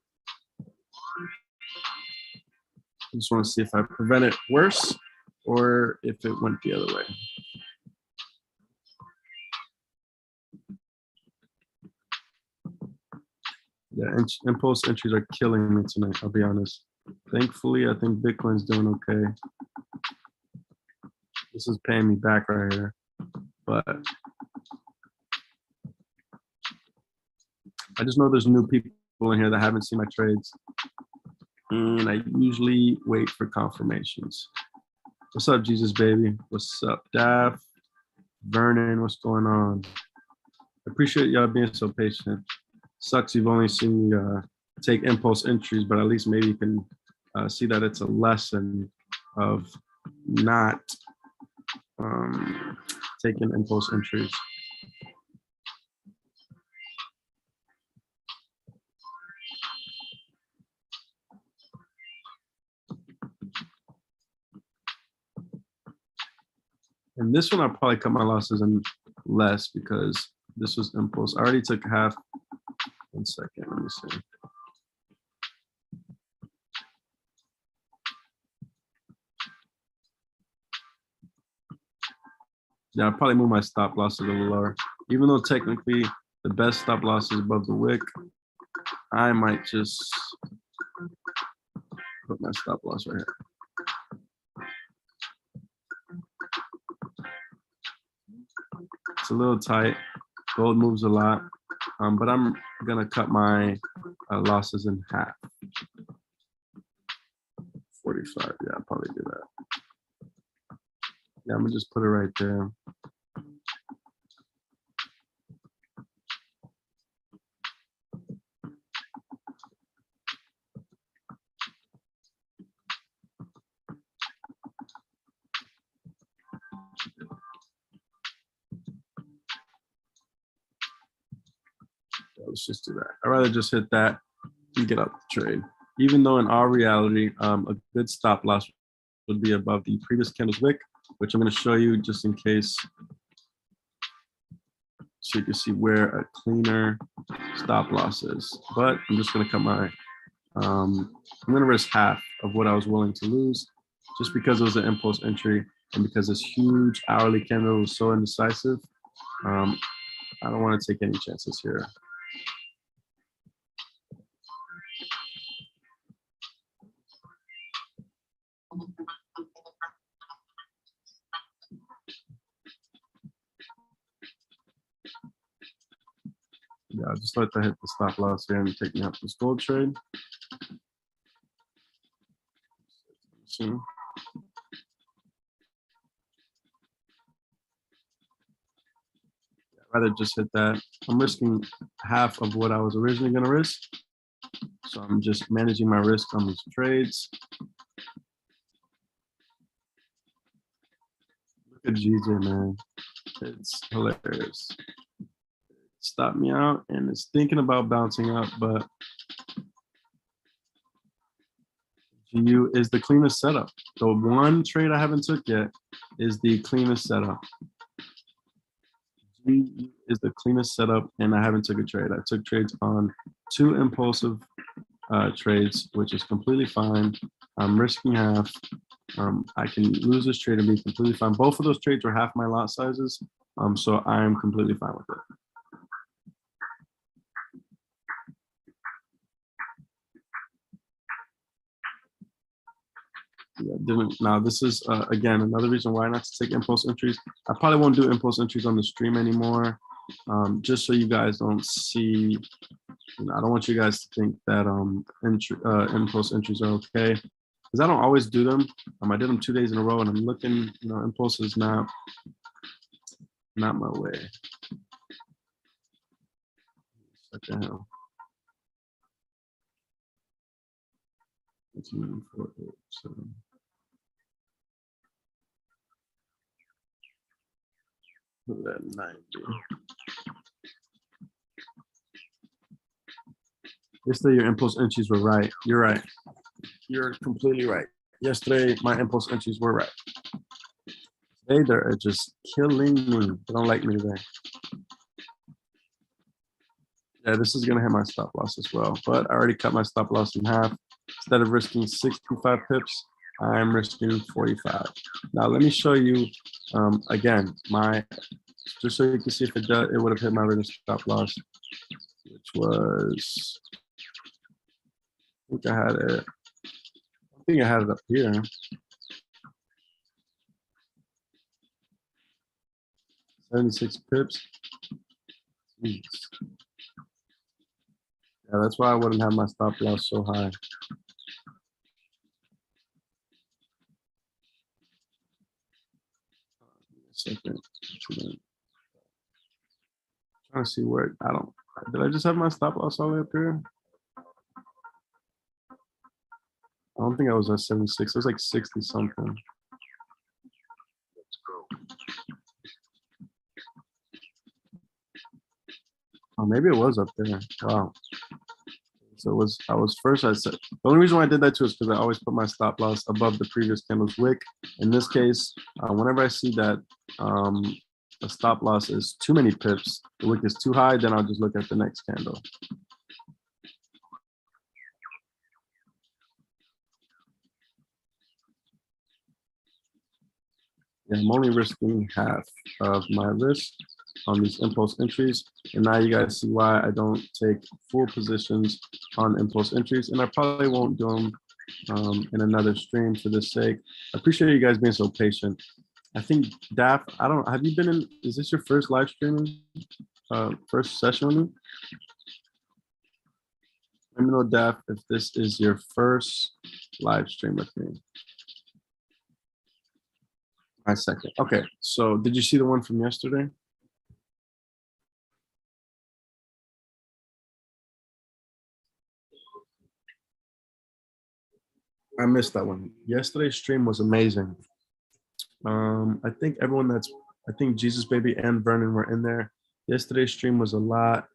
[SPEAKER 1] just want to see if I prevent it worse or if it went the other way. Yeah, impulse entries are killing me tonight, I'll be honest. Thankfully, I think Bitcoin's doing okay. This is paying me back right here. But I just know there's new people in here that haven't seen my trades. And I usually wait for confirmations. What's up, Jesus baby? What's up, Daph? Vernon, what's going on? I appreciate y'all being so patient. Sucks you've only seen me take impulse entries, but at least maybe you can see that it's a lesson of not taking impulse entries. And this one, I'll probably cut my losses in less because this was impulse. I already took half. 1 second, let me see. Yeah, I'll probably move my stop losses a little lower. Even though technically the best stop loss is above the wick, I might just put my stop loss right here. It's a little tight. Gold moves a lot, but I'm gonna cut my losses in half. 45, yeah, I'll probably do that. Yeah, I'm gonna just put it right there. Let's just do that. I'd rather just hit that and get out the trade. Even though in our reality, a good stop loss would be above the previous candle's wick, which I'm going to show you just in case, so you can see where a cleaner stop loss is. But I'm just going to cut my, I'm going to risk half of what I was willing to lose, just because it was an impulse entry and because this huge hourly candle was so indecisive. I don't want to take any chances here. Yeah, I'll just let that hit the stop loss here and take me out this gold trade. See. I'd rather just hit that. I'm risking half of what I was originally going to risk. So I'm just managing my risk on these trades. Look at GJ, man. It's hilarious. Stopped me out and it's thinking about bouncing up, but GU is the cleanest setup. The one trade I haven't took yet is the cleanest setup. GU is the cleanest setup, and I haven't took a trade. I took trades on 2 impulsive trades, which is completely fine. I'm risking half. I can lose this trade and be completely fine. Both of those trades were half my lot sizes, so I am completely fine with it. Yeah, now this is again another reason why not to take impulse entries. I probably won't do impulse entries on the stream anymore, just so you guys don't see. I don't want you guys to think that impulse entries are okay, because I don't always do them. I did them 2 days in a row, and I'm looking. Impulse is not my way. What the hell? 4, 8, 7. That 90. Yesterday, your impulse entries were right. You're right. You're completely right. Yesterday, my impulse entries were right. Today, they're just killing me. They don't like me today. Yeah, this is going to hit my stop loss as well. But I already cut my stop loss in half. Instead of risking 65 pips, I'm risking 45. Now, let me show you, again, just so you can see if it does, it would have hit my original stop loss, which was, I think I had it up here. 76 pips. Jeez. Yeah, that's why I wouldn't have my stop loss so high. Second. Trying to see where did I just have my stop loss all the way up here? I don't think I was at 76. It was like 60 something. Oh, maybe it was up there. Wow. So I was first, I said, the only reason why I did that too is because I always put my stop loss above the previous candle's wick. In this case, whenever I see that the stop loss is too many pips, the wick is too high, then I'll just look at the next candle. Yeah, I'm only risking half of my risk on these impulse entries. And now you guys see why I don't take full positions on impulse entries. And I probably won't do them in another stream for this sake. I appreciate you guys being so patient. I think Daph, have you been in, is this your first live streaming, first session with me? Let me know, Daph, if this is your first live stream with me. My second. Okay, so did you see the one from yesterday? I missed that one. Yesterday's stream was amazing. I think I think Jesus Baby and Vernon were in there. Yesterday's stream was a lot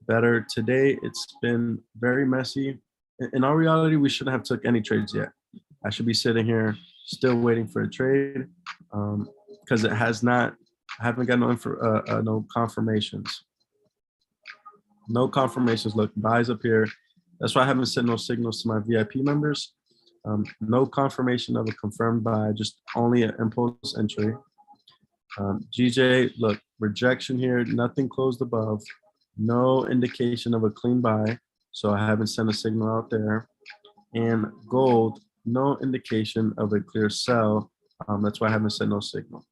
[SPEAKER 1] better. Today, it's been very messy. In all reality, we shouldn't have took any trades yet. I should be sitting here still waiting for a trade because I haven't got no confirmations. No confirmations. Look, buys up here. That's why I haven't sent no signals to my VIP members. No confirmation of a confirmed buy, just only an impulse entry. GJ, look, rejection here, nothing closed above, no indication of a clean buy, so I haven't sent a signal out there. And gold, no indication of a clear sell. That's why I haven't sent no signal.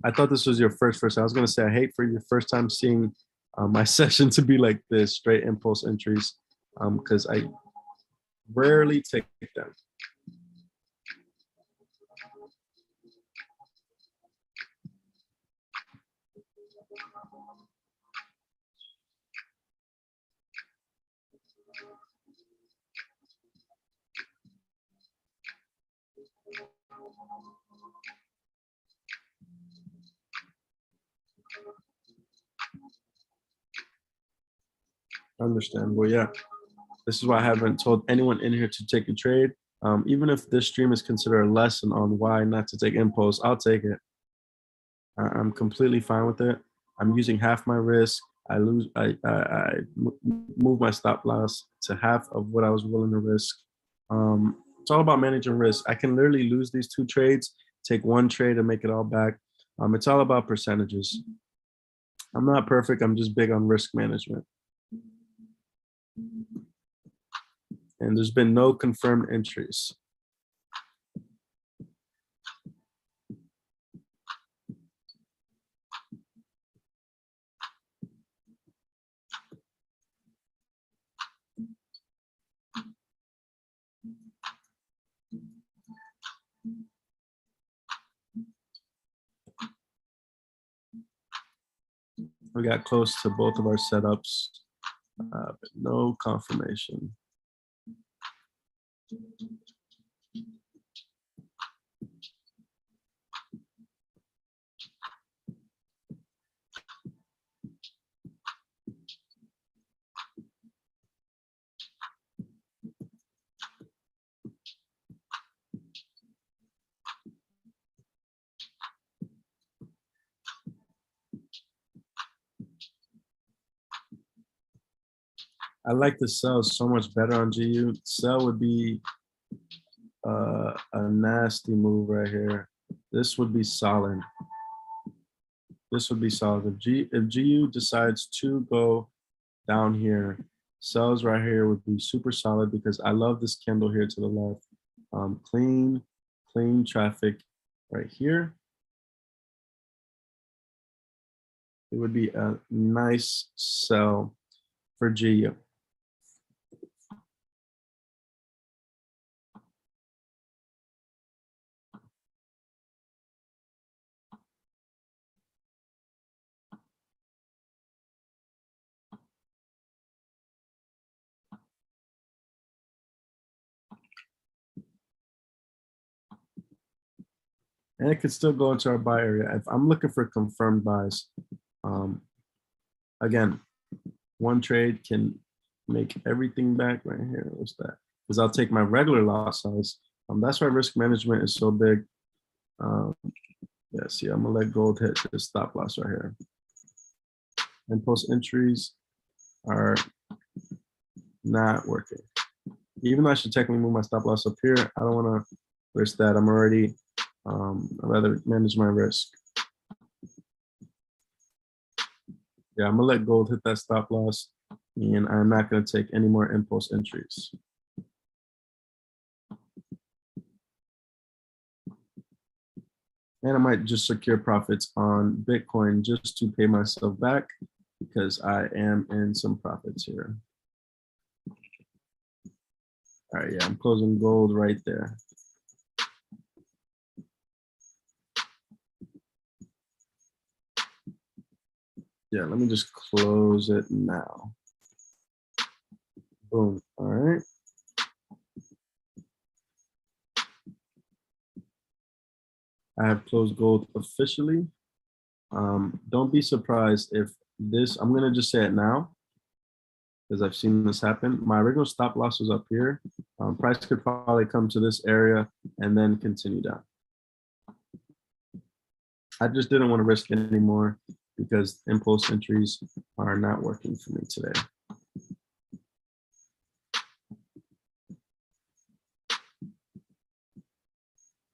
[SPEAKER 1] I thought this was your first. I was going to say, I hate for your first time seeing my session to be like this, straight impulse entries, because I rarely take them. Understandable, yeah. This is why I haven't told anyone in here to take a trade. Even if this stream is considered a lesson on why not to take impulse, I'll take it. I'm completely fine with it. I'm using half my risk. I move my stop loss to half of what I was willing to risk. It's all about managing risk. I can literally lose these two trades, take one trade and make it all back. It's all about percentages. I'm not perfect. I'm just big on risk management. And there's been no confirmed entries. We got close to both of our setups, but no confirmation. I like the sell so much better on GU. Sell would be a nasty move right here. This would be solid. This would be solid. If GU decides to go down here, sells right here would be super solid because I love this candle here to the left. Clean traffic right here. It would be a nice sell for GU. And it could still go into our buy area. If I'm looking for confirmed buys, again, one trade can make everything back right here. What's that? Because I'll take my regular lot size. That's why risk management is so big. Yeah, see, I'm gonna let gold hit this stop loss right here. And post entries are not working. Even though I should technically move my stop loss up here, I don't want to risk that. I'm already, I'd rather manage my risk. Yeah, I'm gonna let gold hit that stop loss, and I'm not gonna take any more impulse entries. And I might just secure profits on Bitcoin just to pay myself back because I am in some profits here. All right, yeah, I'm closing gold right there. Yeah, let me just close it now. Boom, all right. I have closed gold officially. Don't be surprised if this, I'm gonna just say it now, because I've seen this happen. My original stop loss was up here. Price could probably come to this area and then continue down. I just didn't want to risk it anymore because impulse entries are not working for me today.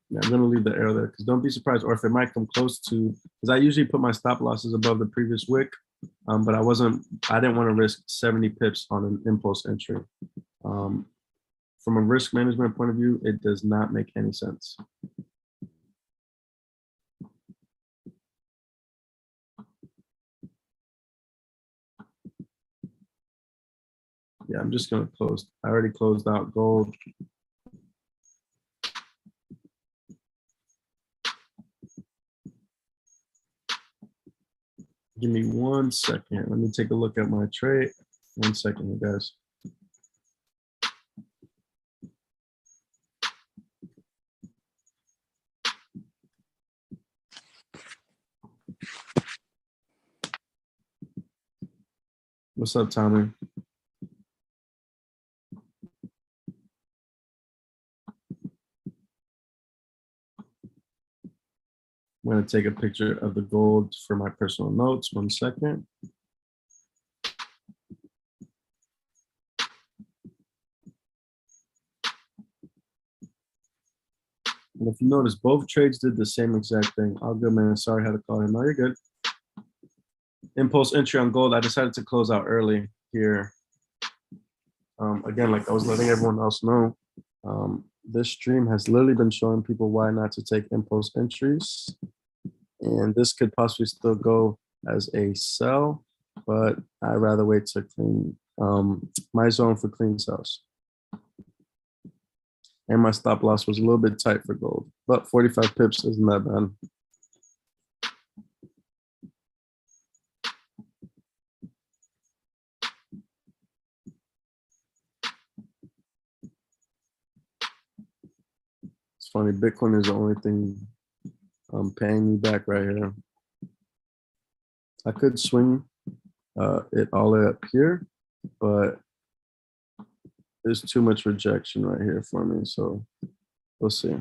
[SPEAKER 1] Yeah, I'm gonna leave the arrow there because don't be surprised, or if it might come close to, because I usually put my stop losses above the previous wick, but I didn't want to risk 70 pips on an impulse entry. From a risk management point of view, it does not make any sense. Yeah, I'm just gonna close. I already closed out gold. Give me 1 second. Let me take a look at my trade. 1 second, you guys. What's up, Tommy? I'm going to take a picture of the gold for my personal notes. 1 second. And if you notice, both trades did the same exact thing. All good, man. Sorry, I had to call him. No, you're good. Impulse entry on gold. I decided to close out early here. Again, like I was letting everyone else know, this stream has literally been showing people why not to take impulse entries. And this could possibly still go as a sell, but I'd rather wait to clean my zone for clean sells. And my stop loss was a little bit tight for gold, but 45 pips isn't that bad. It's funny, Bitcoin is the only thing paying me back right here. I could swing it all the way up here, but there's too much rejection right here for me, so we'll see.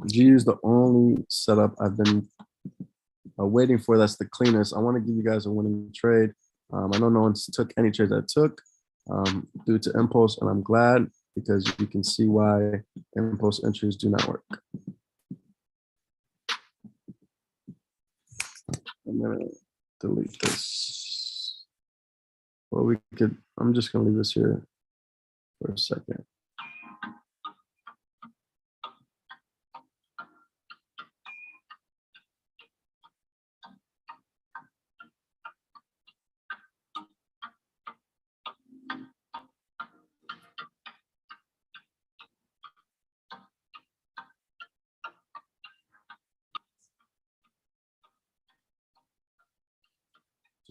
[SPEAKER 1] GU is the only setup I've been waiting for that's the cleanest. I want to give you guys a winning trade. I know no one took any trades I took due to impulse, and I'm glad because you can see why impulse entries do not work. I'm gonna delete this. Well, we could, I'm just gonna leave this here for a second.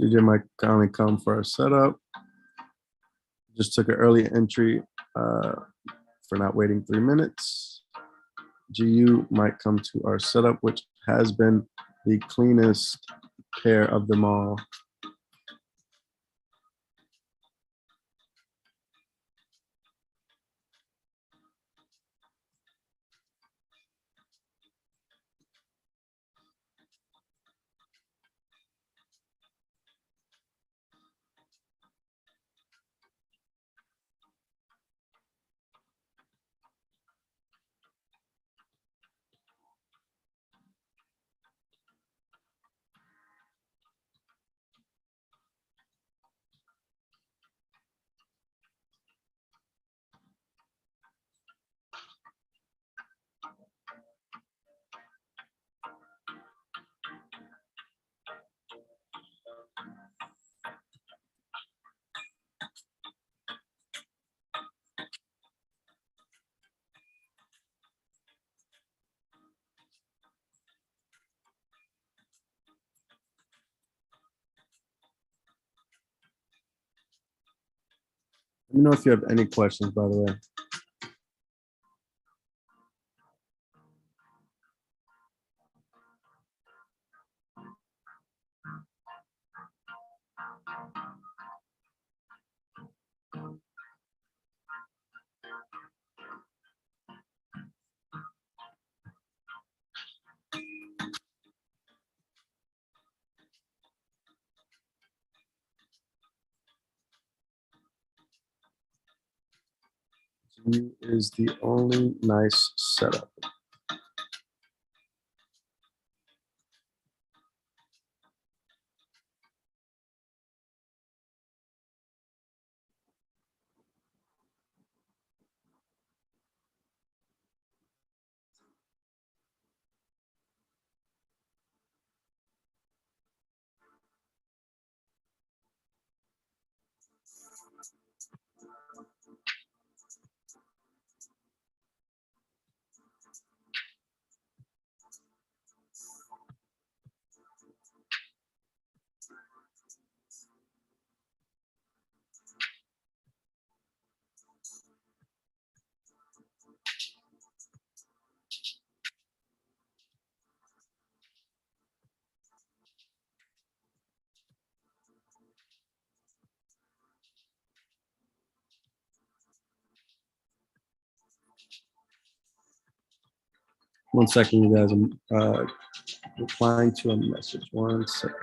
[SPEAKER 1] CJ might kindly come for our setup. Just took an early entry for not waiting 3 minutes. GU might come to our setup, which has been the cleanest pair of them all. Let me know if you have any questions, by the way. GU is the only nice setup. One second, you guys. I'm replying to a message. 1 second.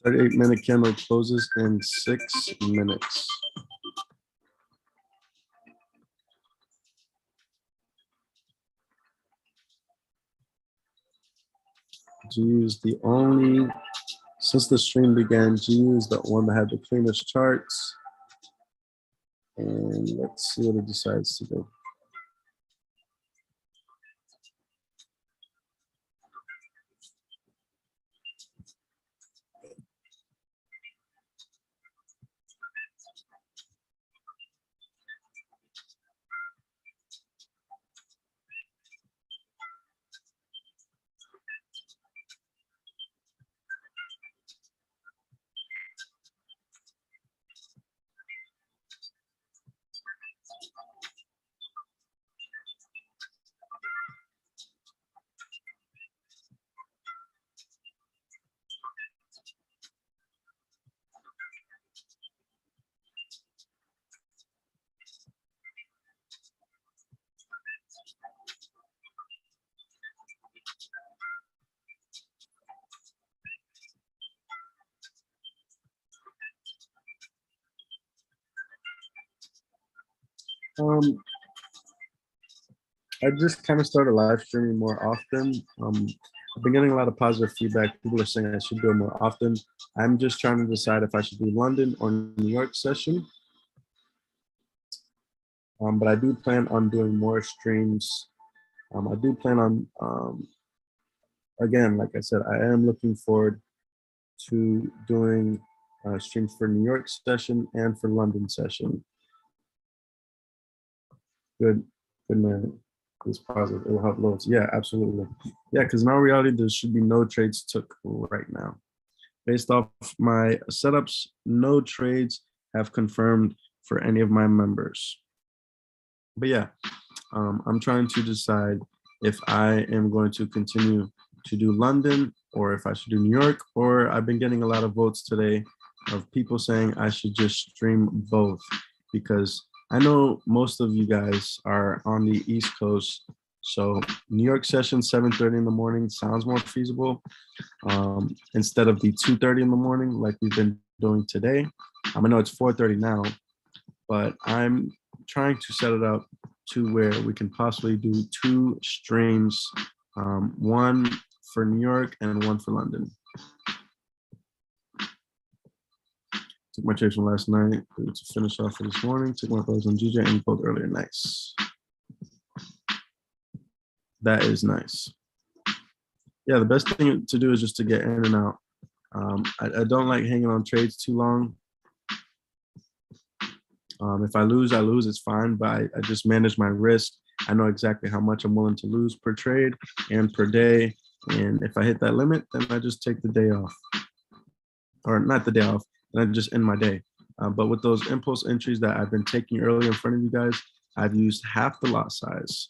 [SPEAKER 1] Minute candle closes in 6 minutes. G is the only, since the stream began, G is the one that had the cleanest charts. And let's see what it decides to do. I just kind of started live streaming more often. I've been getting a lot of positive feedback. People are saying I should do it more often. I'm just trying to decide if I should do London or New York session. But I do plan on doing more streams. I do plan on, again, like I said, I am looking forward to doing streams for New York session and for London session. Good man. It's positive. It will help loads. Yeah, absolutely. Yeah, because in all reality, there should be no trades took right now. Based off my setups, no trades have confirmed for any of my members. But yeah, I'm trying to decide if I am going to continue to do London or if I should do New York, or I've been getting a lot of votes today of people saying I should just stream both, because I know most of you guys are on the East Coast. So New York session, 7:30 in the morning sounds more feasible, instead of the 2:30 in the morning like we've been doing today. I know it's 4:30 now, but I'm trying to set it up to where we can possibly do 2 streams, one for New York and one for London. Took my trades from last night to finish off for this morning. Took my calls on GJ and pulled earlier. Nice. That is nice. Yeah, the best thing to do is just to get in and out. I don't like hanging on trades too long. If I lose, I lose. It's fine, but I just manage my risk. I know exactly how much I'm willing to lose per trade and per day. And if I hit that limit, then I just take the day off. Or not the day off, then I just end my day. But with those impulse entries that I've been taking earlier in front of you guys, I've used half the lot size.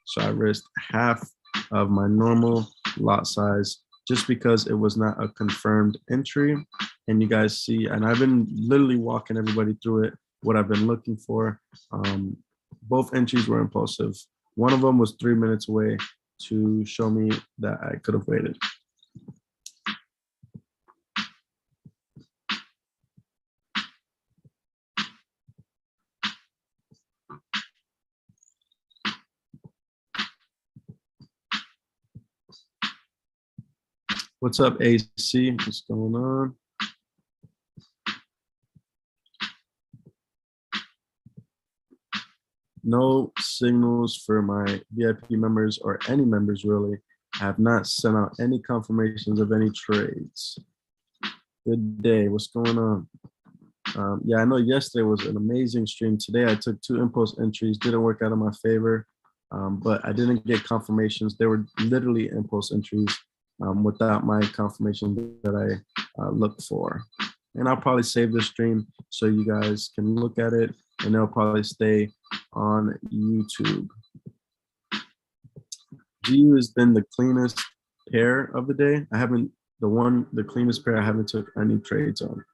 [SPEAKER 1] So I risked half of my normal lot size just because it was not a confirmed entry. And you guys see, and I've been literally walking everybody through it, what I've been looking for. Both entries were impulsive. One of them was 3 minutes away to show me that I could have waited. What's up, AC? What's going on? No signals for my VIP members or any members really. I have not sent out any confirmations of any trades. Good day. What's going on? Yeah, I know yesterday was an amazing stream. Today I took 2 impulse entries, didn't work out in my favor, but I didn't get confirmations. They were literally impulse entries without my confirmation that I looked for. And I'll probably save this stream so you guys can look at it, and it'll probably stay on YouTube. GU has been the cleanest pair of the day. I haven't, the cleanest pair I haven't took any trades on.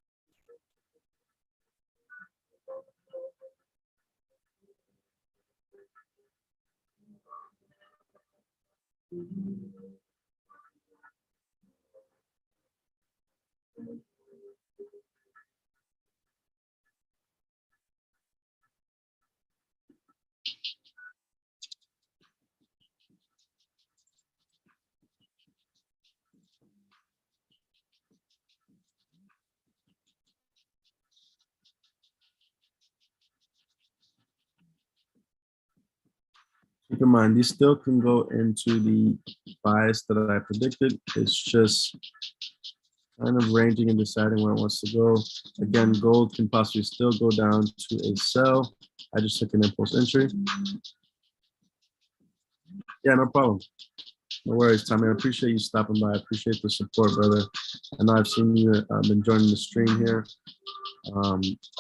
[SPEAKER 1] Keep in mind, these still can go into the bias that I predicted. It's just kind of ranging and deciding where it wants to go. Again, gold can possibly still go down to a sell. I just took an impulse entry. Yeah, no problem. No worries, Tommy. I appreciate you stopping by. I appreciate the support, brother. I know I've seen you been joining the stream here.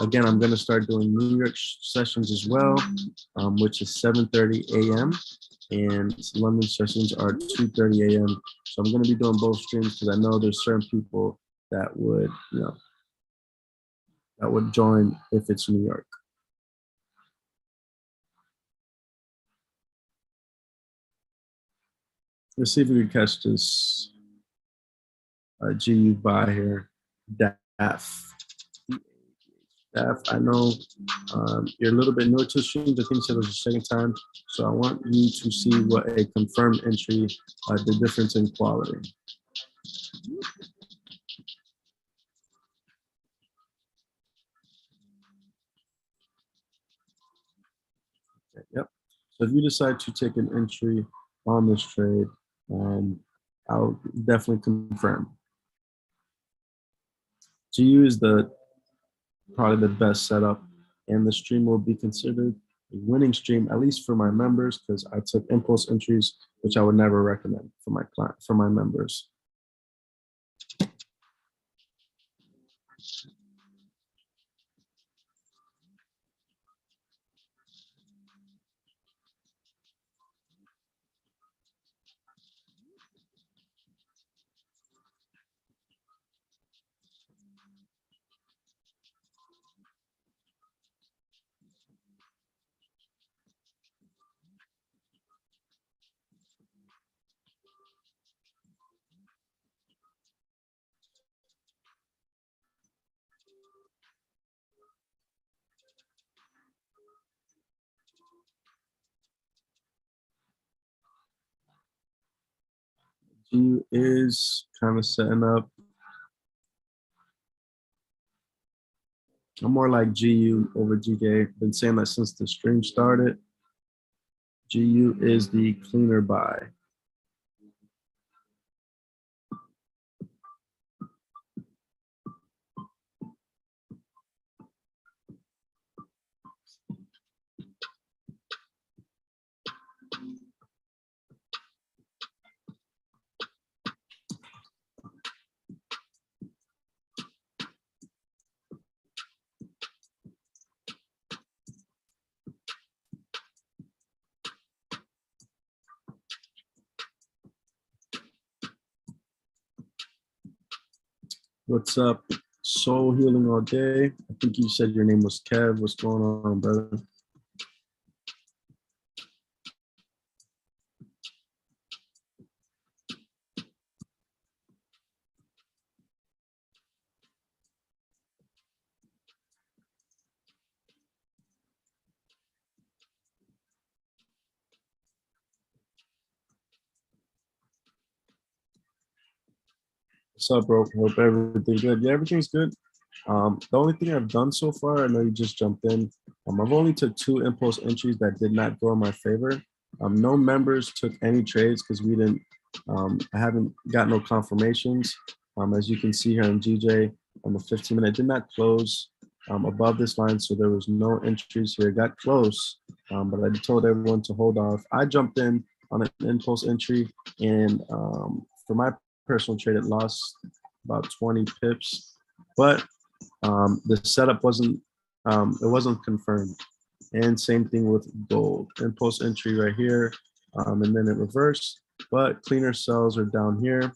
[SPEAKER 1] Again, I'm going to start doing New York sessions as well, which is 7:30 a.m. and London sessions are 2:30 a.m. So I'm going to be doing both streams because I know there's certain people that would, that would join if it's New York. Let's see if we can catch this GU buy here. DAF. DAF, I know you're a little bit newer to streams. I think you said it was your second time. So I want you to see what a confirmed entry, the difference in quality. Okay, yep. So if you decide to take an entry on this trade, I'll definitely confirm. GU is probably the best setup, and the stream will be considered a winning stream, at least for my members, because I took impulse entries, which I would never recommend for my client, for my members. GU is kind of setting up. I'm more like GU over GK. Been saying that since the stream started. GU is the cleaner buy. What's up? Soul healing all day. I think you said your name was Kev. What's going on, brother? What's up, bro? Hope everything's good. Yeah, everything's good. The only thing I've done so far, I know you just jumped in. I've only took 2 impulse entries that did not go in my favor. No members took any trades because we didn't. I haven't got no confirmations. As you can see here in GJ on the 15-minute, did not close above this line, so there was no entries here. It got close, but I told everyone to hold off. I jumped in on an impulse entry, and for my personal trade, it lost about 20 pips, but the setup wasn't it wasn't confirmed. And same thing with gold. Impulse entry right here, and then it reversed, but cleaner sells are down here.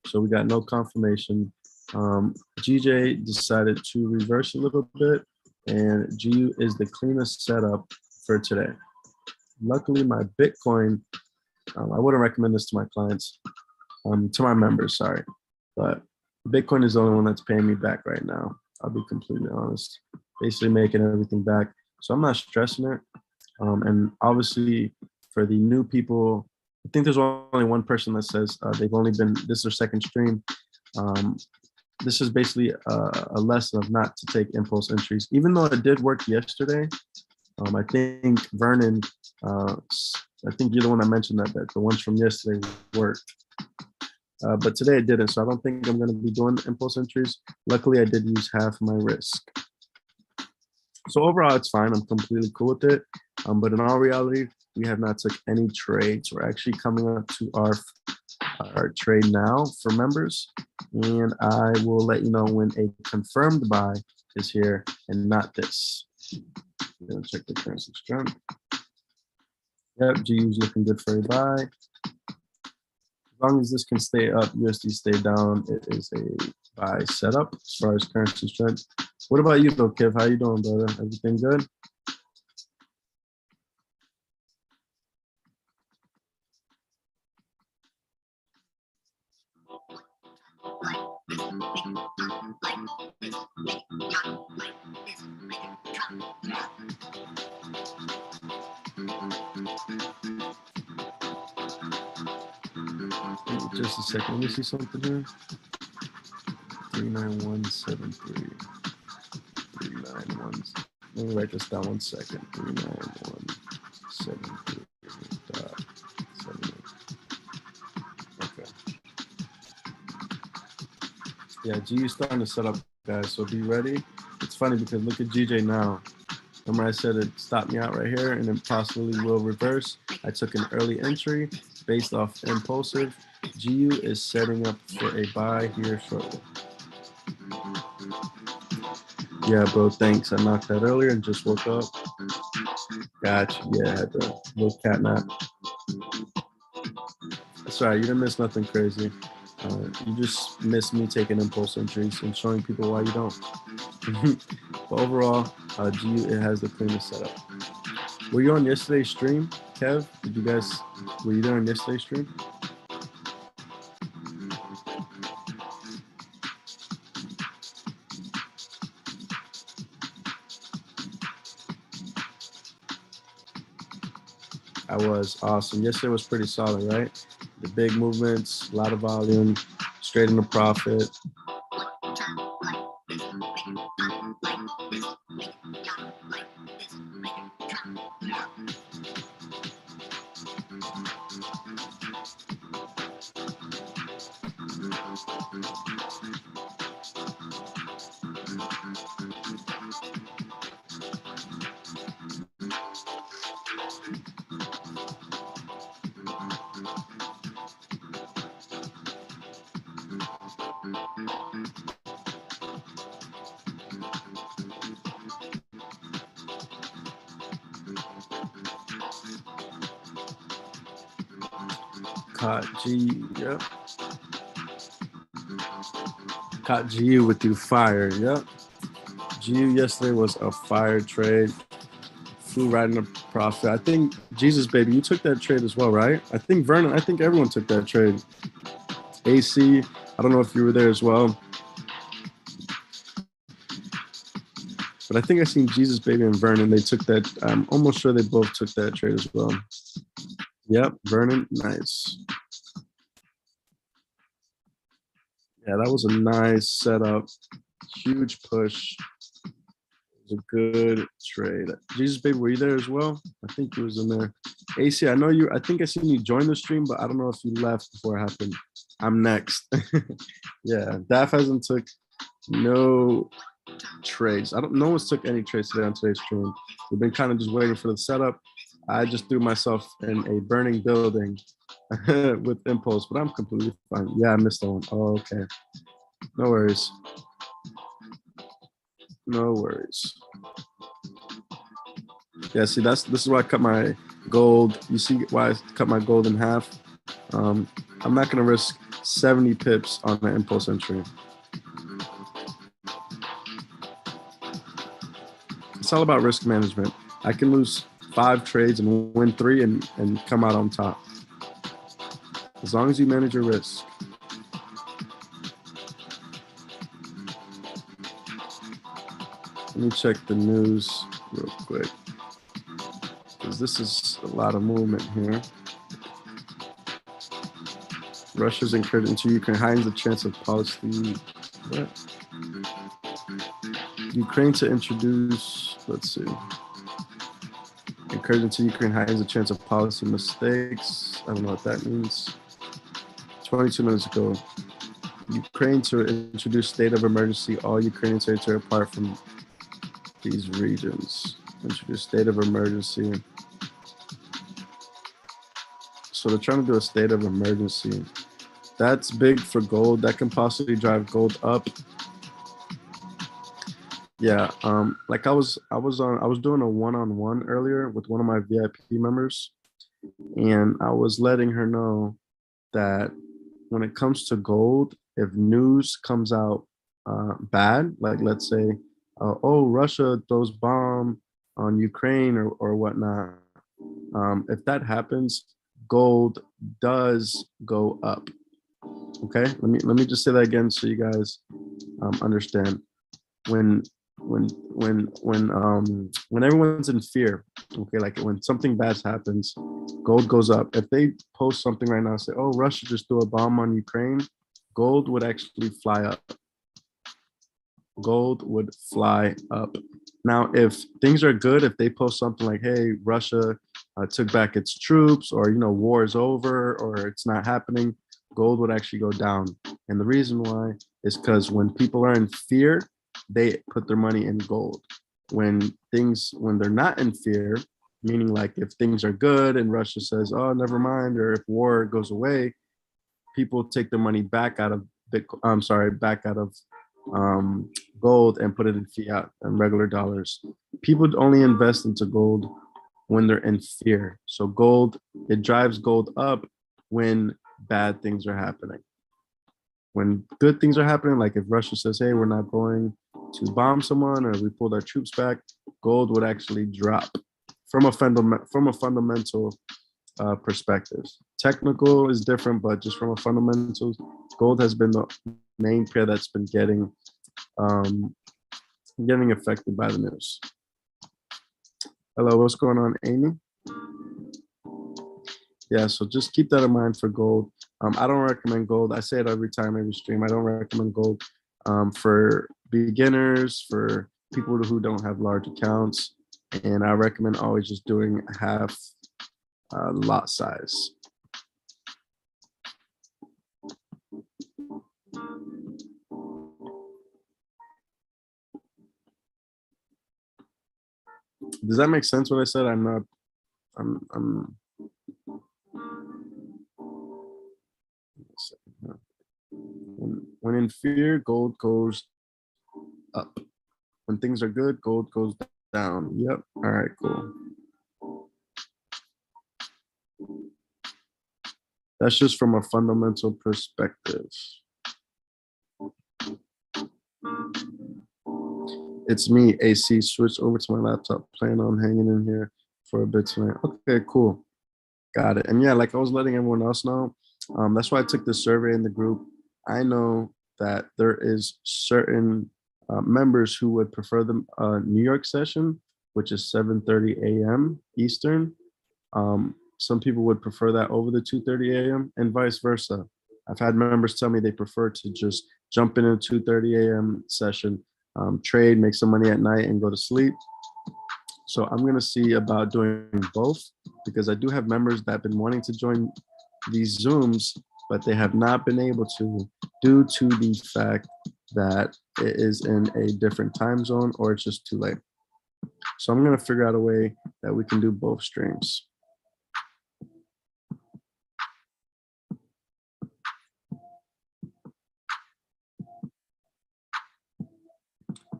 [SPEAKER 1] So we got no confirmation. GJ decided to reverse a little bit, and GU is the cleanest setup for today. Luckily, my Bitcoin, I wouldn't recommend this to my clients, to my members, sorry, but Bitcoin is the only one that's paying me back right now. I'll be completely honest. Basically making everything back. So I'm not stressing it. And obviously for the new people, I think there's only one person that says they've only been, this is their second stream. This is basically a lesson of not to take impulse entries. Even though it did work yesterday, I think Vernon, I think you're the one that mentioned that the ones from yesterday worked. But today it didn't, so I don't think I'm going to be doing impulse entries. Luckily, I did use half my risk. So overall, it's fine. I'm completely cool with it. But in all reality, we have not took any trades. We're actually coming up to our trade now for members. And I will let you know when a confirmed buy is here and not this. I'm going to check the currency strength. Yep, GU is looking good for a buy. As long as this can stay up, USD stay down, it is a buy setup as far as currency strength. What about you though, Kev? How you doing, brother? Everything good? Just a second. Let me see something here. 39173. 391. Let me write this down 1 second. 39173.78. Okay. Yeah, G is starting to set up, guys. So be ready. It's funny because look at GJ now. Remember I said it stopped me out right here and it possibly will reverse. I took an early entry based off impulsive. GU is setting up for a buy here shortly. Yeah, bro, thanks. I knocked that earlier and just woke up. Gotcha. Yeah, I had the little cat nap. That's all right. You didn't miss nothing crazy. You just missed me taking impulse entries and showing people why you don't. But overall, GU, it has the cleanest setup. Were you on yesterday's stream, Kev? Did you guys, were you there on yesterday's stream? I was awesome. Yesterday was pretty solid, right? The big movements, a lot of volume, straight into profit. Caught G, yep. Caught GU with you fire, yep. GU yesterday was a fire trade. Flew right into profit. I think Jesus baby, you took that trade as well, right? I think Vernon, I think everyone took that trade. AC, I don't know if you were there as well. But I think I seen Jesus baby and Vernon. They took that. I'm almost sure they both took that trade as well. Yep, Vernon, nice. Yeah, that was a nice setup. Huge push. It was a good trade. Jesus Baby, were you there as well? I think he was in there. AC, I know you. I think I seen you join the stream, but I don't know if you left before it happened. I'm next. Yeah, Daph hasn't took no trades. I don't. No one's took any trades today on today's stream. We've been kind of just waiting for the setup. I just threw myself in a burning building with impulse, but I'm completely fine. Yeah, I missed that one. Oh, okay. No worries. No worries. Yeah, see, this is why I cut my gold. You see why I cut my gold in half? Um, I'm not gonna risk 70 pips on an impulse entry. It's all about risk management. I can lose 5 trades and win 3 and come out on top. As long as you manage your risk. Let me check the news real quick, because this is a lot of movement here. Russia's encouraging to Ukraine heightens the chance of policy. What? Ukraine to introduce, let's see. Encouraging to Ukraine heightens the chance of policy mistakes. I don't know what that means. 22 minutes ago. Ukraine to introduce state of emergency, all Ukrainian territory apart from these regions. Introduce state of emergency. So they're trying to do a state of emergency. That's big for gold. That can possibly drive gold up. Yeah, like I was doing a one-on-one earlier with one of my VIP members, and I was letting her know that when it comes to gold, if news comes out bad, like let's say, oh, Russia throws bomb on Ukraine or whatnot, if that happens, gold does go up. Okay, let me just say that again so you guys understand. When when everyone's in fear, okay, like when something bad happens, gold goes up. If they post something right now, say, oh, Russia just threw a bomb on Ukraine, gold would actually fly up. Gold would fly up. Now, if things are good, if they post something like, hey, Russia took back its troops, or war is over, or it's not happening, gold would actually go down. And the reason why is because when people are in fear, they put their money in gold. When they're not in fear, meaning like if things are good and Russia says, oh, never mind, or if war goes away, people take their money back out of Bitcoin. I'm sorry, back out of gold and put it in fiat and regular dollars. People only invest into gold when they're in fear. So gold, it drives gold up when bad things are happening. When good things are happening, like if Russia says, hey, we're not going to bomb someone, or we pulled our troops back, gold would actually drop from a fundamental perspective. Technical is different, but just from a fundamentals, gold has been the main pair that's been um, getting affected by the news. Hello, what's going on, Amy? Yeah, so just keep that in mind for gold. I don't recommend gold. I say it every time, every stream. I don't recommend gold for beginners, for people who don't have large accounts. And I recommend always just doing half lot size. Does that make sense what I said? I'm when in fear, gold goes up. When things are good, gold goes down. Yep. All right, cool. That's just from a fundamental perspective. It's me, AC. Switch over to my laptop. Plan on hanging in here for a bit tonight. Okay, cool. Got it. And yeah, like I was letting everyone else know, that's why I took the survey in the group. I know that there is certain members who would prefer the New York session, which is 7:30 a.m. Eastern. Some people would prefer that over the 2:30 a.m. and vice versa. I've had members tell me they prefer to just jump in a 2:30 a.m. session, trade, make some money at night, and go to sleep. So I'm going to see about doing both, because I do have members that have been wanting to join these Zooms, but they have not been able to, due to the fact that it is in a different time zone or it's just too late. So I'm going to figure out a way that we can do both streams.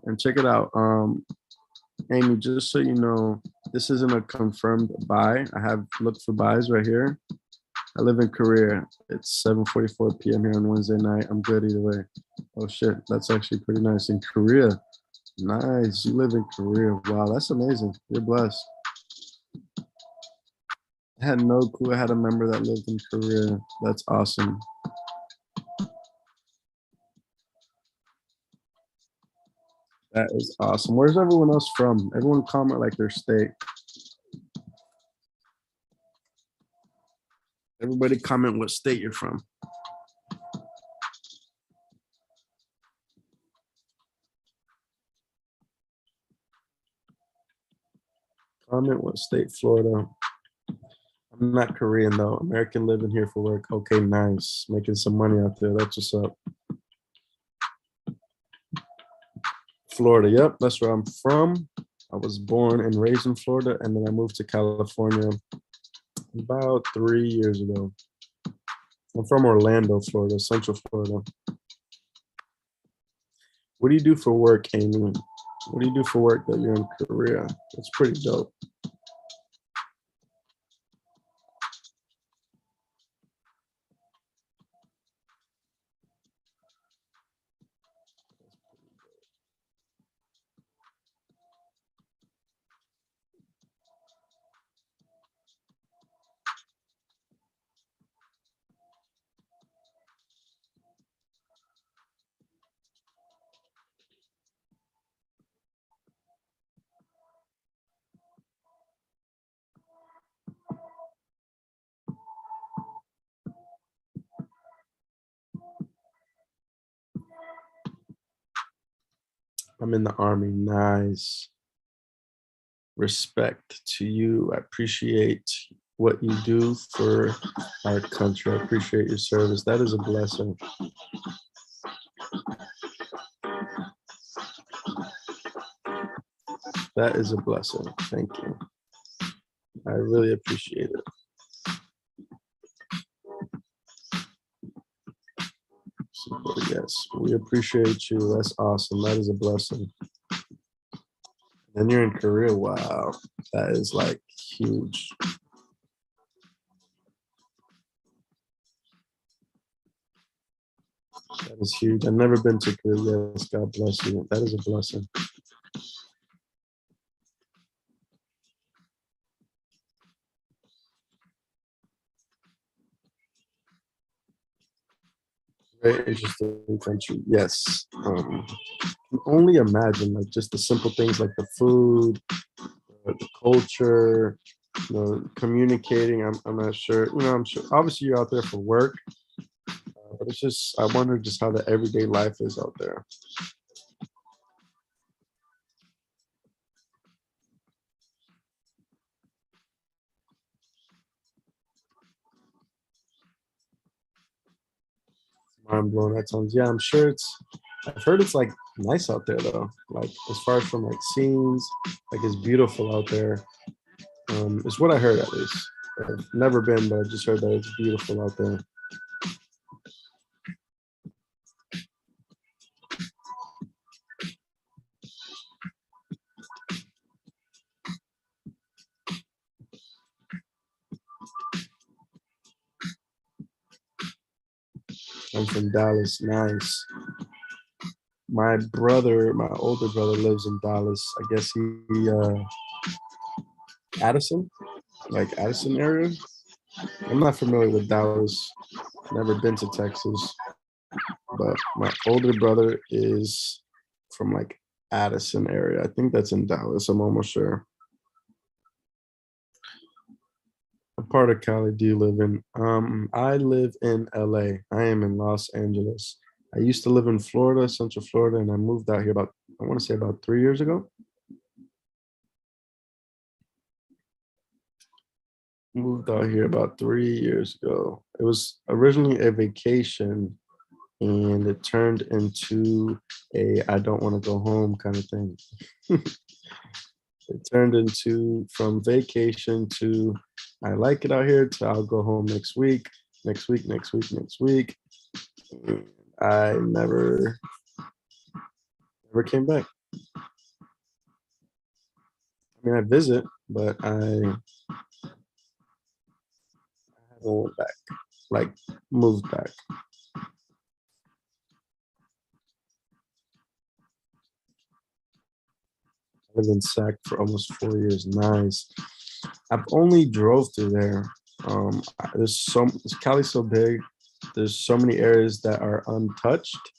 [SPEAKER 1] And check it out. Amy, just so you know, this isn't a confirmed buy. I have looked for buys right here. I live in Korea. It's 7:44 p.m. here on Wednesday night. I'm good either way. Oh shit, that's actually pretty nice. In Korea, nice. You live in Korea. Wow, that's amazing. You're blessed. I had no clue I had a member that lived in Korea. That's awesome. That is awesome. Where's everyone else from? Everyone comment like their state. Everybody comment what state you're from. Comment what state, Florida. I'm not Korean though. American living here for work. Okay, nice. Making some money out there. That's what's up. Florida. Yep, that's where I'm from. I was born and raised in Florida, and then I moved to California about 3 years ago. I'm from Orlando, Florida, Central Florida. What do you do for work, Amy? What do you do for work that you're in Korea? That's pretty dope. I'm in the Army. Nice. Respect to you. I appreciate what you do for our country. I appreciate your service. That is a blessing. That is a blessing. Thank you. I really appreciate it. Yes, we appreciate you. That's awesome. That is a blessing. And you're in Korea. Wow, that is like huge. That is huge. I've never been to Korea. Yes, God bless you. That is a blessing. Very interesting country. Yes. Can only imagine like just the simple things like the food, the culture, communicating. I'm not sure. I'm sure. Obviously, you're out there for work, but it's just I wonder just how the everyday life is out there. Mind blown at times. Yeah, I'm sure it's. I've heard it's like nice out there though. Like as far as from like scenes, like it's beautiful out there. It's what I heard at least. I've never been, but I just heard that it's beautiful out there. I'm from Dallas. Nice. My brother, my older brother, lives in Dallas. I guess Addison, like Addison area. I'm not familiar with Dallas. Never been to Texas, but my older brother is from like Addison area. I think that's in Dallas. I'm almost sure. part of Cali do you live in? I live in LA. I am in Los Angeles. I used to live in Florida, Central Florida, and I moved out here about, I want to say about 3 years ago. Moved out here about 3 years ago. It was originally a vacation and it turned into a I don't want to go home kind of thing. It turned into from vacation to I like it out here to I'll go home next week, next week, next week, next week. I never came back. I mean, I visit, but I haven't went back, like moved back. I lived in Sac for almost 4 years. Nice. I've only drove through there. Cali's so big. There's so many areas that are untouched.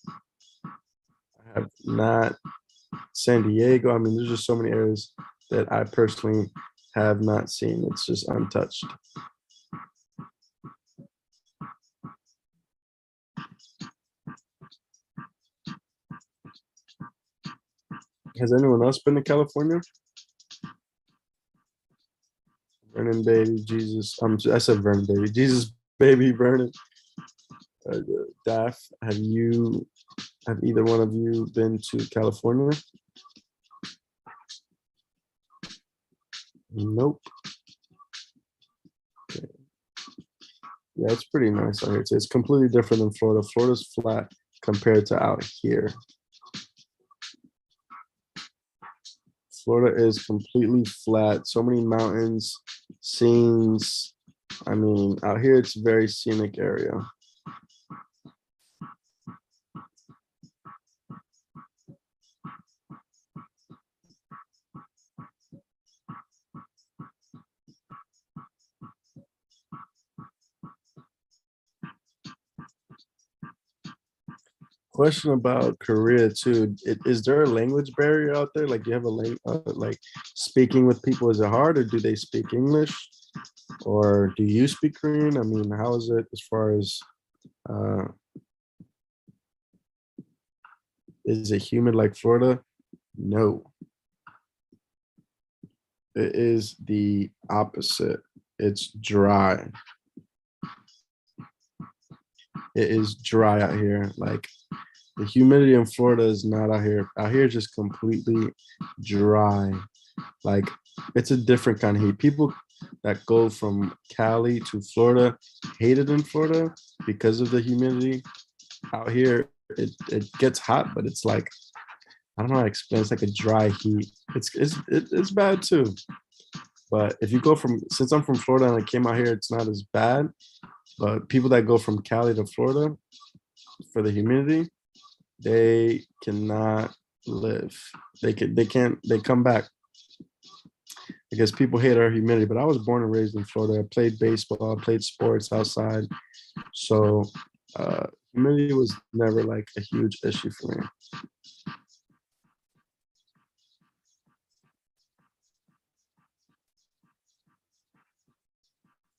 [SPEAKER 1] I have not San Diego. I mean, there's just so many areas that I personally have not seen. It's just untouched. Has anyone else been to California? Vernon baby, Jesus. I said Vernon baby, Jesus baby, Vernon. Daph, have either one of you been to California? Nope. Okay. Yeah, it's pretty nice out here. It's completely different than Florida. Florida's flat compared to out here. Florida is completely flat. So many mountains, scenes. I mean, out here it's a very scenic area. Question about Korea too. Is there a language barrier out there? Like, you have a like speaking with people? Is it hard, or do they speak English, or do you speak Korean? I mean, how is it as far as uh, is it humid like Florida? No, it is the opposite. It's dry. It is dry out here. Like, the humidity in Florida is not out here. Out here is just completely dry. Like, it's a different kind of heat. People that go from Cali to Florida hate it in Florida because of the humidity. Out here, it gets hot, but it's like, I don't know how to explain. It's like a dry heat. It's bad too. But if you go from, since I'm from Florida and I came out here, it's not as bad. But people that go from Cali to Florida for the humidity, they cannot live. They come back. I guess people hate our humidity, but I was born and raised in Florida. I played baseball, I played sports outside. So humidity was never like a huge issue for me.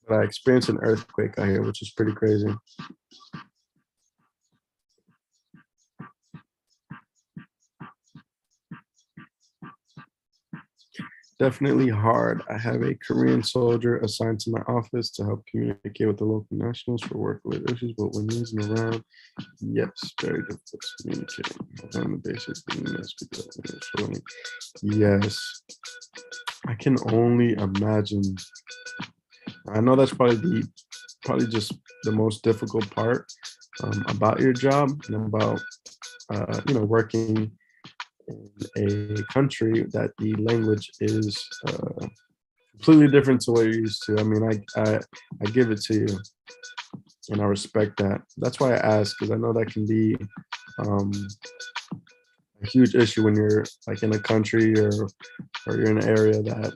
[SPEAKER 1] But I experienced an earthquake out here, which is pretty crazy. Definitely hard. I have a Korean soldier assigned to my office to help communicate with the local nationals for work-related issues, but when he's around, yes, very difficult to communicate. On the basis because yes, I can only imagine. I know that's probably just the most difficult part about your job and about working in a country that the language is completely different to what you're used to. I mean, I give it to you, and I respect that. That's why I ask, because I know that can be um, a huge issue when you're like in a country or you're in an area that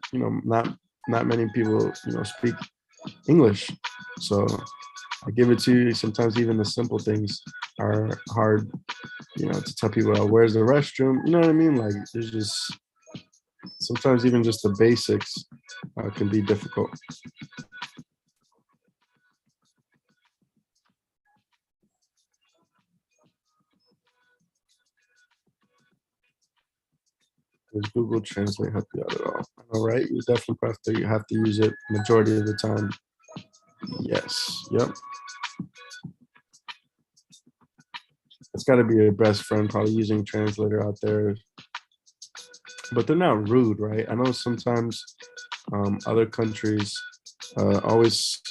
[SPEAKER 1] not many people speak English. So I give it to you. Sometimes even the simple things are hard, to tell people, oh, where's the restroom? You know what I mean? Like, there's just sometimes even just the basics can be difficult. Does Google Translate help you out at all? All right, you definitely have to use it majority of the time. Yes. Yep. It's got to be your best friend probably using translator out there, but they're not rude, right? I know sometimes other countries always,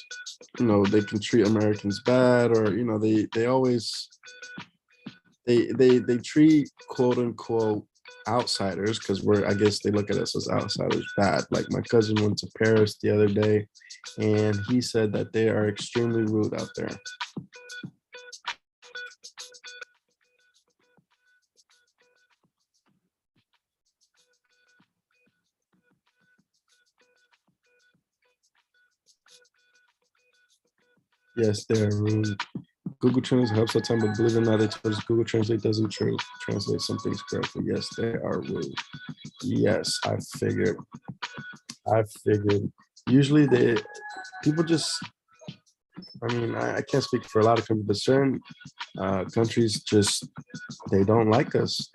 [SPEAKER 1] they can treat Americans bad, or they always they treat quote unquote outsiders, because I guess they look at us as outsiders, bad. Like my cousin went to Paris the other day, and he said that they are extremely rude out there. Yes, they're rude. Google Translate helps the time, but believe it or not, they told us Google Translate doesn't translate some things correctly. Yes, they are rude. Yes, I figured. I figured. Usually, people just. I mean, I can't speak for a lot of countries, but certain countries just they don't like us.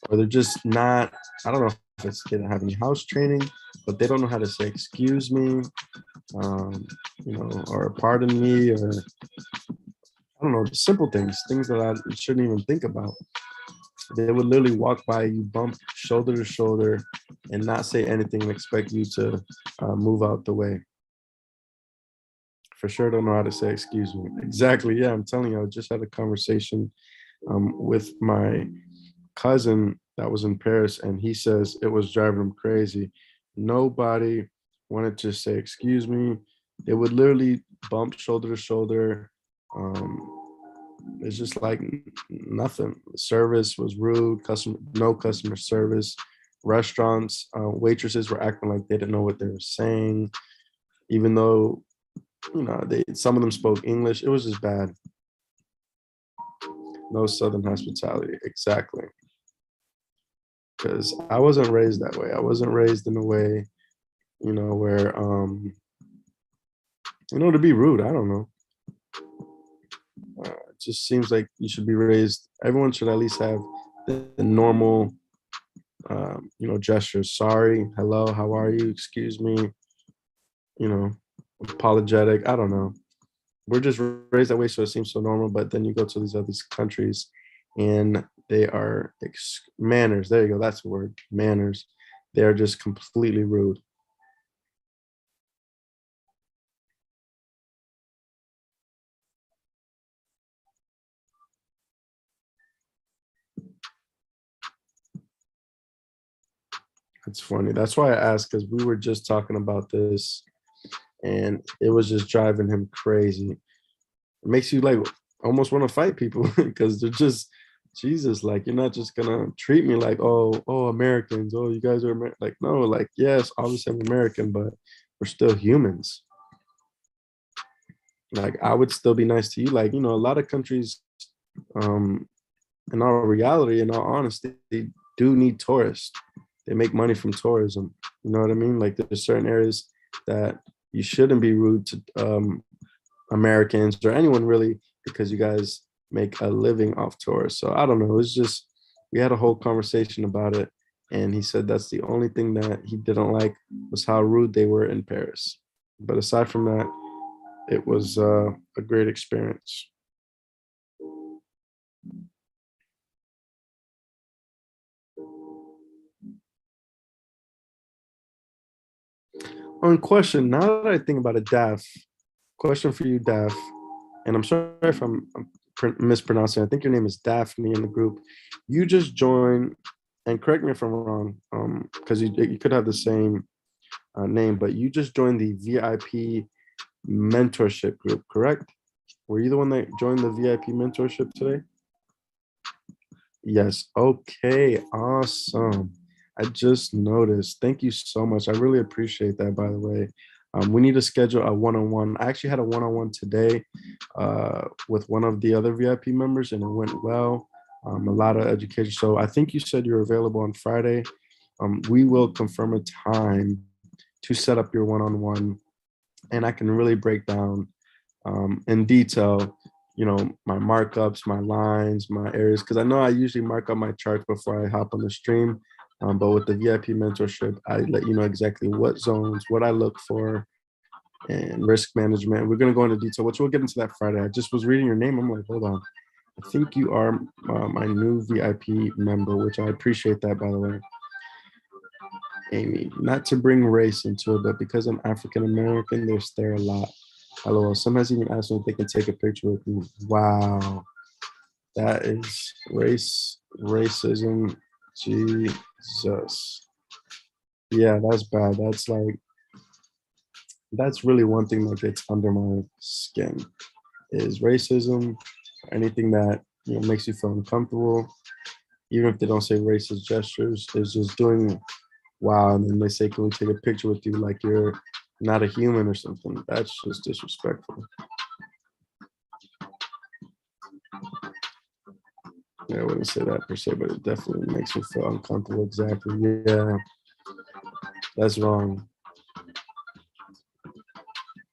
[SPEAKER 1] Or they're just not. I don't know if it's they don't have any house training, but they don't know how to say excuse me, or pardon me, or I don't know, simple things that I shouldn't even think about. They would literally walk by you, bump shoulder to shoulder, and not say anything and expect you to move out the way. For sure, don't know how to say excuse me. Exactly. Yeah, I'm telling you, I just had a conversation with my cousin that was in Paris, and he says it was driving him crazy. Nobody wanted to say excuse me. They would literally bump shoulder to shoulder. Um, it's just like nothing. Service was rude. No customer service. Restaurants, waitresses were acting like they didn't know what they were saying, even though some of them spoke English. It was just bad. No Southern hospitality. Exactly. Because I wasn't raised that way. I wasn't raised in a way, where to be rude. I don't know. It just seems like you should be raised. Everyone should at least have the normal, gestures. Sorry, hello, how are you? Excuse me. You know, apologetic. I don't know. We're just raised that way, so it seems so normal. But then you go to these other countries, and they are manners. There you go. That's the word. Manners. They are just completely rude. It's funny. That's why I asked, because we were just talking about this, and it was just driving him crazy. It makes you like almost want to fight people because they're just Jesus. Like you're not just gonna treat me like Americans. Oh, you guys are like no. Like yes, obviously I'm American, but we're still humans. Like I would still be nice to you. Like a lot of countries, um, in all reality, in all honesty, they do need tourists. They make money from tourism. You know what I mean? Like there's certain areas that you shouldn't be rude to Americans or anyone really, because you guys make a living off tourists. So I don't know. It's just we had a whole conversation about it, and he said that's the only thing that he didn't like was how rude they were in Paris. But aside from that, it was a great experience. On question, now that I think about it, Daph, question for you, Daph, and I'm sorry if I'm mispronouncing. I think your name is Daphne in the group. You just joined, and correct me if I'm wrong, because you could have the same name, but you just joined the VIP mentorship group, correct? Were you the one that joined the VIP mentorship today? Yes. Okay. Awesome. I just noticed. Thank you so much. I really appreciate that, by the way. We need to schedule a one-on-one. I actually had a one-on-one today with one of the other VIP members, and it went well. A lot of education. So I think you said you're available on Friday. We will confirm a time to set up your one-on-one, and I can really break down in detail, my markups, my lines, my areas, because I know I usually mark up my charts before I hop on the stream. But with the VIP mentorship, I let you know exactly what zones, what I look for, and risk management. We're going to go into detail, which we'll get into that Friday. I just was reading your name. I'm like, hold on. I think you are my new VIP member, which I appreciate that, by the way. Amy, not to bring race into it, but because I'm African American, they stare a lot. LOL. Some has even asked me if they can take a picture with me. Wow. That is racism. Jesus. Yeah, that's bad. That's really one thing that gets under my skin is racism, anything that makes you feel uncomfortable, even if they don't say racist gestures, is just doing wow, and then they say, "Can we take a picture with you?" Like you're not a human or something. That's just disrespectful. Yeah, I wouldn't say that per se, but it definitely makes me feel uncomfortable. Exactly. Yeah, that's wrong.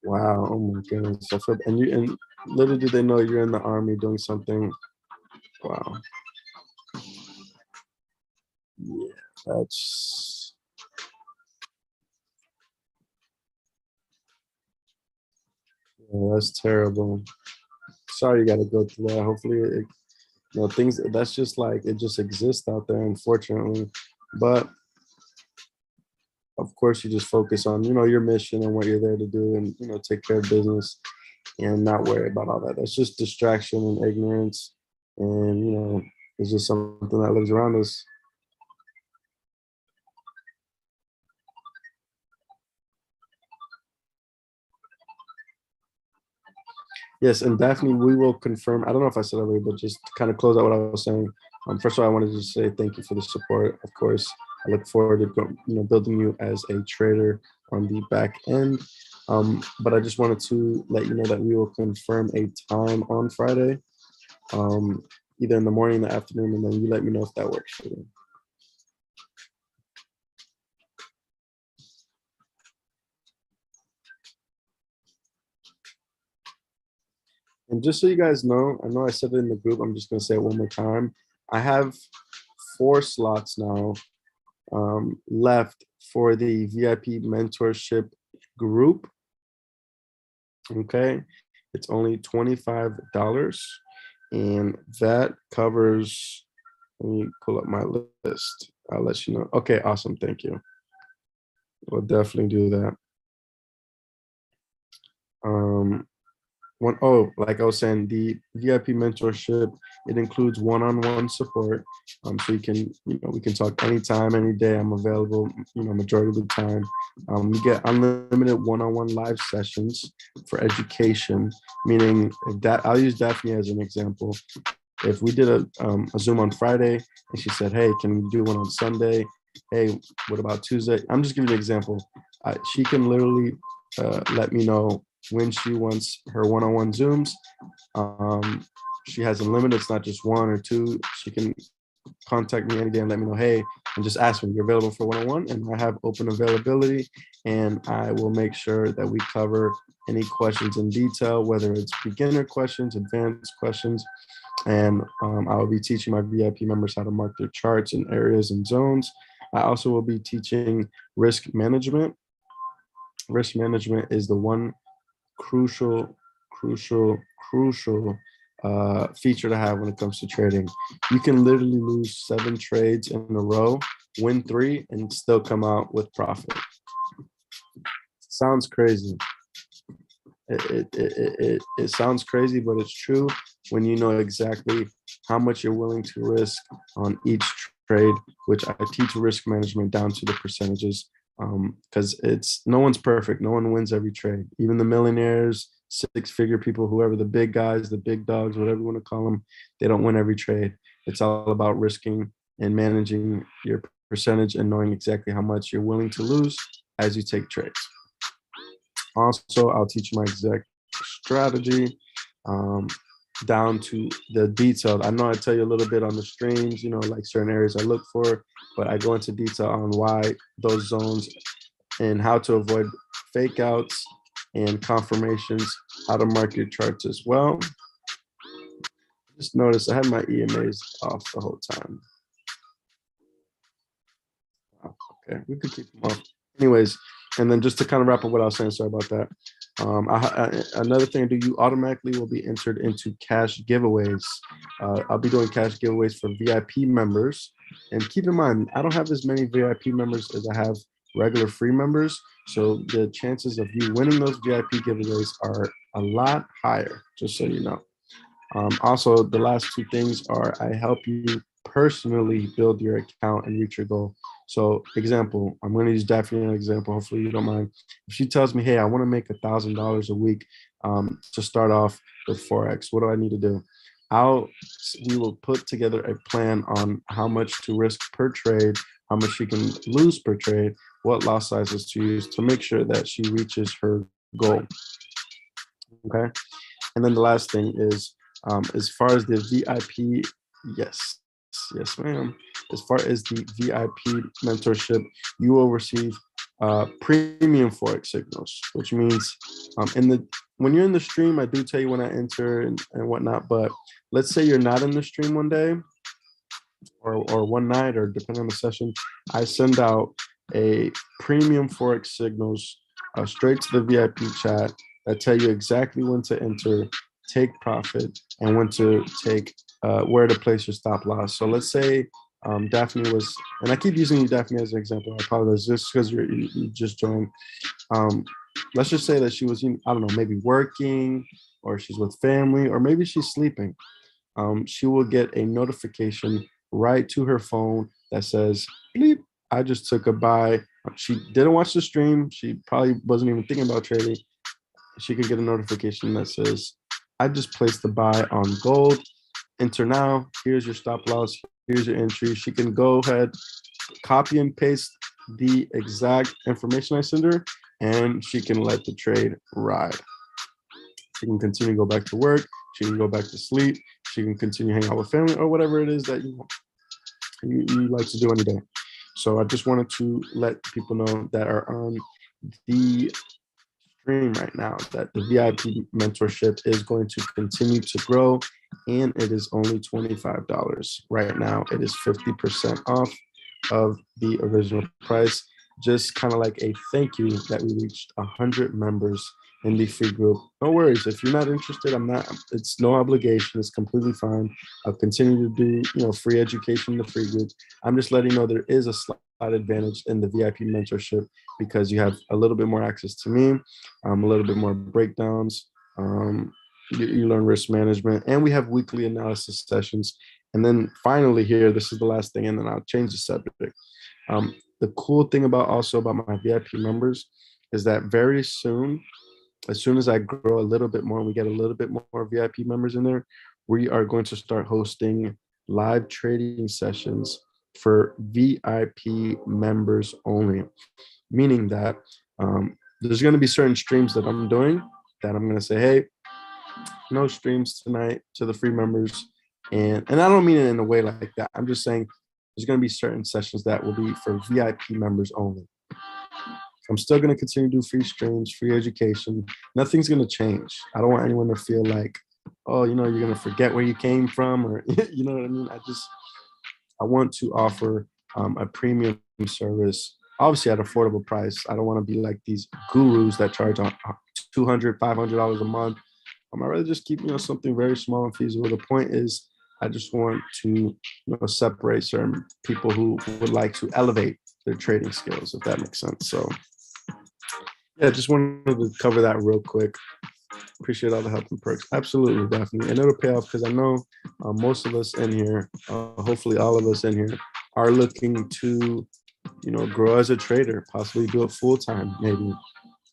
[SPEAKER 1] Wow. Oh my goodness. I feel, and little do they know you're in the army doing something. Wow. Yeah, that's that's terrible. Sorry you got to go through that. Hopefully, things that's just like it just exists out there, unfortunately. But of course, you just focus on your mission and what you're there to do, and take care of business and not worry about all that. That's just distraction and ignorance, and it's just something that lives around us. Yes, and Daphne, we will confirm. I don't know if I said earlier, but just to kind of close out what I was saying. First of all, I wanted to say thank you for the support. Of course, I look forward to building you as a trader on the back end. But I just wanted to let you know that we will confirm a time on Friday, um, either in the morning, the afternoon, and then you let me know if that works for you. And just so you guys know, I know I said it in the group. I'm just going to say it one more time. I have 4 slots now left for the VIP mentorship group. Okay, it's only $25, and that covers. Let me pull up my list. I'll let you know. Okay, awesome. Thank you. We'll definitely do that. Um, like I was saying, the VIP mentorship, it includes one-on-one support. So you can, we can talk anytime, any day. I'm available, majority of the time. You get unlimited one-on-one live sessions for education, meaning if that, I'll use Daphne as an example. If we did a Zoom on Friday and she said, hey, can we do one on Sunday? Hey, what about Tuesday? I'm just giving you an example. She can literally let me know when she wants her one-on-one Zooms. Um, she has unlimited, it's not just one or two. She can contact me any day and let me know, hey, and just ask me, you're available for one-on-one? And I have open availability, and I will make sure that we cover any questions in detail, whether it's beginner questions, advanced questions. And I will be teaching my VIP members how to mark their charts in areas and zones. I also will be teaching risk management. Risk management is the one crucial, crucial, crucial feature to have when it comes to trading. You can literally lose 7 trades in a row, win 3, and still come out with profit. Sounds crazy. It sounds crazy, but it's true when you know exactly how much you're willing to risk on each trade, which I teach risk management down to the percentages, because it's no one's perfect. No one wins every trade. Even the millionaires, 6-figure people, whoever, the big guys, the big dogs, whatever you want to call them, they don't win every trade. It's all about risking and managing your percentage and knowing exactly how much you're willing to lose as you take trades. Also, I'll teach you my exact strategy down to the detailed. I know I tell you a little bit on the streams, like certain areas I look for, but I go into detail on why those zones and how to avoid fake outs and confirmations, how to mark your charts as well. Just notice I had my EMAs off the whole time. Okay, we could keep them off. Anyways, and then just to kind of wrap up what I was saying, sorry about that. Another thing I do, you automatically will be entered into cash giveaways. I'll be doing cash giveaways for VIP members. And keep in mind, I don't have as many VIP members as I have regular free members. So the chances of you winning those VIP giveaways are a lot higher, just so you know. Also, the last two things are I help you personally build your account and reach your goal. So, example, I'm going to use Daphne as an example. Hopefully, you don't mind. If she tells me, "Hey, I want to make $1,000 a week to start off with Forex, what do I need to do?" We will put together a plan on how much to risk per trade, how much she can lose per trade, what loss sizes to use to make sure that she reaches her goal. Okay. And then the last thing is, as far as the VIP, yes, yes, ma'am. As far as the VIP mentorship, you will receive premium Forex signals, which means when you're in the stream, I do tell you when I enter and whatnot. But let's say you're not in the stream one day or one night, or depending on the session, I send out a premium Forex signals straight to the VIP chat that tell you exactly when to enter, take profit, and when to take where to place your stop loss. So let's say Daphne was, and I keep using Daphne as an example. I apologize, just because you just joined. Let's just say that she was, I don't know, maybe working, or she's with family, or maybe she's sleeping. She will get a notification right to her phone that says, bleep, I just took a buy. She didn't watch the stream. She probably wasn't even thinking about trading. She could get a notification that says, I just placed the buy on gold. Enter now. Here's your stop loss. Here's your entry. She can go ahead, copy and paste the exact information I send her, and she can let the trade ride. She can continue to go back to work. She can go back to sleep. She can continue hanging out with family, or whatever it is that you like to do any day. So I just wanted to let people know that are on the stream right now that the VIP mentorship is going to continue to grow, and it is only $25 right now. It is 50% off of the original price, just kind of like a thank you that we reached 100 members in the free group. No worries, if you're not interested, it's no obligation, it's completely fine. I'll continue to do free education in the free group. I'm just letting you know there is a slight advantage in the VIP mentorship, because you have a little bit more access to me, a little bit more breakdowns. You learn risk management, and we have weekly analysis sessions. And then finally here, this is the last thing, and then I'll change the subject. The cool thing about my VIP members is that very soon, as soon as I grow a little bit more and we get a little bit more VIP members in there, we are going to start hosting live trading sessions for VIP members only, meaning that there's going to be certain streams that I'm doing that I'm going to say, hey, no streams tonight to the free members. And I don't mean it in a way like that. I'm just saying there's going to be certain sessions that will be for VIP members only. I'm still going to continue to do free streams, free education. Nothing's going to change. I don't want anyone to feel like, oh, you're going to forget where you came from, or you know what I mean? I want to offer a premium service, obviously at affordable price. I don't want to be like these gurus that charge $200, $500 a month. I'd rather just keep something very small and feasible. The point is, I just want to separate certain people who would like to elevate their trading skills, if that makes sense. So yeah, just wanted to cover that real quick. Appreciate all the help and perks. Absolutely, definitely. And it'll pay off, because I know most of us in here, hopefully all of us in here, are looking to, grow as a trader, possibly do it full time, maybe.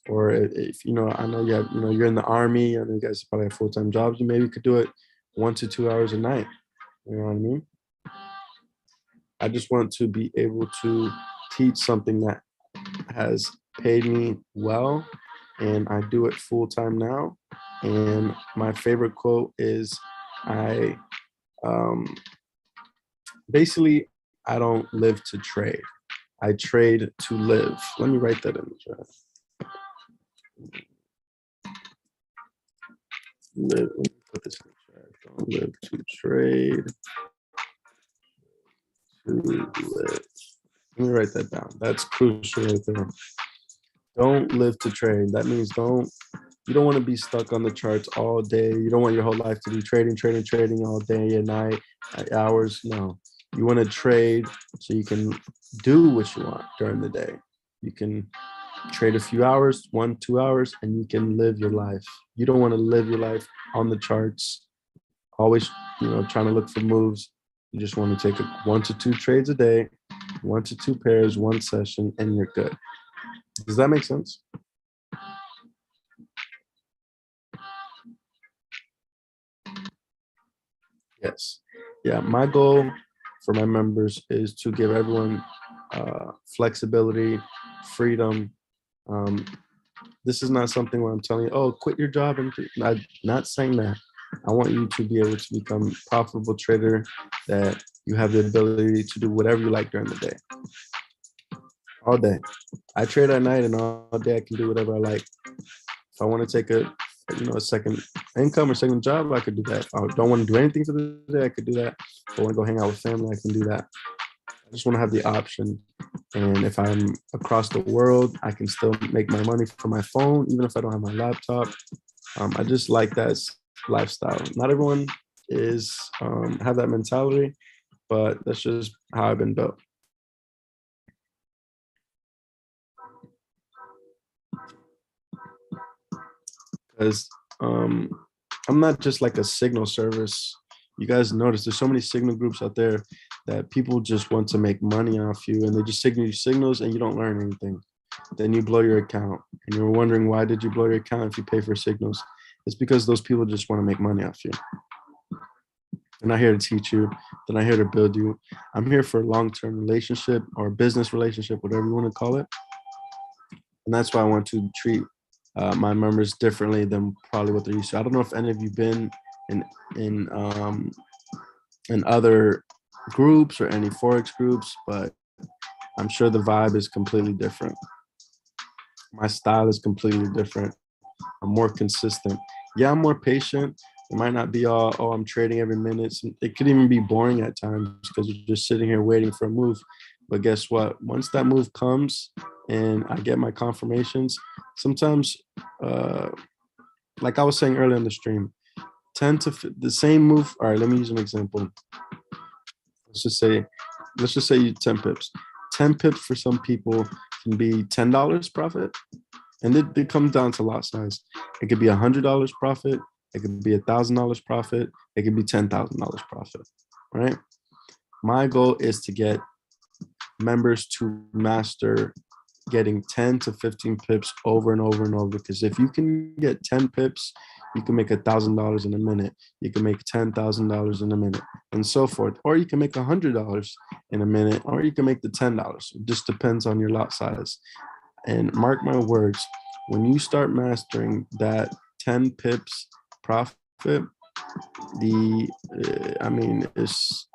[SPEAKER 1] Or if, I know you have, you're in the Army, I know you guys probably have full-time jobs, you maybe could do it 1 to 2 hours a night. You know what I mean? I just want to be able to teach something that has paid me well, and I do it full-time now. And my favorite quote is, basically, I don't live to trade. I trade to live. Let me write that in the chat. Let me put this in the chat. Don't live to trade, to live. Let me write that down. That's crucial right there. Don't live to trade. That means you don't want to be stuck on the charts all day. You don't want your whole life to be trading, trading, trading all day and night, hours. No, you want to trade so you can do what you want during the day. You can trade a few hours, 1, 2 hours, and you can live your life. You don't want to live your life on the charts, always, trying to look for moves. You just want to take 1 to 2 trades a day, 1 to 2 pairs, one session, and you're good. Does that make sense? Yes. Yeah. My goal for my members is to give everyone flexibility, freedom. Um, this is not something where I'm telling you, oh, quit your job. And I'm not saying that. I want you to be able to become a profitable trader, that you have the ability to do whatever you like during the day, all day. I trade at night, and all day I can do whatever I like. If I want to take a second income or second job, I could do that. If I don't want to do anything for the day, I could do that. If I want to go hang out with family, I can do that. I just want to have the option. And if I'm across the world, I can still make my money from my phone, even if I don't have my laptop. I just like that lifestyle. Not everyone is have that mentality, but that's just how I've been built. Because um, I'm not just like a signal service. You guys notice there's so many signal groups out there that people just want to make money off you, and they just signal you signals and you don't learn anything. Then you blow your account and you're wondering, why did you blow your account if you pay for signals? It's because those people just want to make money off you. They're not here to teach you. They're not here to build you. I'm here for a long-term relationship or business relationship, whatever you want to call it. And that's why I want to treat my members differently than probably what they're used to. I don't know if any of you been in in um, in other groups or any Forex groups, but I'm sure the vibe is completely different. My style is completely different. I'm more consistent. Yeah, I'm more patient. It might not be all, oh, I'm trading every minute. It could even be boring at times because you're just sitting here waiting for a move. But guess what? Once that move comes and I get my confirmations, sometimes, uh, like I was saying earlier in the stream, 10 to the same move. All right, let me use an example. Let's just say, let's just say you 10 pips. 10 pips for some people can be $10 profit. And it comes down to lot size. It could be $100 profit. It could be $1,000 profit. It could be $10,000 profit, right? My goal is to get members to master getting 10 to 15 pips over and over and over. Because if you can get 10 pips, you can make $1,000 in a minute. You can make $10,000 in a minute, and so forth. Or you can make $100 in a minute, or you can make the $10. It just depends on your lot size. And mark my words, when you start mastering that 10 pips profit, I mean, it's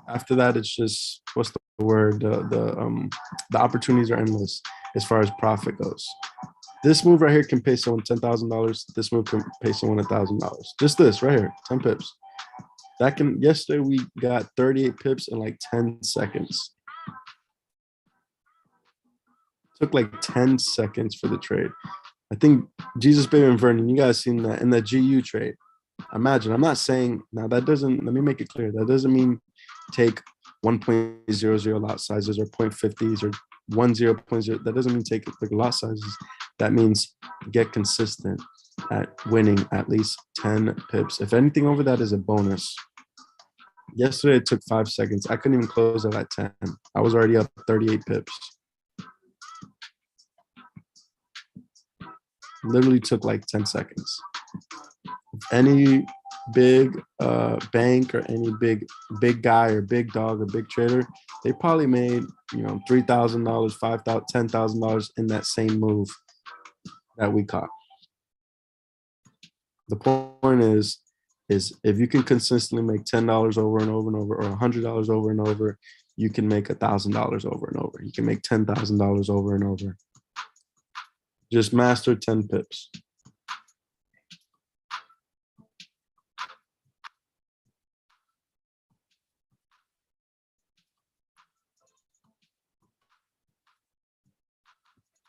[SPEAKER 1] after that, it's just, what's the word? The opportunities are endless as far as profit goes. This move right here can pay someone $10,000. This move can pay someone $1,000. Just this right here, 10 pips. Yesterday we got 38 pips in like 10 seconds. Took like 10 seconds for the trade. I think Jesus, Baby, and Vernon, you guys seen that in that GU trade. Imagine, I'm not saying, now that doesn't, let me make it clear. That doesn't mean take 1.00 lot sizes or 0.50s or 10.0. That doesn't mean take like lot sizes. That means get consistent at winning at least 10 pips. If anything over that is a bonus. Yesterday it took 5 seconds. I couldn't even close it at 10. I was already up 38 pips. Literally took like 10 seconds. Any big bank or any big guy or big dog or big trader, they probably made $3,000, $5,000, $10,000 in that same move that we caught. The point is if you can consistently make $10 over and over and over, or $100 over and over, you can make $1,000 over and over. You can make $10,000 over and over. Just master 10 pips.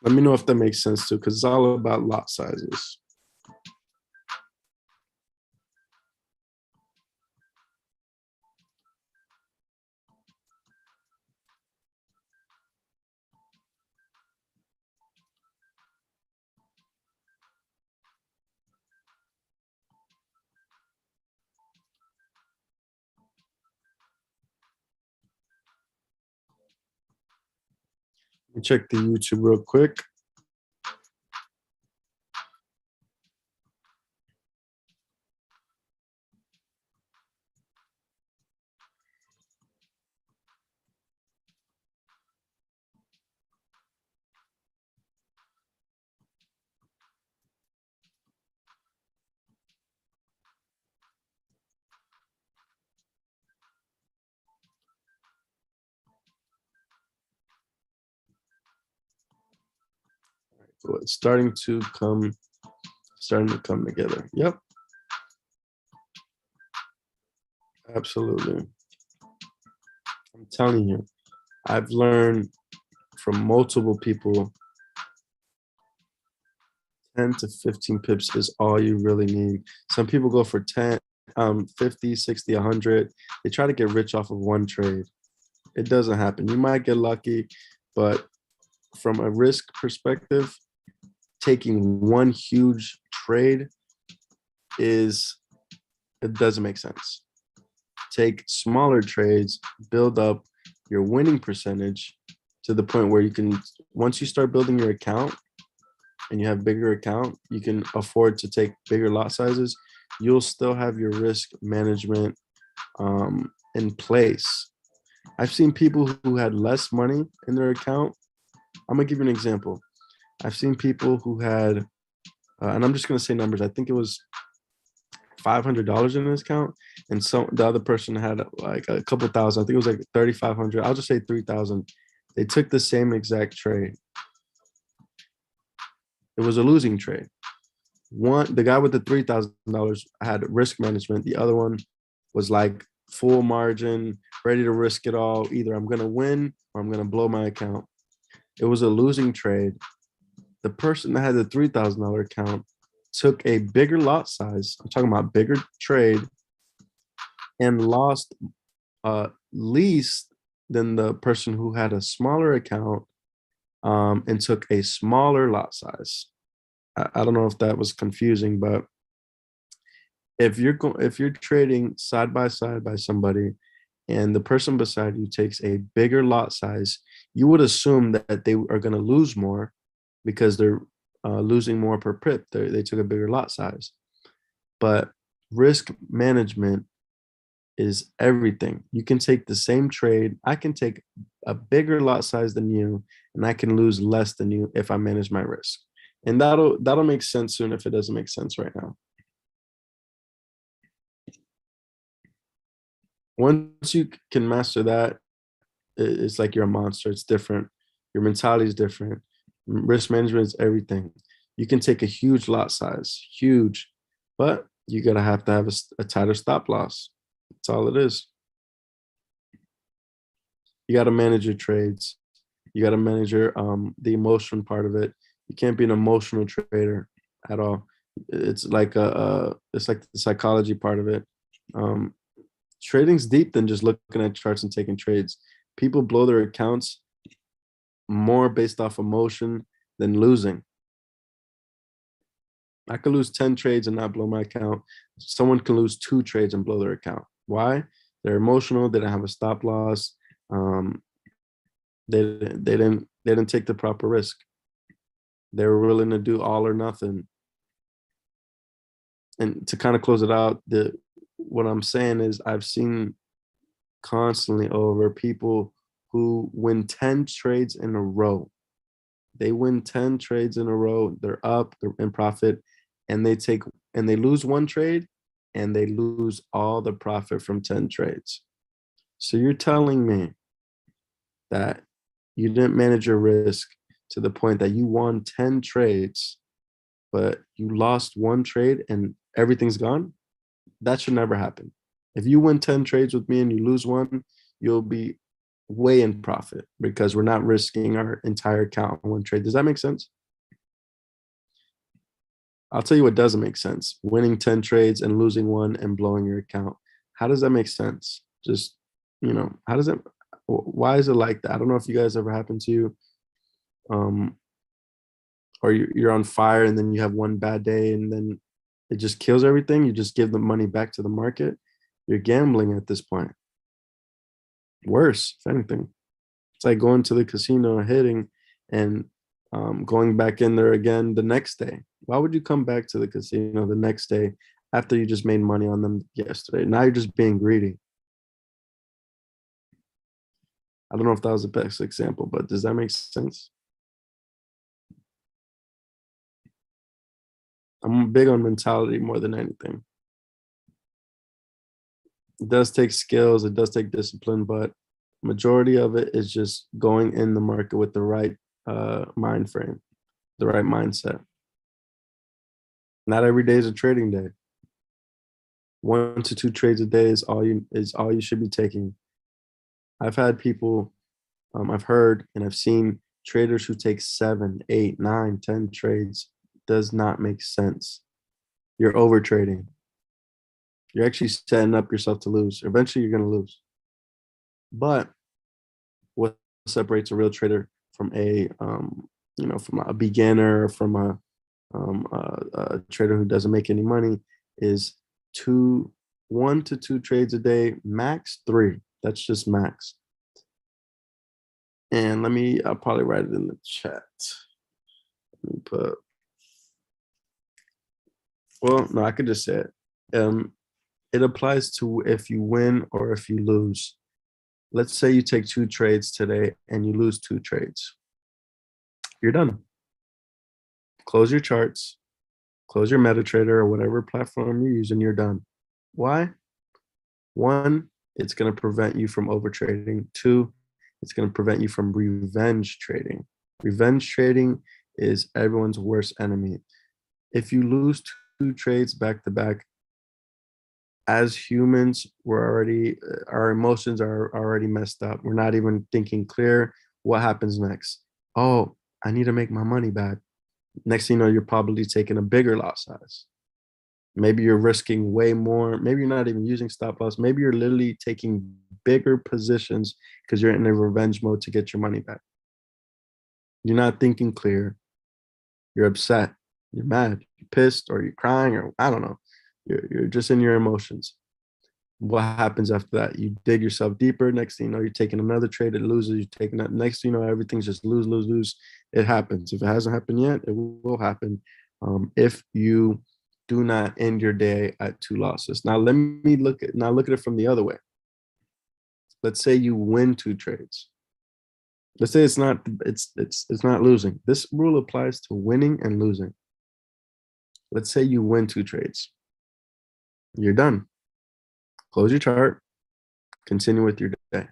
[SPEAKER 1] Let me know if that makes sense too, because it's all about lot sizes. Let me check the YouTube real quick. So it's starting to come together. Yep, absolutely. I'm telling you, I've learned from multiple people 10 to 15 pips is all you really need. Some people go for 10, 50, 60, 100. They try to get rich off of one trade. It doesn't happen. You might get lucky, but from a risk perspective, taking one huge trade is, it doesn't make sense. Take smaller trades, build up your winning percentage to the point where you can, once you start building your account and you have bigger account, you can afford to take bigger lot sizes. You'll still have your risk management in place. I've seen people who had less money in their account. I'm gonna give you an example. I've seen people who had, and I'm just gonna say numbers. I think it was $500 in his account, and the other person had like a couple thousand. I think it was like 3,500. I'll just say 3,000. They took the same exact trade. It was a losing trade. The guy with the $3,000 had risk management. The other one was like full margin, ready to risk it all. Either I'm gonna win or I'm gonna blow my account. It was a losing trade. The person that had the $3,000 account took a bigger lot size. I'm talking about bigger trade, and lost least than the person who had a smaller account and took a smaller lot size. I don't know if that was confusing, but if you're trading side by side by somebody and the person beside you takes a bigger lot size, you would assume that they are going to lose more because they're losing more per pip. They took a bigger lot size. But risk management is everything. You can take the same trade. I can take a bigger lot size than you, and I can lose less than you if I manage my risk. And that'll make sense soon if it doesn't make sense right now. Once you can master that, it's like you're a monster. It's different. Your mentality is different. Risk management is everything. You can take a huge lot size, huge, but you gotta have to have a tighter stop loss. That's all it is. You got to manage your trades. You got to manage your the emotion part of it. You can't be an emotional trader at all. It's like it's like the psychology part of it. Um, Trading's deep than just looking at charts and taking trades. People blow their accounts more based off emotion than losing. I could lose 10 trades and not blow my account. Someone can lose 2 trades and blow their account. Why? They're emotional. They don't have a stop loss. Um, they didn't take the proper risk. They were willing to do all or nothing. And to kind of close it out, what I'm saying is I've seen constantly over people who win 10 trades in a row. They win 10 trades in a row. They're up, they're in profit, and they lose one trade and they lose all the profit from 10 trades. So you're telling me that you didn't manage your risk to the point that you won 10 trades, but you lost one trade and everything's gone? That should never happen. If you win 10 trades with me and you lose one, you'll be way in profit because we're not risking our entire account on one trade. Does that make sense? I'll tell you what doesn't make sense. Winning 10 trades and losing one and blowing your account. How does that make sense? Just, how does it, why is it like that? I don't know if you guys ever happened to you, um, or you're on fire and then you have one bad day and then it just kills everything. You just give the money back to the market. You're gambling at this point. Worse, if anything. It's like going to the casino, hitting, and going back in there again the next day. Why would you come back to the casino the next day after you just made money on them yesterday? Now you're just being greedy. I don't know if that was the best example, but does that make sense? I'm big on mentality more than anything. It does take skills, it does take discipline, but majority of it is just going in the market with the right mind frame, the right mindset. Not every day is a trading day. 1 to 2 trades a day is all you should be taking. I've had people, I've heard and I've seen traders who take 7, 8, 9, 10 trades. Does not make sense. You're over trading. You're actually setting up yourself to lose. Eventually, you're going to lose. But what separates a real trader from from a beginner, from a trader who doesn't make any money, is 1 to 2 trades a day, max 3. That's just max. And I'll probably write it in the chat. Let me put, well, no, I could just say it. It applies to if you win or if you lose. Let's say you take 2 trades today and you lose 2 trades. You're done. Close your charts, close your MetaTrader or whatever platform you're using, you're done. Why? 1, it's going to prevent you from overtrading. 2, it's going to prevent you from revenge trading. Revenge trading is everyone's worst enemy. If you lose 2 trades back to back, as humans, our emotions are already messed up. We're not even thinking clear. What happens next? Oh, I need to make my money back. Next thing you know, you're probably taking a bigger loss size. Maybe you're risking way more. Maybe you're not even using stop loss. Maybe you're literally taking bigger positions because you're in a revenge mode to get your money back. You're not thinking clear. You're upset. You're mad. You're pissed, or you're crying, or I don't know. You're just in your emotions. What happens after that? You dig yourself deeper. Next thing you know, you're taking another trade. It loses. You're taking that. Next thing you know, everything's just lose, lose, lose. It happens. If it hasn't happened yet, it will happen. If you do not end your day at 2 losses. Now look at it from the other way. Let's say you win 2 trades. Let's say it's not losing. This rule applies to winning and losing. Let's say you win 2 trades. You're done. Close your chart, continue with your day.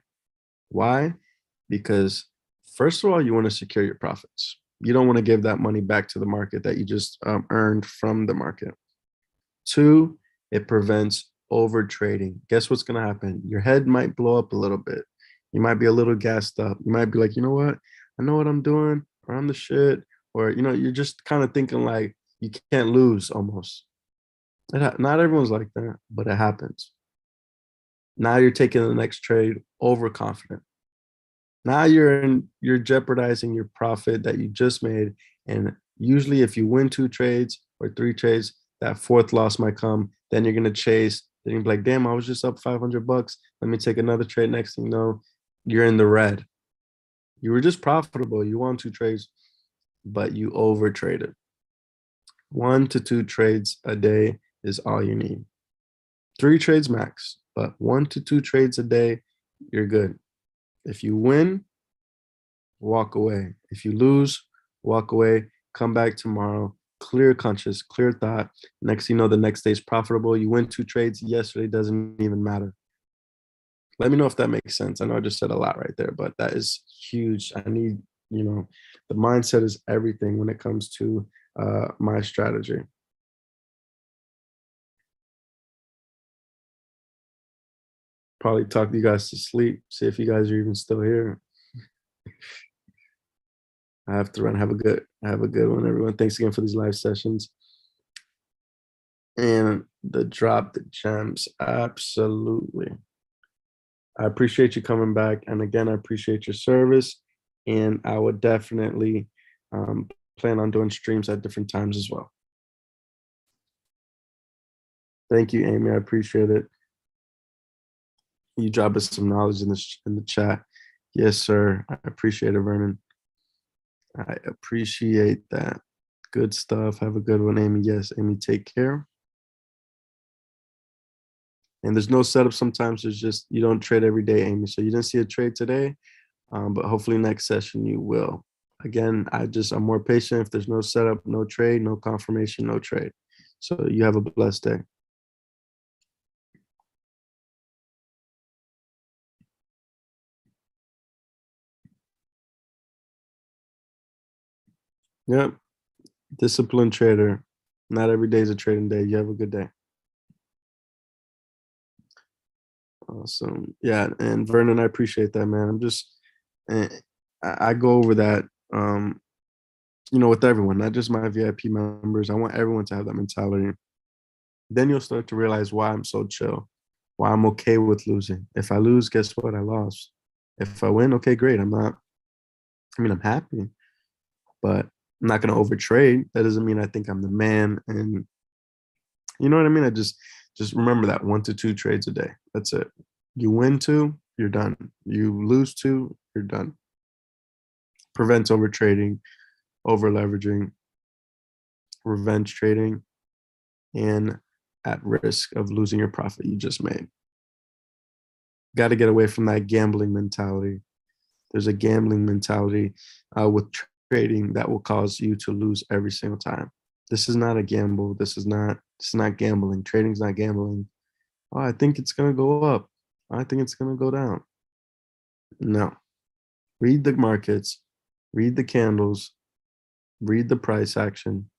[SPEAKER 1] Why? Because first of all, you want to secure your profits. You don't want to give that money back to the market that you just earned from the market. 2, it prevents over trading. Guess what's going to happen? Your head might blow up a little bit. You might be a little gassed up. You might be like, you know what? I know what I'm doing, or I'm the shit, or, you're just kind of thinking like you can't lose almost. Not everyone's like that, but it happens. Now you're taking the next trade overconfident. Now you're jeopardizing your profit that you just made. And usually if you win 2 trades or 3 trades, that 4th loss might come. Then you're gonna chase. Then you're be like, damn, I was just up $500. Let me take another trade. Next thing you know, you're in the red. You were just profitable. You won 2 trades, but you over traded. 1 to 2 trades a day is all you need. 3 trades max, but 1 to 2 trades a day, you're good. If you win, walk away. If you lose, walk away. Come back tomorrow. Clear conscious, clear thought. Next thing you know, the next day is profitable. You win 2 trades. Yesterday doesn't even matter. Let me know if that makes sense. I know I just said a lot right there, but that is huge. I need, the mindset is everything when it comes to my strategy. Probably talk you guys to sleep. See if you guys are even still here. I have to run. Have a good one, everyone. Thanks again for these live sessions. And the drop the gems. Absolutely. I appreciate you coming back. And again, I appreciate your service. And I would definitely plan on doing streams at different times as well. Thank you, Amy. I appreciate it. You drop us some knowledge in the chat. Yes, sir. I appreciate it, Vernon. I appreciate that. Good stuff. Have a good one, Amy. Yes, Amy, take care. And there's no setup sometimes. There's just, you don't trade every day, Amy. So you didn't see a trade today, but hopefully next session you will. Again, I'm more patient. If there's no setup, no trade, no confirmation, no trade. So you have a blessed day. Yep. Disciplined trader. Not every day is a trading day. You have a good day. Awesome. Yeah. And Vernon, I appreciate that, man. I go over that, with everyone, not just my VIP members. I want everyone to have that mentality. Then you'll start to realize why I'm so chill, why I'm okay with losing. If I lose, guess what? I lost. If I win, okay, great. I'm happy, but I'm not going to overtrade. That doesn't mean I think I'm the man. And you know what I mean? I just remember that 1 to 2 trades a day. That's it. You win 2, you're done. You lose 2, you're done. Prevents over trading, over leveraging, revenge trading, and at risk of losing your profit you just made. Got to get away from that gambling mentality. There's a gambling mentality with trading that will cause you to lose every single time. This is not a gamble. This is not gambling. Trading's not gambling. Oh, I think it's going to go up. I think it's going to go down. No. Read the markets, read the candles, read the price action,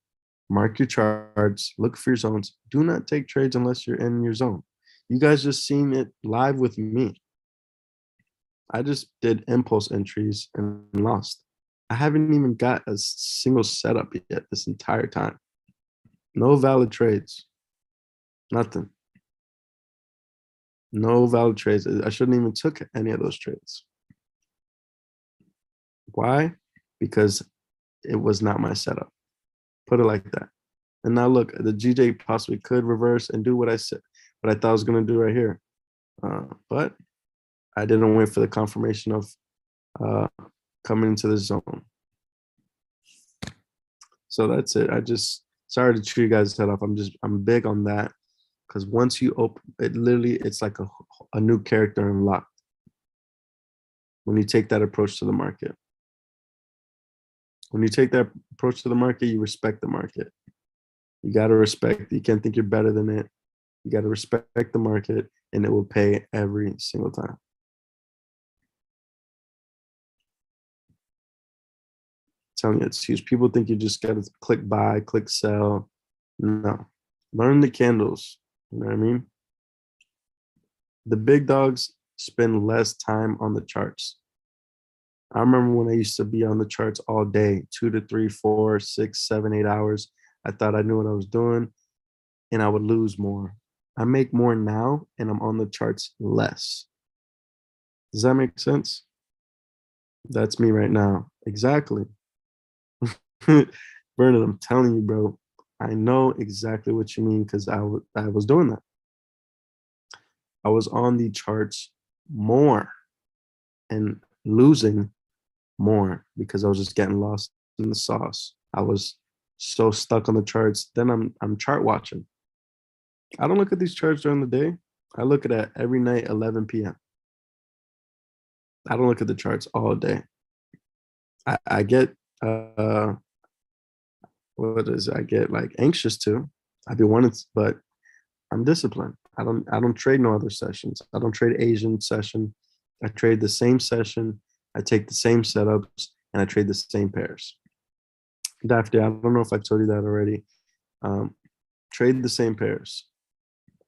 [SPEAKER 1] mark your charts, look for your zones. Do not take trades unless you're in your zone. You guys just seen it live with me. I just did impulse entries and lost. I haven't even got a single setup yet this entire time. No valid trades. Nothing. No valid trades. I shouldn't even took any of those trades. Why? Because it was not my setup. Put it like that. And now look, the GJ possibly could reverse and do what I said, what I thought I was going to do right here. But I didn't wait for the confirmation of coming into the zone. So that's it. Sorry to chew you guys' head off. I'm big on that, because once you open it, literally, it's like a new character unlocked when you take that approach to the market. When you take that approach to the market, you respect the market. You got to respect. You can't think you're better than it. You got to respect the market, and it will pay every single time. Telling you, it's huge. People think you just got to click buy, click sell. No, learn the candles. You know what I mean? The big dogs spend less time on the charts. I remember when I used to be on the charts all day, 2 to 3, 4, 6, 7, 8 hours. I thought I knew what I was doing, and I would lose more. I make more now, and I'm on the charts less. Does that make sense? That's me right now. Exactly. Vernon, I'm telling you, bro, I know exactly what you mean, because I was doing that. I was on the charts more and losing more because I was just getting lost in the sauce. I was so stuck on the charts. Then I'm chart watching. I don't look at these charts during the day. I look at it every night, 11 p.m. I don't look at the charts all day. I get I get like anxious too. I be wanting, but I'm disciplined. I don't trade no other sessions. I don't trade Asian session. I trade the same session. I take the same setups, and I trade the same pairs. Daphne, I don't know if I told you that already. Trade the same pairs.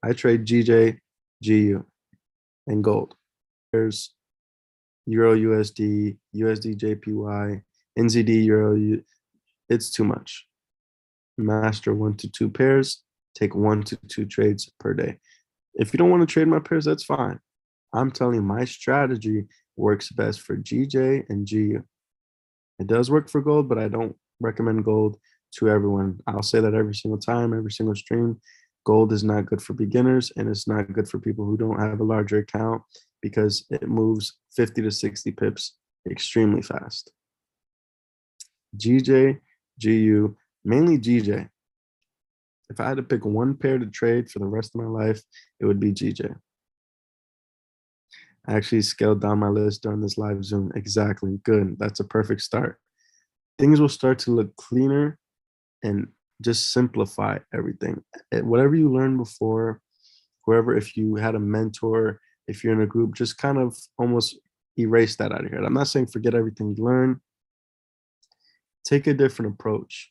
[SPEAKER 1] I trade GJ, GU. and gold. There's Euro USD, USD JPY, NZD Euro. It's too much. Master 1 to 2 pairs. Take 1 to 2 trades per day. If you don't want to trade my pairs, that's fine. I'm telling you, my strategy works best for GJ and GU. It does work for gold, but I don't recommend gold to everyone. I'll say that every single time, every single stream. Gold is not good for beginners, and it's not good for people who don't have a larger account because it moves 50 to 60 pips extremely fast. GJ, GU, mainly GJ. If I had to pick one pair to trade for the rest of my life, it would be GJ. I actually scaled down my list during this live Zoom. Exactly. Good. That's a perfect start. Things will start to look cleaner and just simplify everything. Whatever you learned before, whoever, if you had a mentor, if you're in a group, just kind of almost erase that out of here. I'm not saying forget everything you learned. Take a different approach.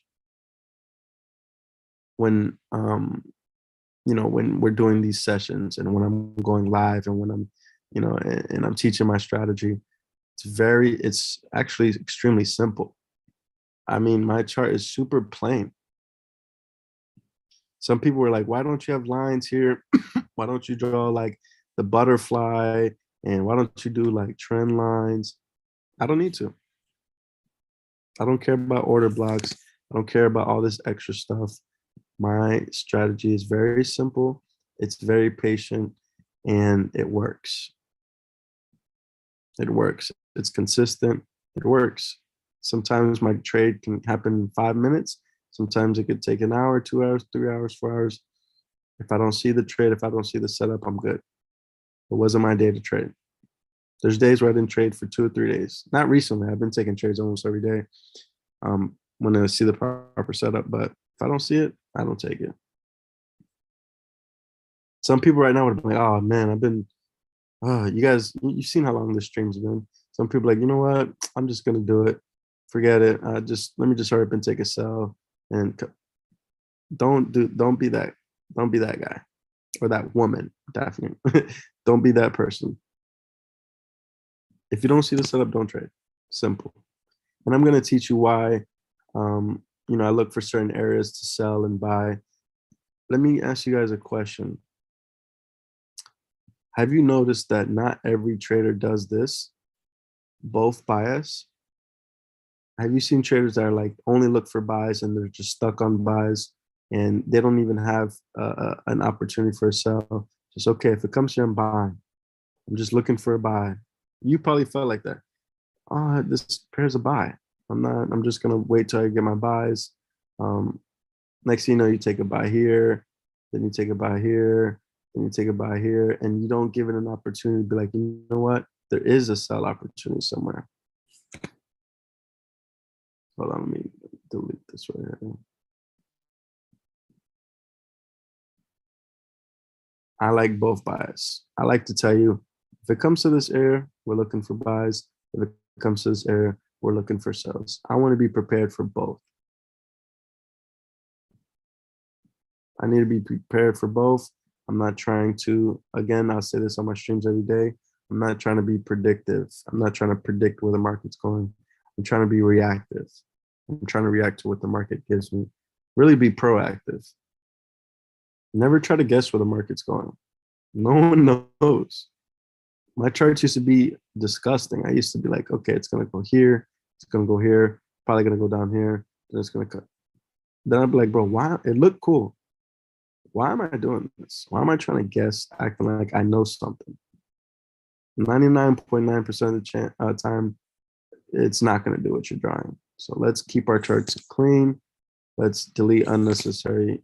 [SPEAKER 1] When when we're doing these sessions and when I'm going live and when I'm and I'm teaching my strategy, it's actually extremely simple. I mean, my chart is super plain. Some people were like, why don't you have lines here? Why don't you draw like the butterfly? And why don't you do like trend lines? I don't need to. I don't care about order blocks. I don't care about all this extra stuff. My strategy is very simple. It's very patient and it works. It works. It's consistent. It works. Sometimes my trade can happen in 5 minutes. Sometimes it could take an hour, 2 hours, 3 hours, 4 hours. If I don't see the trade, if I don't see the setup, I'm good. It wasn't my day to trade. There's days where I didn't trade for 2 or 3 days. Not recently. I've been taking trades almost every day when I see the proper setup. But if I don't see it, I don't take it. Some people right now would be like, oh, man, I've been you guys, you've seen how long this stream's been. Some people are like, you know what? I'm just gonna do it. Forget it. Let me just hurry up and take a sell. And don't be that guy or that woman, definitely. Don't be that person. If you don't see the setup, don't trade. Simple. And I'm gonna teach you why. I look for certain areas to sell and buy. Let me ask you guys a question. Have you noticed that not every trader does this? Both bias. Have you seen traders that are like only look for buys and they're just stuck on buys and they don't even have an opportunity for a sell? Just okay, if it comes here, I'm buying. I'm just looking for a buy. You probably felt like that. Oh, this pair's a buy. I'm just gonna wait till I get my buys. Next thing you know, you take a buy here, then you take a buy here, then you take a buy here, and you don't give it an opportunity to be like, you know what? There is a sell opportunity somewhere. Hold on, let me delete this right here. I like both buys. I like to tell you, if it comes to this area, we're looking for buys. If it comes to this area, we're looking for sells. I want to be prepared for both. I need to be prepared for both. I'm not trying to, again, I'll say this on my streams every day. I'm not trying to be predictive. I'm not trying to predict where the market's going. I'm trying to be reactive. I'm trying to react to what the market gives me. Really be proactive. Never try to guess where the market's going. No one knows. My charts used to be disgusting. I used to be like, okay, it's going to go here. It's going to go here. Probably going to go down here. Then it's going to cut. Then I'd be like, bro, why? It looked cool. Why am I doing this? Why am I trying to guess, acting like I know something? 99.9% of the time, it's not going to do what you're drawing. So let's keep our charts clean. Let's delete unnecessary,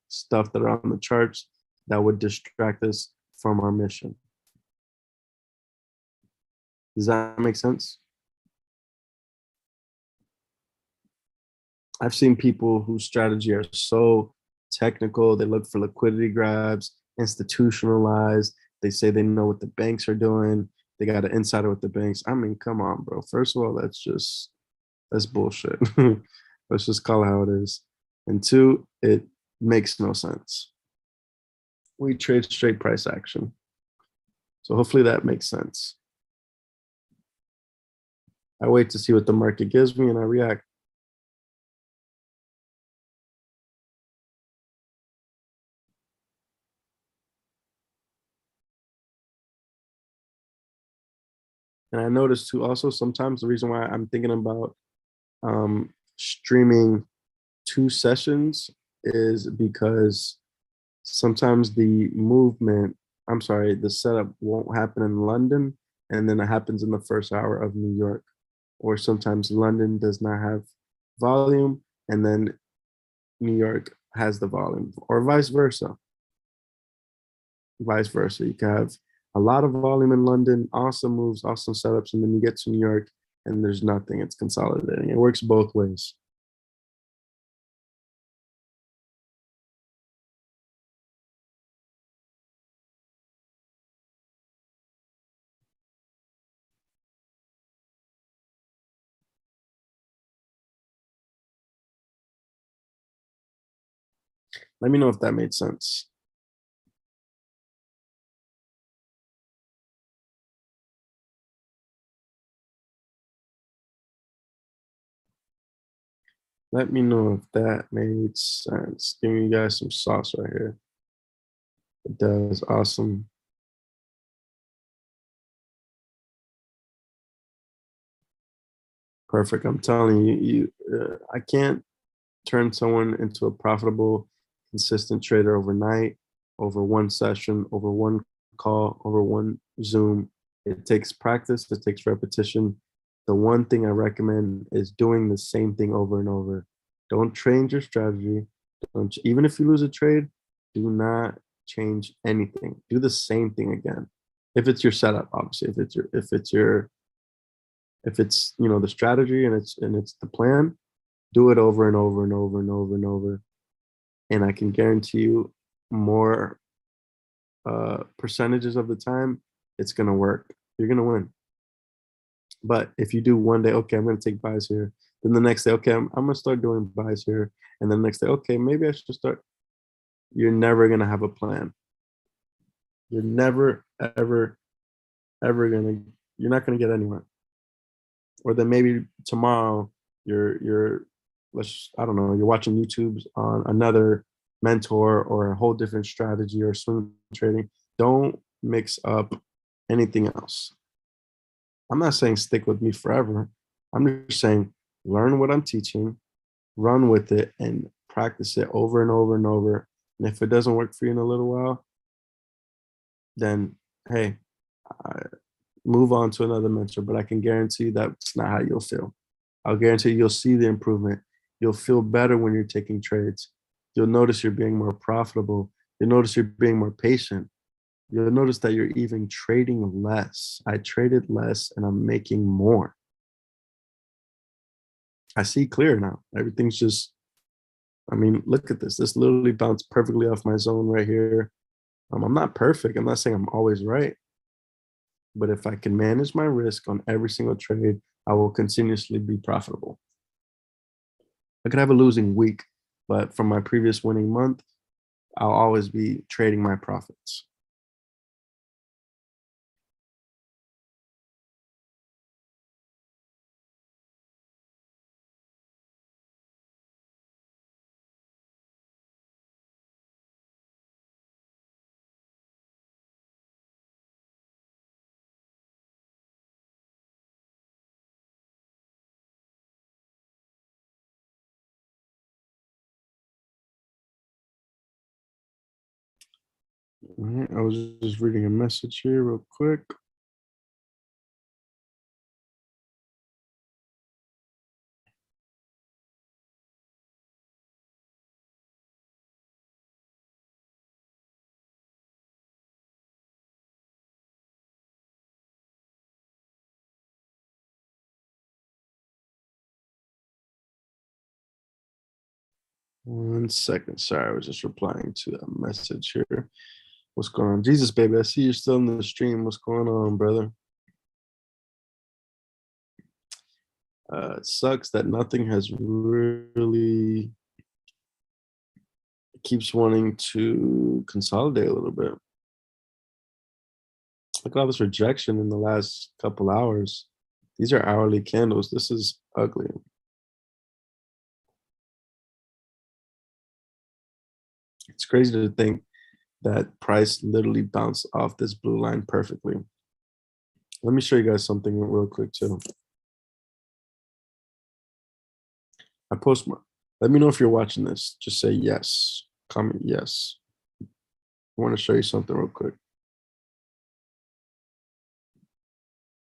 [SPEAKER 1] stuff that are on the charts that would distract us from our mission. Does that make sense? I've seen people whose strategy are so technical. They look for liquidity grabs, institutionalized. They say they know what the banks are doing. They got an insider with the banks. I mean, come on, bro. First of all, that's bullshit. Let's just call it how it is. And two, it makes no sense. We trade straight price action. So hopefully that makes sense. I wait to see what the market gives me and I react. And I noticed too, also sometimes the reason why I'm thinking about streaming 2 sessions is because sometimes the movement, I'm sorry, the setup won't happen in London and then it happens in the first hour of New York. Or sometimes London does not have volume and then New York has the volume, or vice versa. Vice versa. You can have a lot of volume in London, awesome moves, awesome setups, and then you get to New York and there's nothing. It's consolidating. It works both ways. Let me know if that made sense. Let me know if that made sense. Giving you guys some sauce right here. It does. Awesome. Perfect. I'm telling you, I can't turn someone into a profitable, consistent trader overnight, over one session, over one call, over one Zoom. It takes practice, it takes repetition. The one thing I recommend is doing the same thing over and over. Don't change your strategy. Don't, even if you lose a trade, do not change anything. Do the same thing again. If it's your setup, obviously, if it's the strategy and it's the plan, do it over and over and over and over and over. And I can guarantee you more percentages of the time, it's going to work. You're going to win. But if you do one day, okay, I'm going to take buys here. Then the next day, okay, I'm going to start doing buys here. And then the next day, okay, maybe I should start. You're never going to have a plan. You're never, ever, ever you're not going to get anywhere. Or then maybe tomorrow you're I don't know, you're watching YouTube's on another mentor or a whole different strategy or swing trading. Don't mix up anything else. I'm not saying stick with me forever. I'm just saying learn what I'm teaching, run with it, and practice it over and over and over. And if it doesn't work for you in a little while, then hey, move on to another mentor. But I can guarantee that's not how you'll feel. I'll guarantee you'll see the improvement. You'll feel better when you're taking trades. You'll notice you're being more profitable. You'll notice you're being more patient. You'll notice that you're even trading less. I traded less and I'm making more. I see clear now. Everything's just, I mean, look at this. This literally bounced perfectly off my zone right here. I'm not perfect. I'm not saying I'm always right. But if I can manage my risk on every single trade, I will continuously be profitable. I could have a losing week, but from my previous winning month, I'll always be trading my profits. All right, I was just reading a message here real quick. One second. Sorry, I was just replying to a message here. What's going on? Jesus, baby, I see you're still in the stream. What's going on, brother? It sucks that nothing has really keeps wanting to consolidate a little bit. Look at all this rejection in the last couple hours. These are hourly candles. This is ugly. It's crazy to think that price literally bounced off this blue line perfectly. Let me show you guys something real quick too. I post my, let me know if you're watching this. Just say yes. Comment yes. I want to show you something real quick.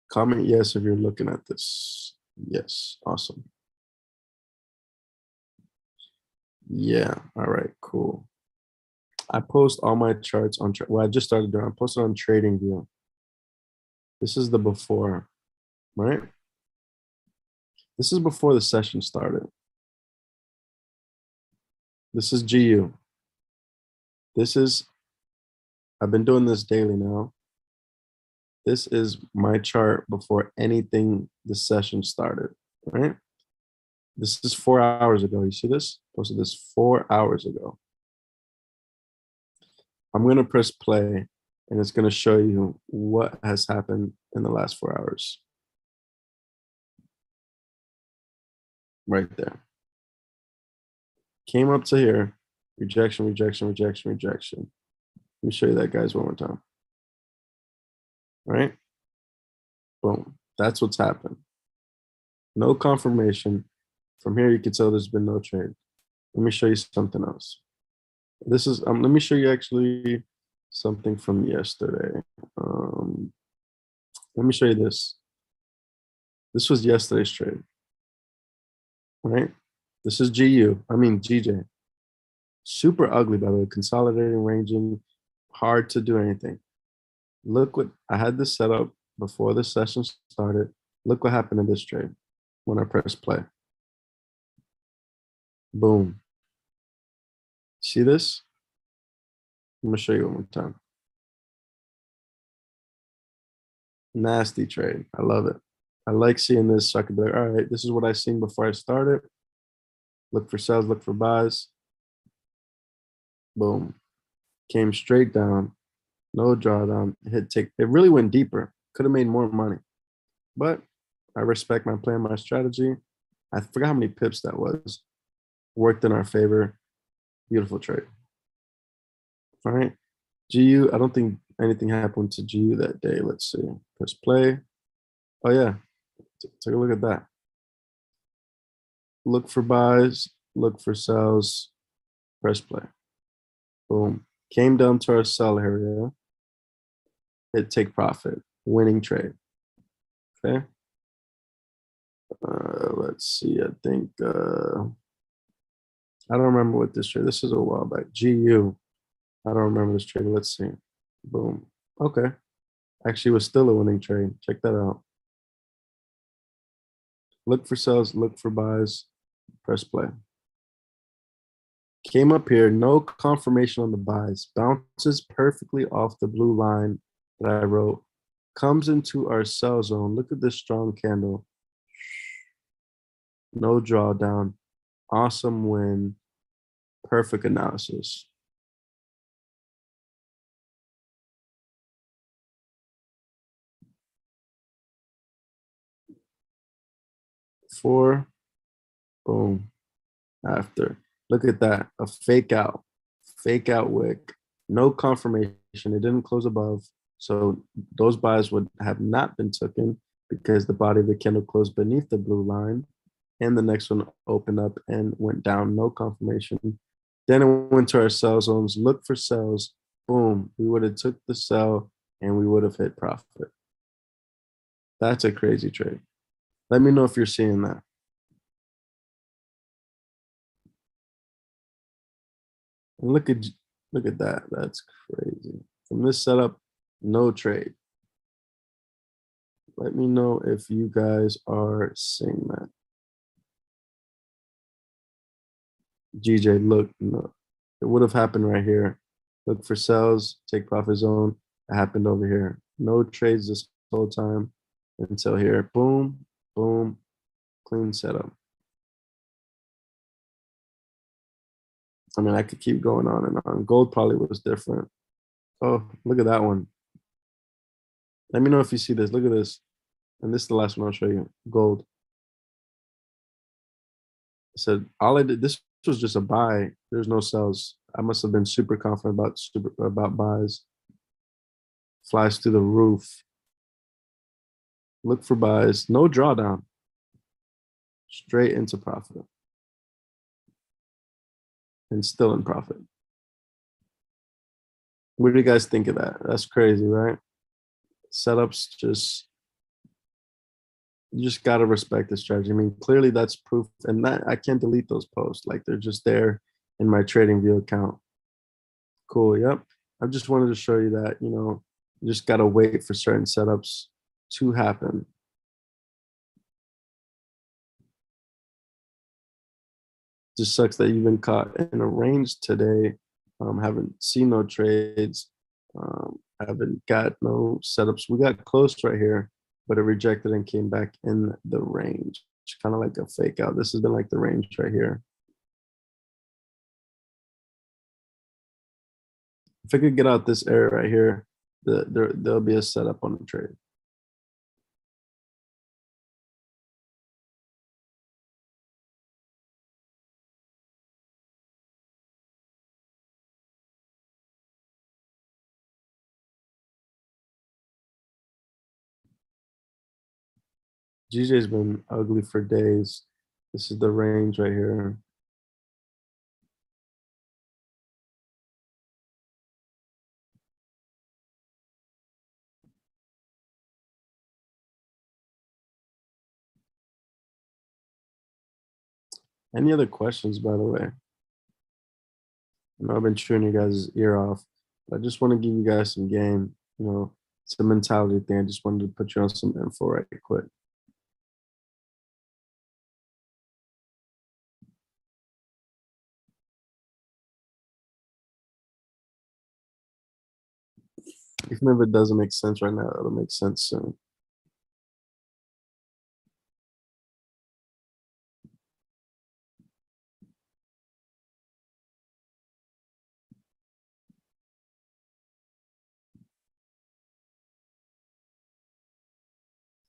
[SPEAKER 1] Comment yes if you're looking at this. Yes. Awesome. Yeah. All right. Cool. I post all my charts on, well, I just started doing, I posted on TradingView. This is the before, right? This is before the session started. This is GU. This is, I've been doing this daily now. This is my chart before anything, the session started, right? This is 4 hours ago. You see this? Posted this 4 hours ago. I'm going to press play and it's going to show you what has happened in the last 4 hours. Right there. Came up to here. Rejection, rejection, rejection, rejection. Let me show you that, guys, one more time. Right? Boom. That's what's happened. No confirmation. From here, you can tell there's been no trade. Let me show you something else. This is, let me show you actually something from yesterday. Let me show you this. This was yesterday's trade, right? This is GJ. Super ugly, by the way, consolidating, ranging, hard to do anything. Look what, I had this set up before the session started. Look what happened in this trade when I press play. Boom. See this? I'm gonna show you one more time. Nasty trade. I love it. I like seeing this so I can be like, all right, this is what I seen before I started. Look for sells, look for buys. Boom. Came straight down. No drawdown. Hit take. It really went deeper. Could have made more money. But I respect my plan, my strategy. I forgot how many pips that was. Worked in our favor. Beautiful trade. All right. GU, I don't think anything happened to GU that day. Let's see. Press play. Oh, yeah. Take a look at that. Look for buys, look for sells, press play. Boom. Came down to our sell area. Hit take profit. Winning trade. Okay. Let's see. I think I don't remember what this trade. This is a while back. GU. I don't remember this trade. Let's see. Boom. Okay. Actually, it was still a winning trade. Check that out. Look for sells, look for buys, press play. Came up here, no confirmation on the buys. Bounces perfectly off the blue line that I wrote. Comes into our sell zone. Look at this strong candle. No drawdown. Awesome win. Perfect analysis. Four. Boom. After. Look at that. A fake out. Fake out wick. No confirmation. It didn't close above. So those buys would have not been taken because the body of the candle closed beneath the blue line. And the next one opened up and went down. No confirmation. Then it went to our sell zones. Look for sells. Boom. We would have took the sell and we would have hit profit. That's a crazy trade. Let me know if you're seeing that. And look at that. That's crazy. From this setup, no trade. Let me know if you guys are seeing that. GJ, look, no, it would have happened right here. Look for sells, take profit zone. It happened over here. No trades this whole time until here. Boom, boom, clean setup. I mean, I could keep going on and on. Gold probably was different. Oh, look at that one. Let me know if you see this. Look at this. And this is the last one I'll show you. Gold. I said all I did. This was just a buy. There's no sells. I must have been super confident about buys. Flies through the roof. Look for buys. No drawdown. Straight into profit. And still in profit. What do you guys think of that? That's crazy, right? Setups just you just gotta respect the strategy. I mean, clearly that's proof, and that I can't delete those posts. Like they're just there in my trading view account. Cool. Yep. I just wanted to show you that, you just gotta wait for certain setups to happen. Just sucks that you've been caught in a range today. Haven't seen no trades. Haven't got no setups. We got close right here, but it rejected and came back in the range. Kind of like a fake out. This has been like the range right here. If I could get out this area right here, there'll be a setup on the trade. GJ's been ugly for days. This is the range right here. Any other questions, by the way? I know I've been chewing you guys' ear off, but I just want to give you guys some game. It's a mentality thing. I just wanted to put you on some info right quick. Even if it doesn't make sense right now, it'll make sense soon.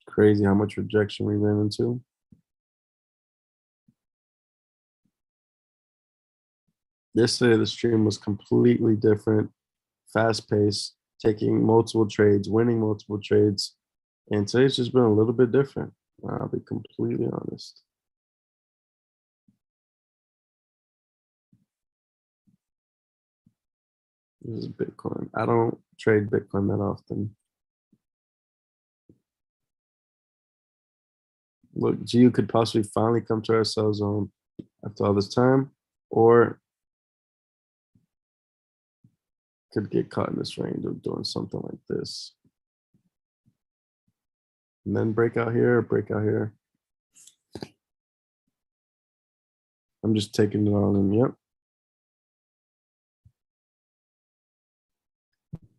[SPEAKER 1] Crazy how much rejection we ran into. Yesterday, the stream was completely different, fast paced, taking multiple trades, winning multiple trades. And today's just been a little bit different. I'll be completely honest. This is Bitcoin. I don't trade Bitcoin that often. Look, GU could possibly finally come to our sell zone after all this time, or could get caught in this range of doing something like this. And then break out here, break out here. I'm just taking it all in. Yep.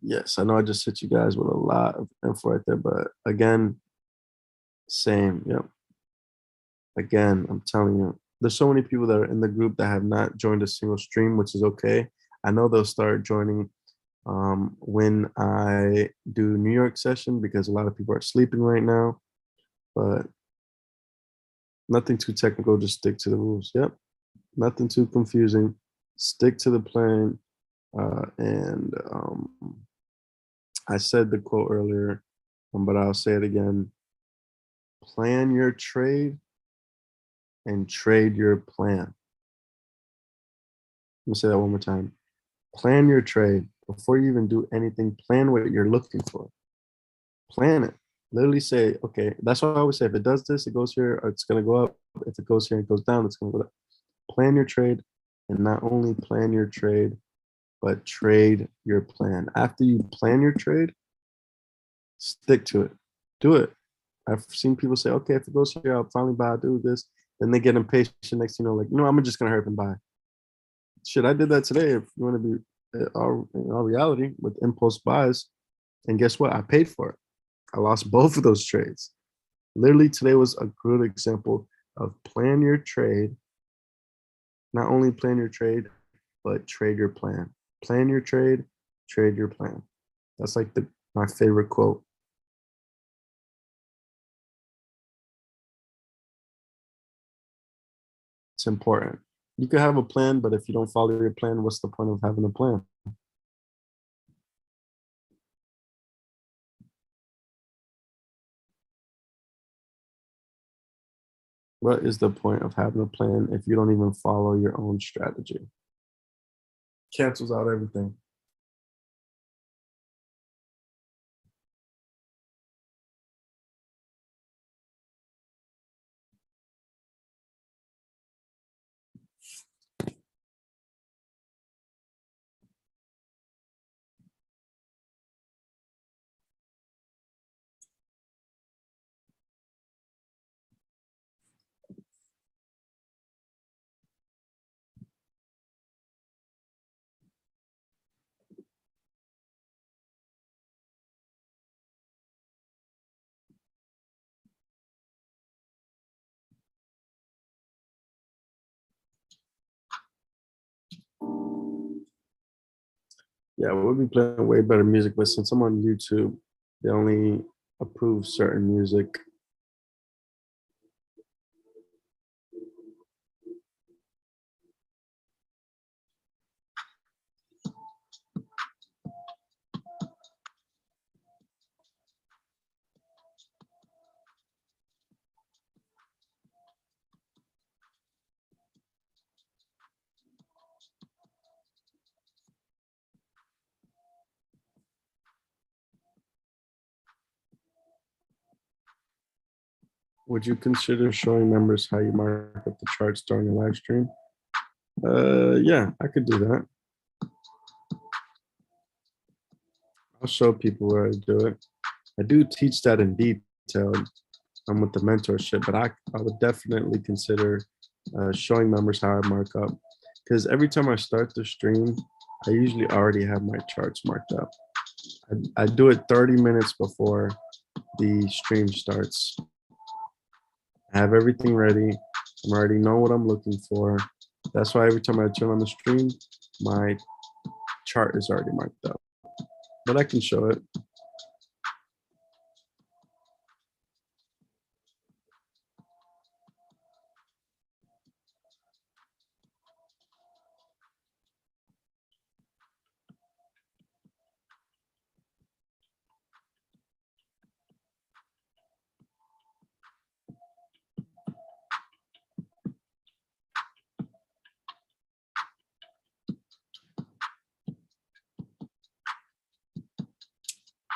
[SPEAKER 1] Yes, I know I just hit you guys with a lot of info right there, but again, same. Yep. Again, I'm telling you, there's so many people that are in the group that have not joined a single stream, which is okay. I know they'll start joining when I do New York session because a lot of people are sleeping right now, but nothing too technical, just stick to the rules. Yep. Nothing too confusing. Stick to the plan. And I said the quote earlier, but I'll say it again. Plan your trade and trade your plan. Let me say that one more time. Plan your trade. Before you even do anything, plan what you're looking for. Plan it. Literally say, okay, that's what I always say. If it does this, it goes here, it's going to go up. If it goes here and goes down, it's going to go down. Plan your trade, and not only plan your trade, but trade your plan. After you plan your trade, stick to it. Do it. I've seen people say, okay, if it goes here, I'll finally buy, I'll do this. Then they get impatient next thing, like, I'm just going to hurry up and buy. Shit, I did that today. If you want to be in our reality with impulse buys, and guess what? I paid for it. I lost both of those trades. Literally, today was a good example of plan your trade. Not only plan your trade, but trade your plan. Plan your trade, trade your plan. That's like my favorite quote. It's important. You could have a plan, but if you don't follow your plan, what's the point of having a plan? What is the point of having a plan if you don't even follow your own strategy? Cancels out everything. Yeah, we'll be playing way better music, but since I'm on YouTube, they only approve certain music. Would you consider showing members how you mark up the charts during a live stream? Yeah, I could do that. I'll show people where I do it. I do teach that in detail. With the mentorship, but I would definitely consider showing members how I mark up. Because every time I start the stream, I usually already have my charts marked up. I do it 30 minutes before the stream starts. I have everything ready. I already know what I'm looking for. That's why every time I turn on the stream, my chart is already marked up. But I can show it.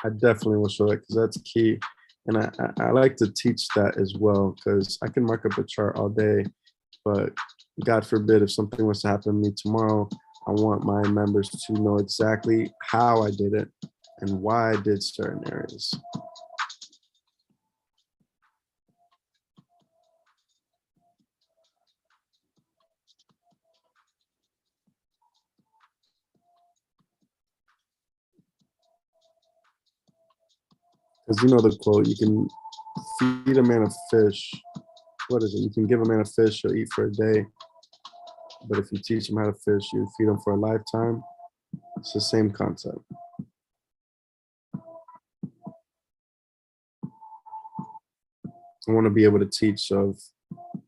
[SPEAKER 1] I definitely will show it because that's key. And I like to teach that as well because I can mark up a chart all day, but God forbid if something was to happen to me tomorrow, I want my members to know exactly how I did it and why I did certain areas. Because you know the quote, you can feed a man a fish. What is it? You can give a man a fish, he'll eat for a day. But if you teach him how to fish, you feed him for a lifetime. It's the same concept. I want to be able to teach. So,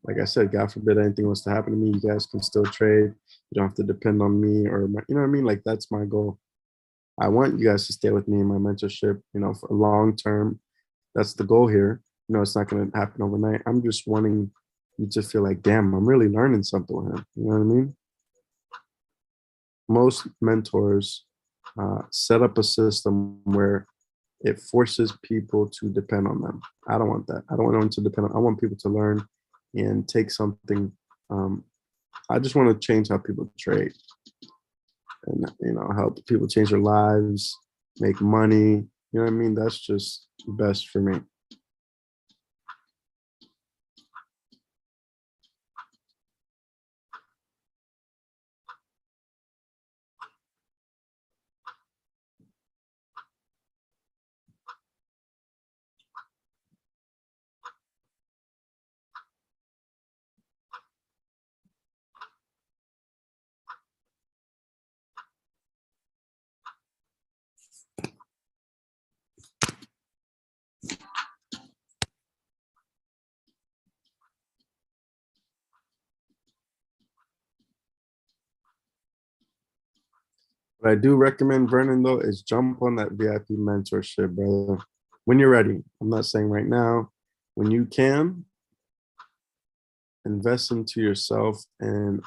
[SPEAKER 1] like I said, God forbid anything was to happen to me, you guys can still trade. You don't have to depend on me or my, you know what I mean? Like that's my goal. I want you guys to stay with me in my mentorship, for long term. That's the goal here. It's not going to happen overnight. I'm just wanting you to feel like, damn, I'm really learning something with him. You know what I mean? Most mentors set up a system where it forces people to depend on them. I don't want that. I don't want anyone to depend on. I want people to learn and take something. Um, I just want to change how people trade, and help people change their lives, make money. You know what I mean? That's just best for me. What I do recommend, Vernon, though, is jump on that VIP mentorship, brother. When you're ready. I'm not saying right now. When you can, invest into yourself, and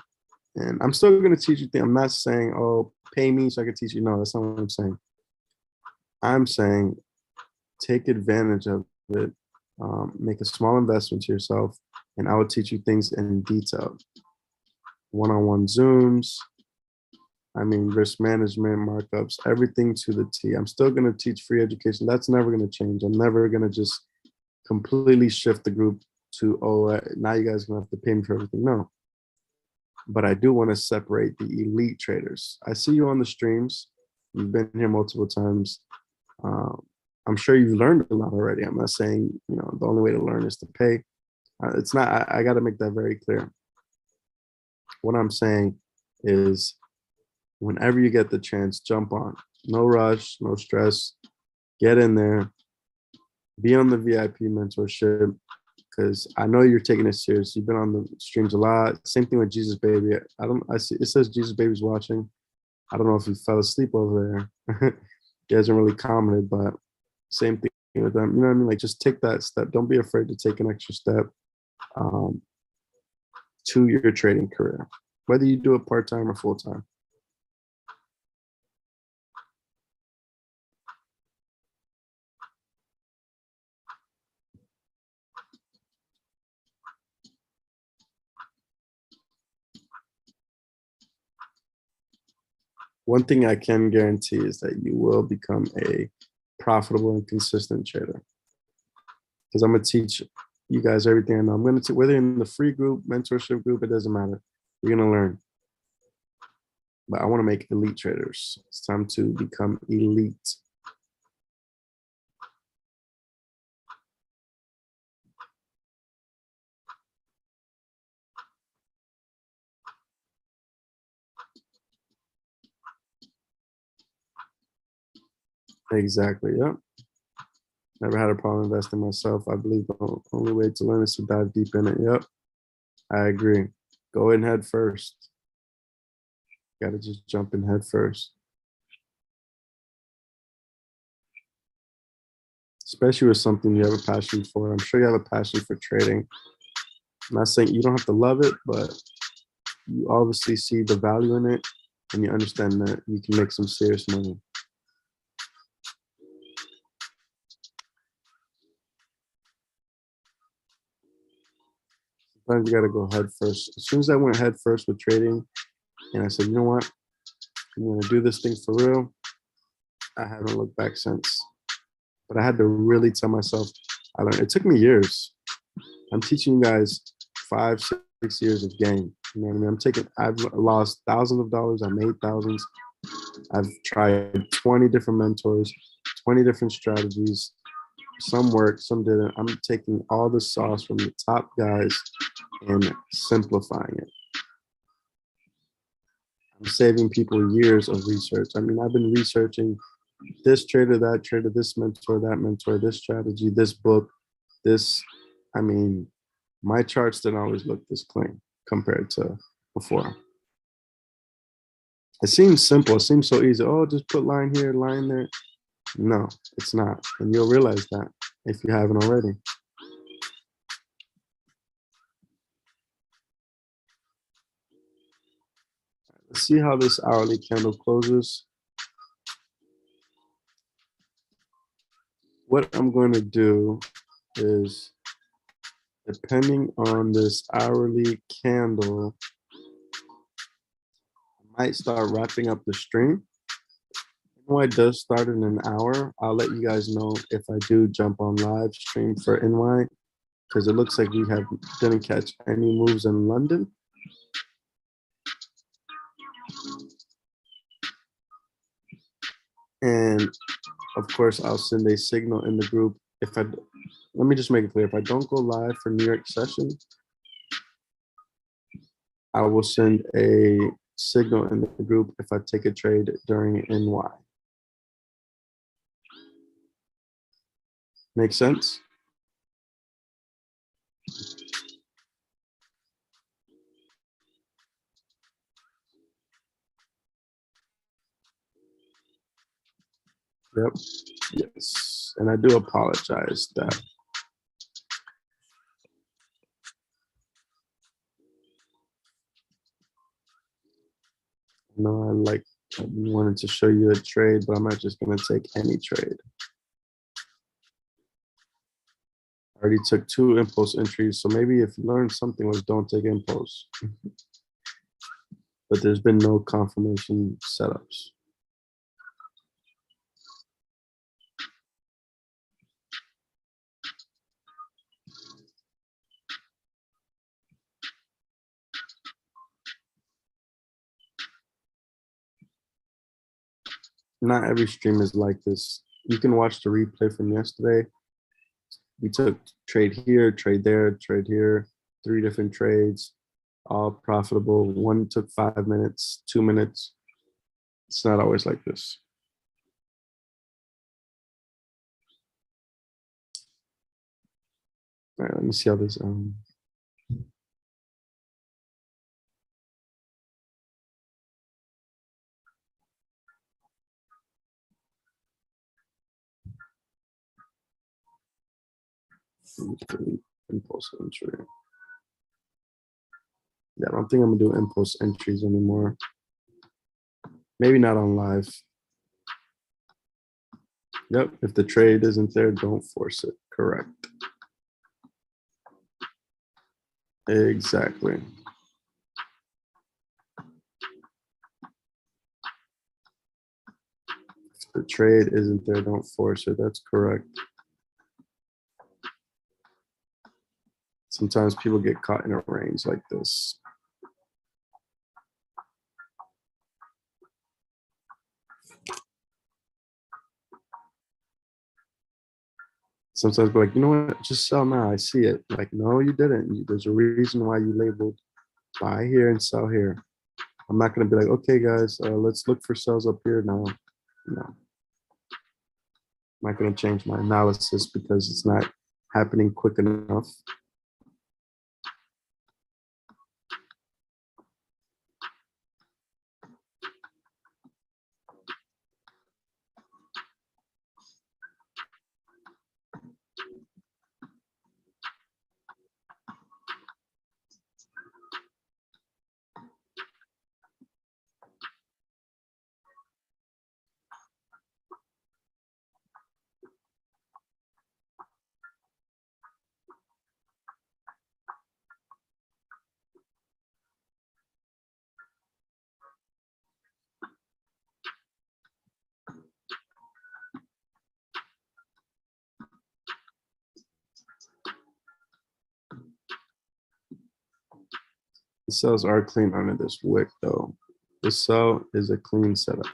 [SPEAKER 1] I'm still gonna teach you things. I'm not saying, oh, pay me so I can teach you. No, that's not what I'm saying. I'm saying take advantage of it. Make a small investment to yourself, and I will teach you things in detail. One-on-one Zooms, I mean, risk management, markups, everything to the T. I'm still going to teach free education. That's never going to change. I'm never going to just completely shift the group to, oh, now you guys are going to have to pay me for everything. No. But I do want to separate the elite traders. I see you on the streams. You've been here multiple times. I'm sure you've learned a lot already. I'm not saying, the only way to learn is to pay. It's not, I got to make that very clear. What I'm saying is, whenever you get the chance, jump on. No rush, no stress. Get in there. Be on the VIP mentorship, because I know you're taking it serious. You've been on the streams a lot. Same thing with Jesus Baby. I see it says Jesus Baby's watching. I don't know if he fell asleep over there. He hasn't really commented, but same thing with them. You know what I mean? Like, just take that step. Don't be afraid to take an extra step to your trading career, whether you do it part-time or full-time. One thing I can guarantee is that you will become a profitable and consistent trader, because I'm going to teach you guys everything I know. I'm going to, whether in the free group, mentorship group, it doesn't matter. You're going to learn. But I want to make elite traders. It's time to become elite. Exactly. Yep. Never had a problem investing myself. I believe the only way to learn is to dive deep in it. Yep. I agree. Go in head first. Got to just jump in head first. Especially with something you have a passion for. I'm sure you have a passion for trading. I'm not saying you don't have to love it, but you obviously see the value in it, and you understand that you can make some serious money. Sometimes you got to go head first. As soon as I went head first with trading, and I said, you know what, I'm going to do this thing for real, I haven't looked back since. But I had to really tell myself, I learned. It took me years. I'm teaching you guys 5, 6 years of game. You know what I mean? I've lost thousands of dollars. I made thousands. I've tried 20 different mentors, 20 different strategies. Some worked, some didn't. I'm taking all the sauce from the top guys and simplifying it. I'm saving people years of research. I mean, I've been researching this trader, this mentor, this strategy, this book, this. I mean, my charts didn't always look this clean compared to before. It seems simple. It seems so easy. Oh, just put line here, line there. No, it's not. And you'll realize that if you haven't already. Let's see how this hourly candle closes. What I'm going to do is, depending on this hourly candle, I might start wrapping up the stream. NY does start in an hour. I'll let you guys know if I do jump on live stream for NY, because it looks like we didn't catch any moves in London. And of course, I'll send a signal in the group. Let me just make it clear, if I don't go live for New York session, I will send a signal in the group if I take a trade during NY. Make sense? Yep. Yes. And I do apologize that. No, I wanted to show you a trade, but I'm not just gonna take any trade. I already took 2 impulse entries, so maybe if you learned something was don't take impulse. But there's been no confirmation setups. Not every stream is like this. You can watch the replay from yesterday. We took trade here, trade there, trade here, 3 different trades, all profitable. One took 5 minutes, 2 minutes. It's not always like this. All right, let me see how this impulse entry. Yeah, I don't think I'm gonna do impulse entries anymore. Maybe not on live. Yep, if the trade isn't there, don't force it. Correct. Exactly. If the trade isn't there, don't force it. That's correct. Sometimes people get caught in a range like this. Sometimes be like, you know what, just sell now. I see it. Like, no, you didn't. There's a reason why you labeled buy here and sell here. I'm not going to be like, okay, guys, let's look for sells up here now. No, I'm not going to change my analysis because it's not happening quick enough. The cells are clean under this wick, though. This cell is a clean setup.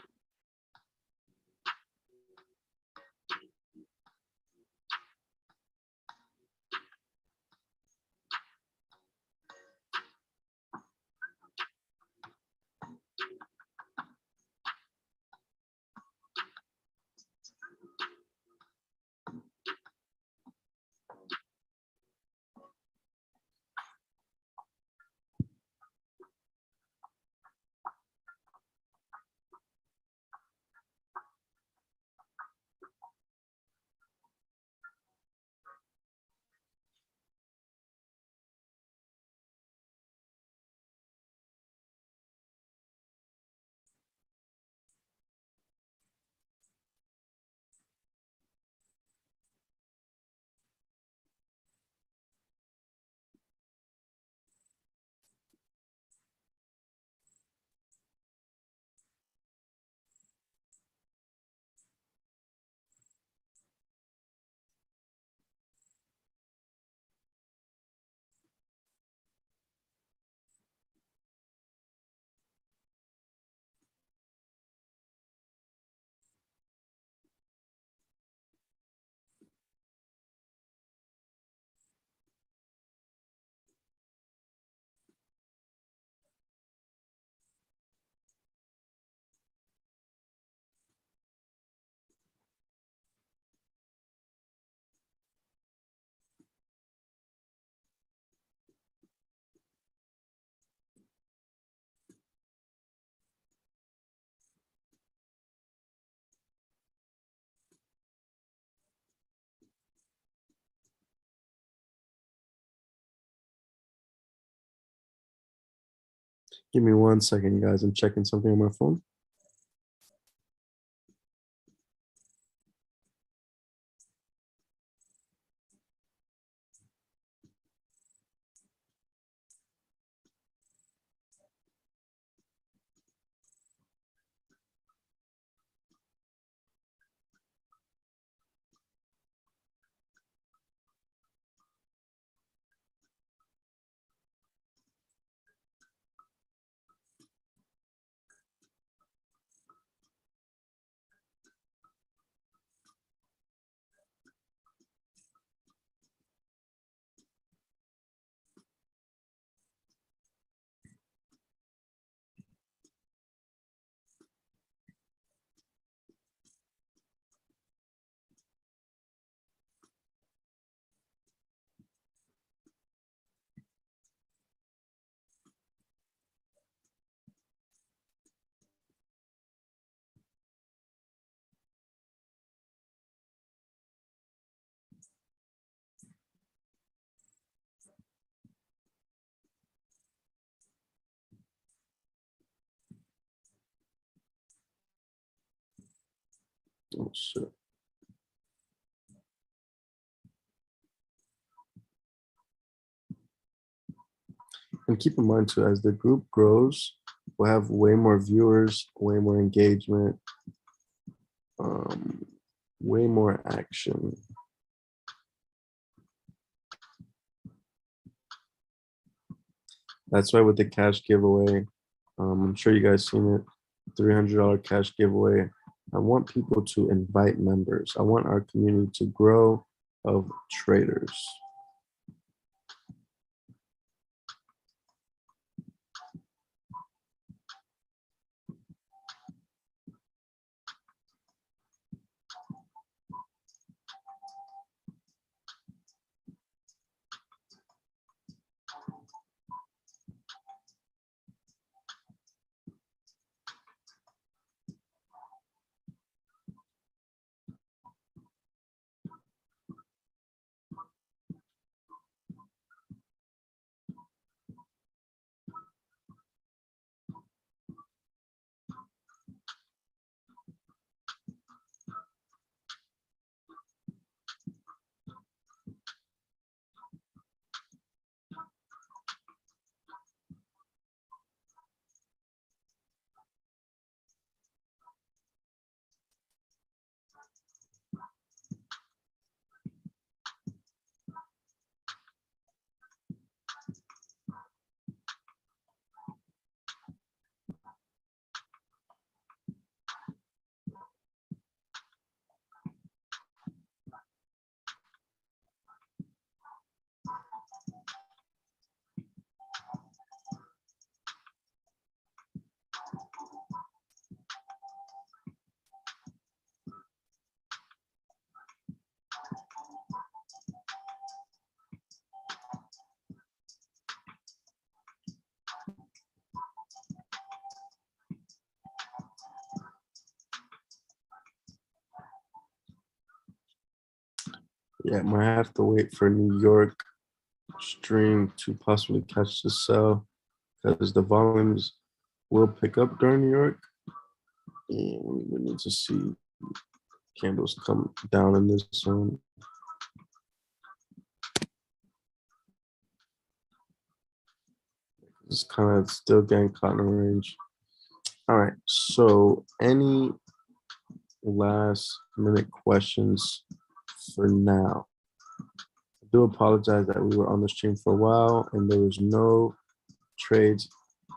[SPEAKER 1] Give me 1 second, guys. I'm checking something on my phone. Oh shit. And keep in mind too, as the group grows, we'll have way more viewers, way more engagement, um, way more action. That's why with the cash giveaway, I'm sure you guys seen it, $300 cash giveaway. I want people to invite members. I want our community to grow of traders. Yeah, might have to wait for New York stream to possibly catch the sell because the volumes will pick up during New York. And we need to see candles come down in this zone. It's kind of still getting caught in a range. All right, so any last minute questions for now? I do apologize that we were on the stream for a while and there was no trades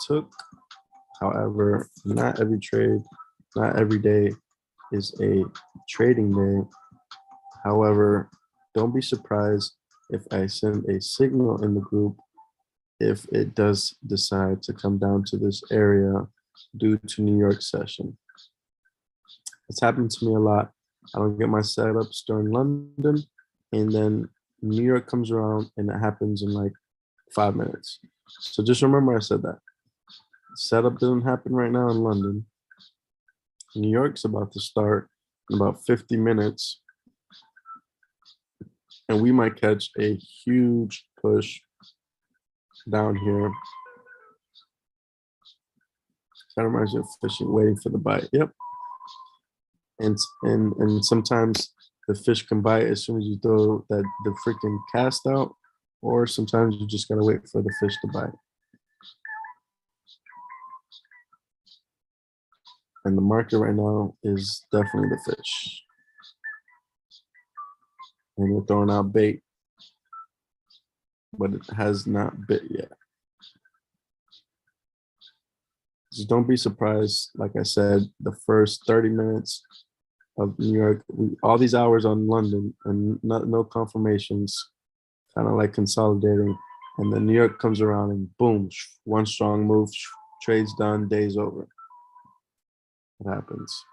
[SPEAKER 1] took. However, not every trade, not every day is a trading day. However, don't be surprised if I send a signal in the group if it does decide to come down to this area due to New York session. It's happened to me a lot. I don't get my setups during London, and then New York comes around and it happens in like 5 minutes. So just remember I said that. Setup doesn't happen right now in London. New York's about to start in about 50 minutes, and we might catch a huge push down here. Kind of reminds me of fishing, waiting for the bite. Yep. And sometimes the fish can bite as soon as you throw the freaking cast out, or sometimes you just gotta wait for the fish to bite. And the market right now is definitely the fish. And we're throwing out bait, but it has not bit yet. Just don't be surprised. Like I said, the first 30 minutes of New York, all these hours on London and no confirmations, kind of like consolidating. And then New York comes around and boom, one strong move, trade's done, day's over. It happens.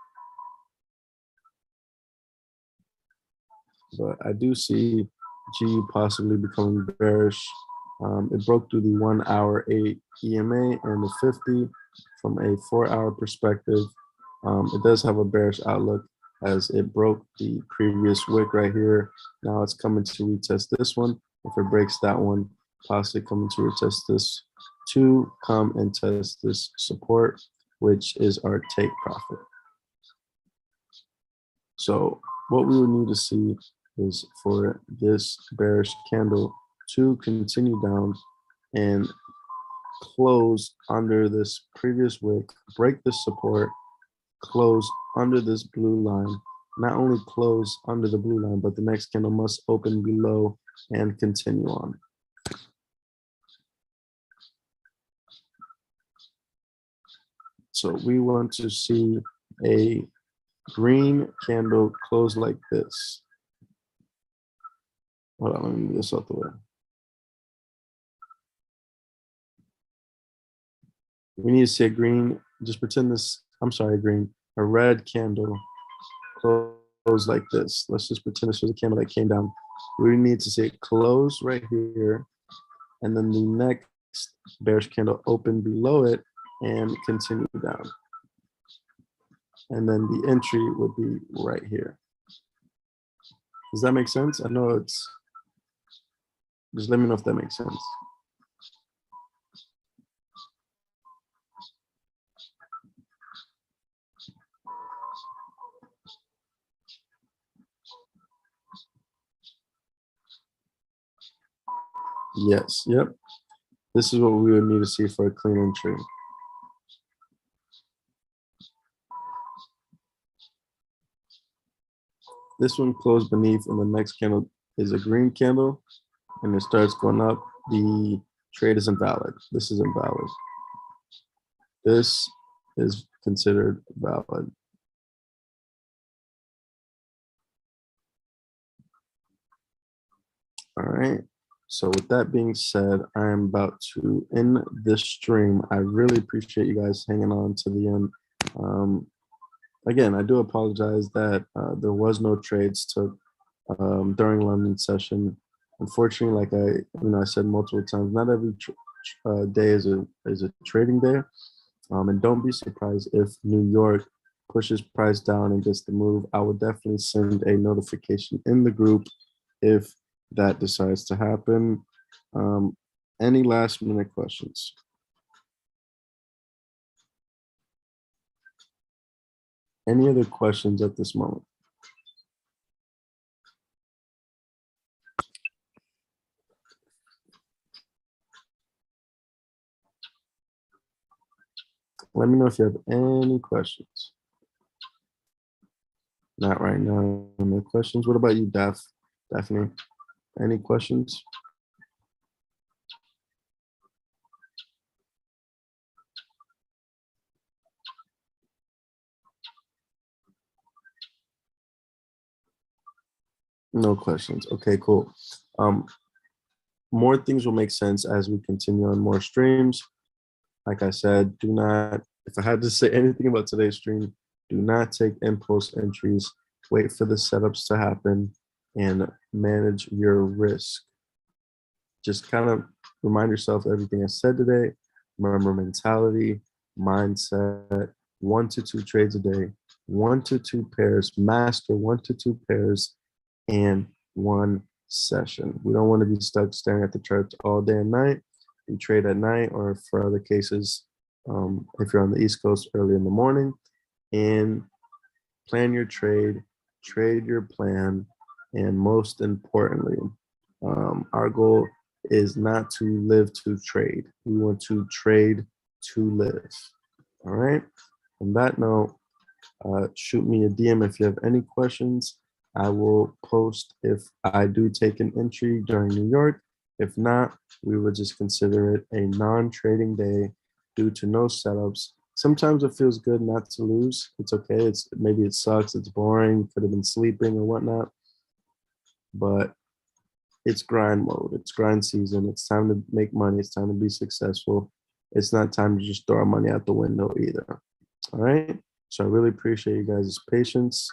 [SPEAKER 1] But I do see G possibly becoming bearish. It broke through the 1 hour 8 EMA and the 50 from a 4-hour perspective. It does have a bearish outlook as it broke the previous wick right here. Now it's coming to retest this one. If it breaks that one, possibly coming to retest this to come and test this support, which is our take profit. So what we would need to see is for this bearish candle to continue down and close under this previous wick, break this support, close under this blue line, not only close under the blue line, but the next candle must open below and continue on. So we want to see a green candle close like this. Hold on, let me move this out the way. We need to see a green, just pretend this, I'm sorry, green, a red candle close like this. Let's just pretend this was a candle that came down. We need to see it close right here, and then the next bearish candle open below it and continue down. And then the entry would be right here. Does that make sense? I know it's, just let me know if that makes sense. Yes, yep. This is what we would need to see for a clean entry. This one closed beneath, and the next candle is a green candle, and it starts going up. The trade is invalid. This is invalid. This is considered valid. All right. So with that being said, I am about to end this stream. I really appreciate you guys hanging on to the end. Again, I do apologize that there was no trades took during London session. Unfortunately, like I said multiple times, not every day is a trading day. And don't be surprised if New York pushes price down and gets the move. I will definitely send a notification in the group if that decides to happen. Any last minute questions? Any other questions at this moment? Let me know if you have any questions. Not right now. No questions. What about you, Daphne? Any questions? No questions. Okay, cool. More things will make sense as we continue on more streams. Like I said, do not, if I had to say anything about today's stream, do not take impulse entries. Wait for the setups to happen and manage your risk. Just kind of remind yourself everything I said today. Remember mentality, mindset, 1 to 2 trades a day, 1 to 2 pairs, master 1 to 2 pairs, and 1 session. We don't want to be stuck staring at the charts all day and night. We trade at night, or for other cases, if you're on the East Coast, early in the morning, and plan your trade your plan, and most importantly, our goal is not to live to trade. We want to trade to live. All right. On that note, shoot me a DM if you have any questions. I will post if I do take an entry during New York. If not, we will just consider it a non-trading day due to no setups. Sometimes it feels good not to lose. It's okay. Maybe it sucks. It's boring. Could have been sleeping or whatnot. But it's grind mode. It's grind season. It's time to make money. It's time to be successful. It's not time to just throw our money out the window either. All right. So I really appreciate you guys' patience.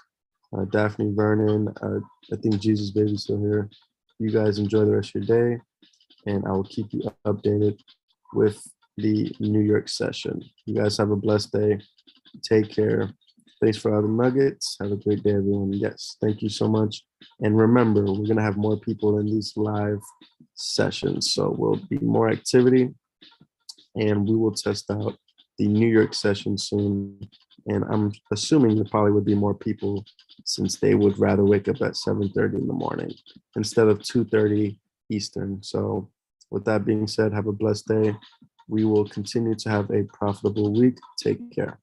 [SPEAKER 1] Daphne, Vernon, I think Jesus Baby's still here. You guys enjoy the rest of your day, and I will keep you updated with the New York session. You guys have a blessed day. Take care. Thanks for all the nuggets. Have a great day, everyone. Yes, thank you so much. And remember, we're going to have more people in these live sessions. So we'll be more activity, and we will test out the New York session soon. And I'm assuming there probably would be more people since they would rather wake up at 7:30 in the morning instead of 2:30 Eastern. So with that being said, have a blessed day. We will continue to have a profitable week. Take care.